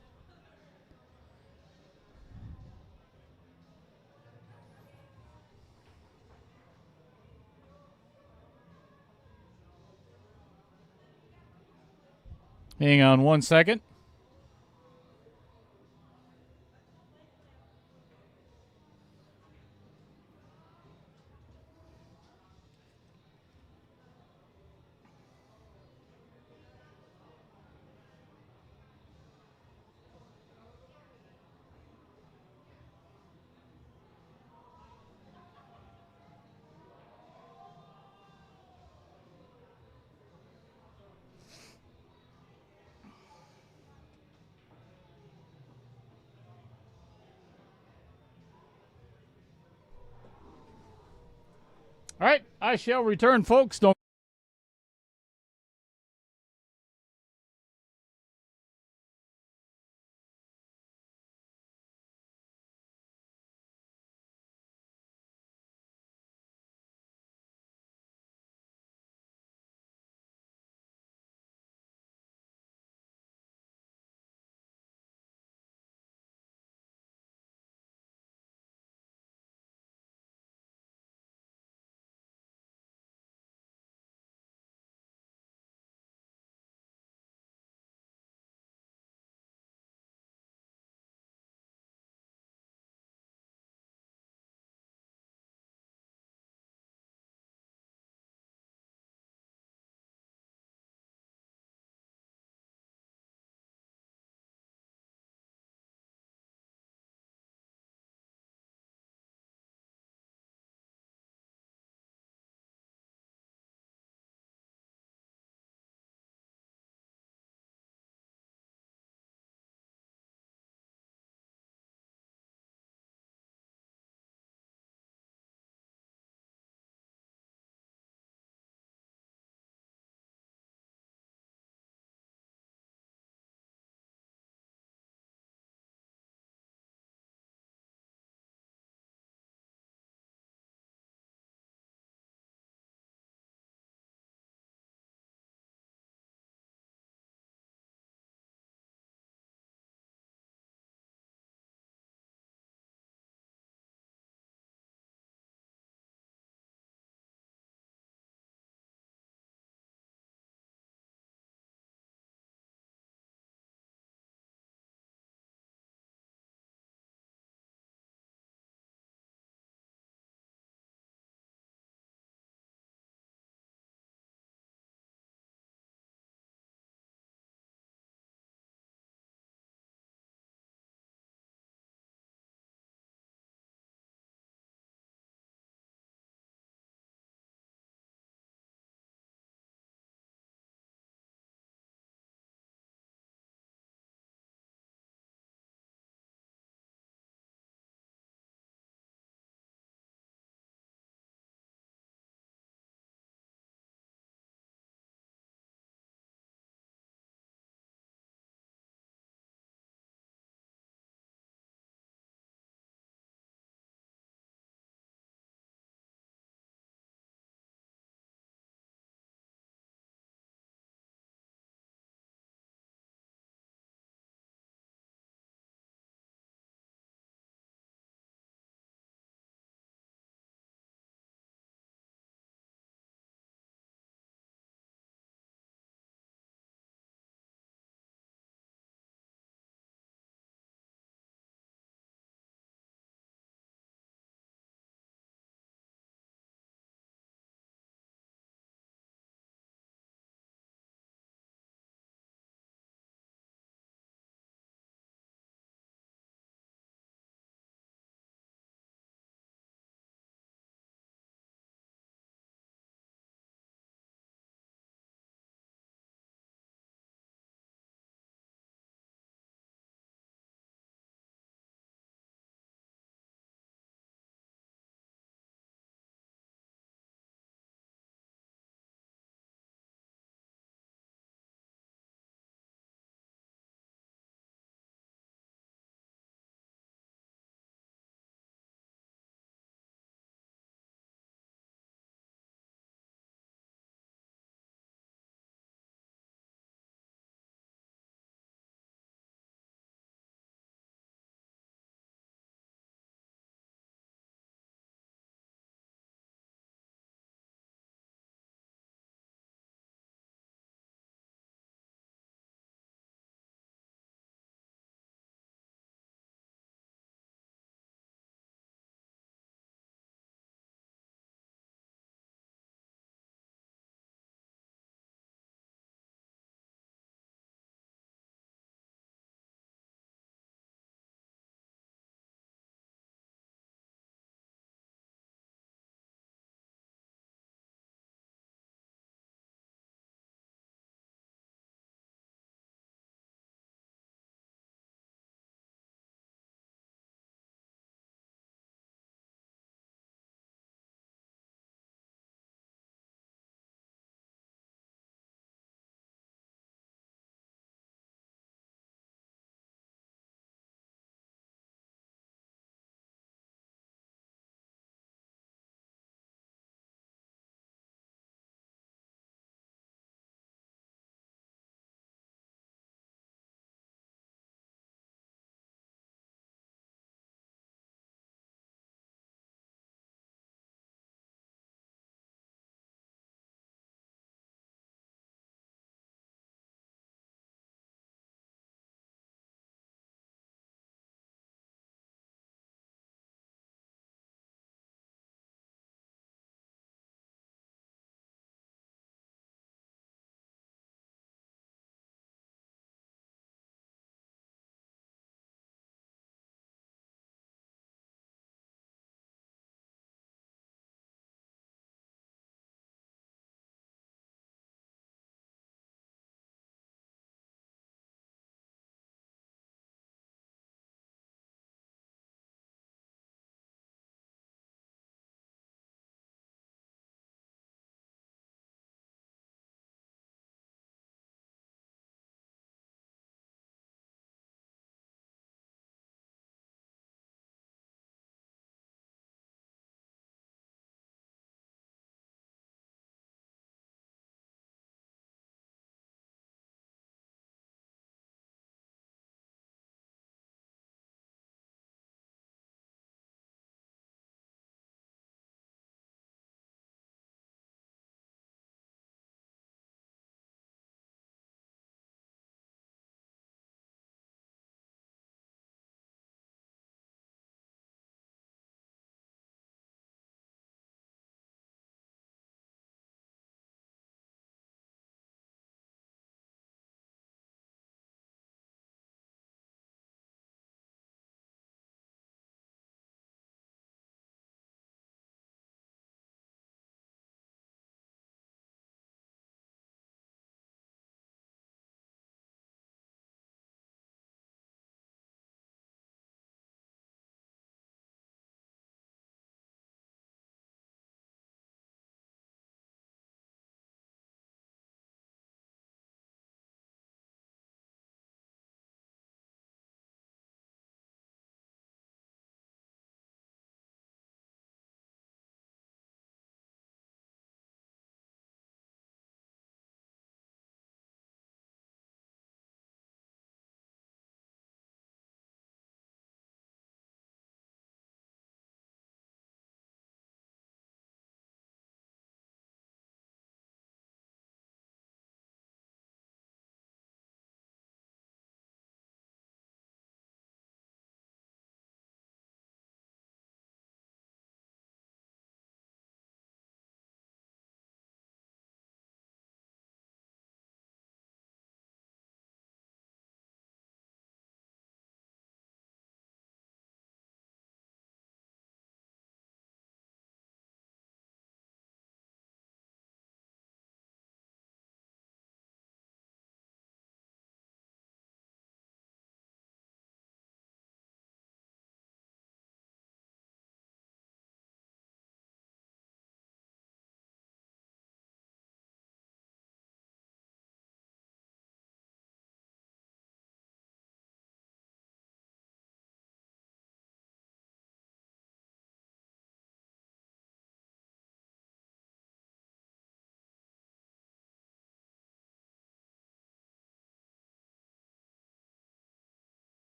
Hang on 1 second. All right, I shall return, folks. Don't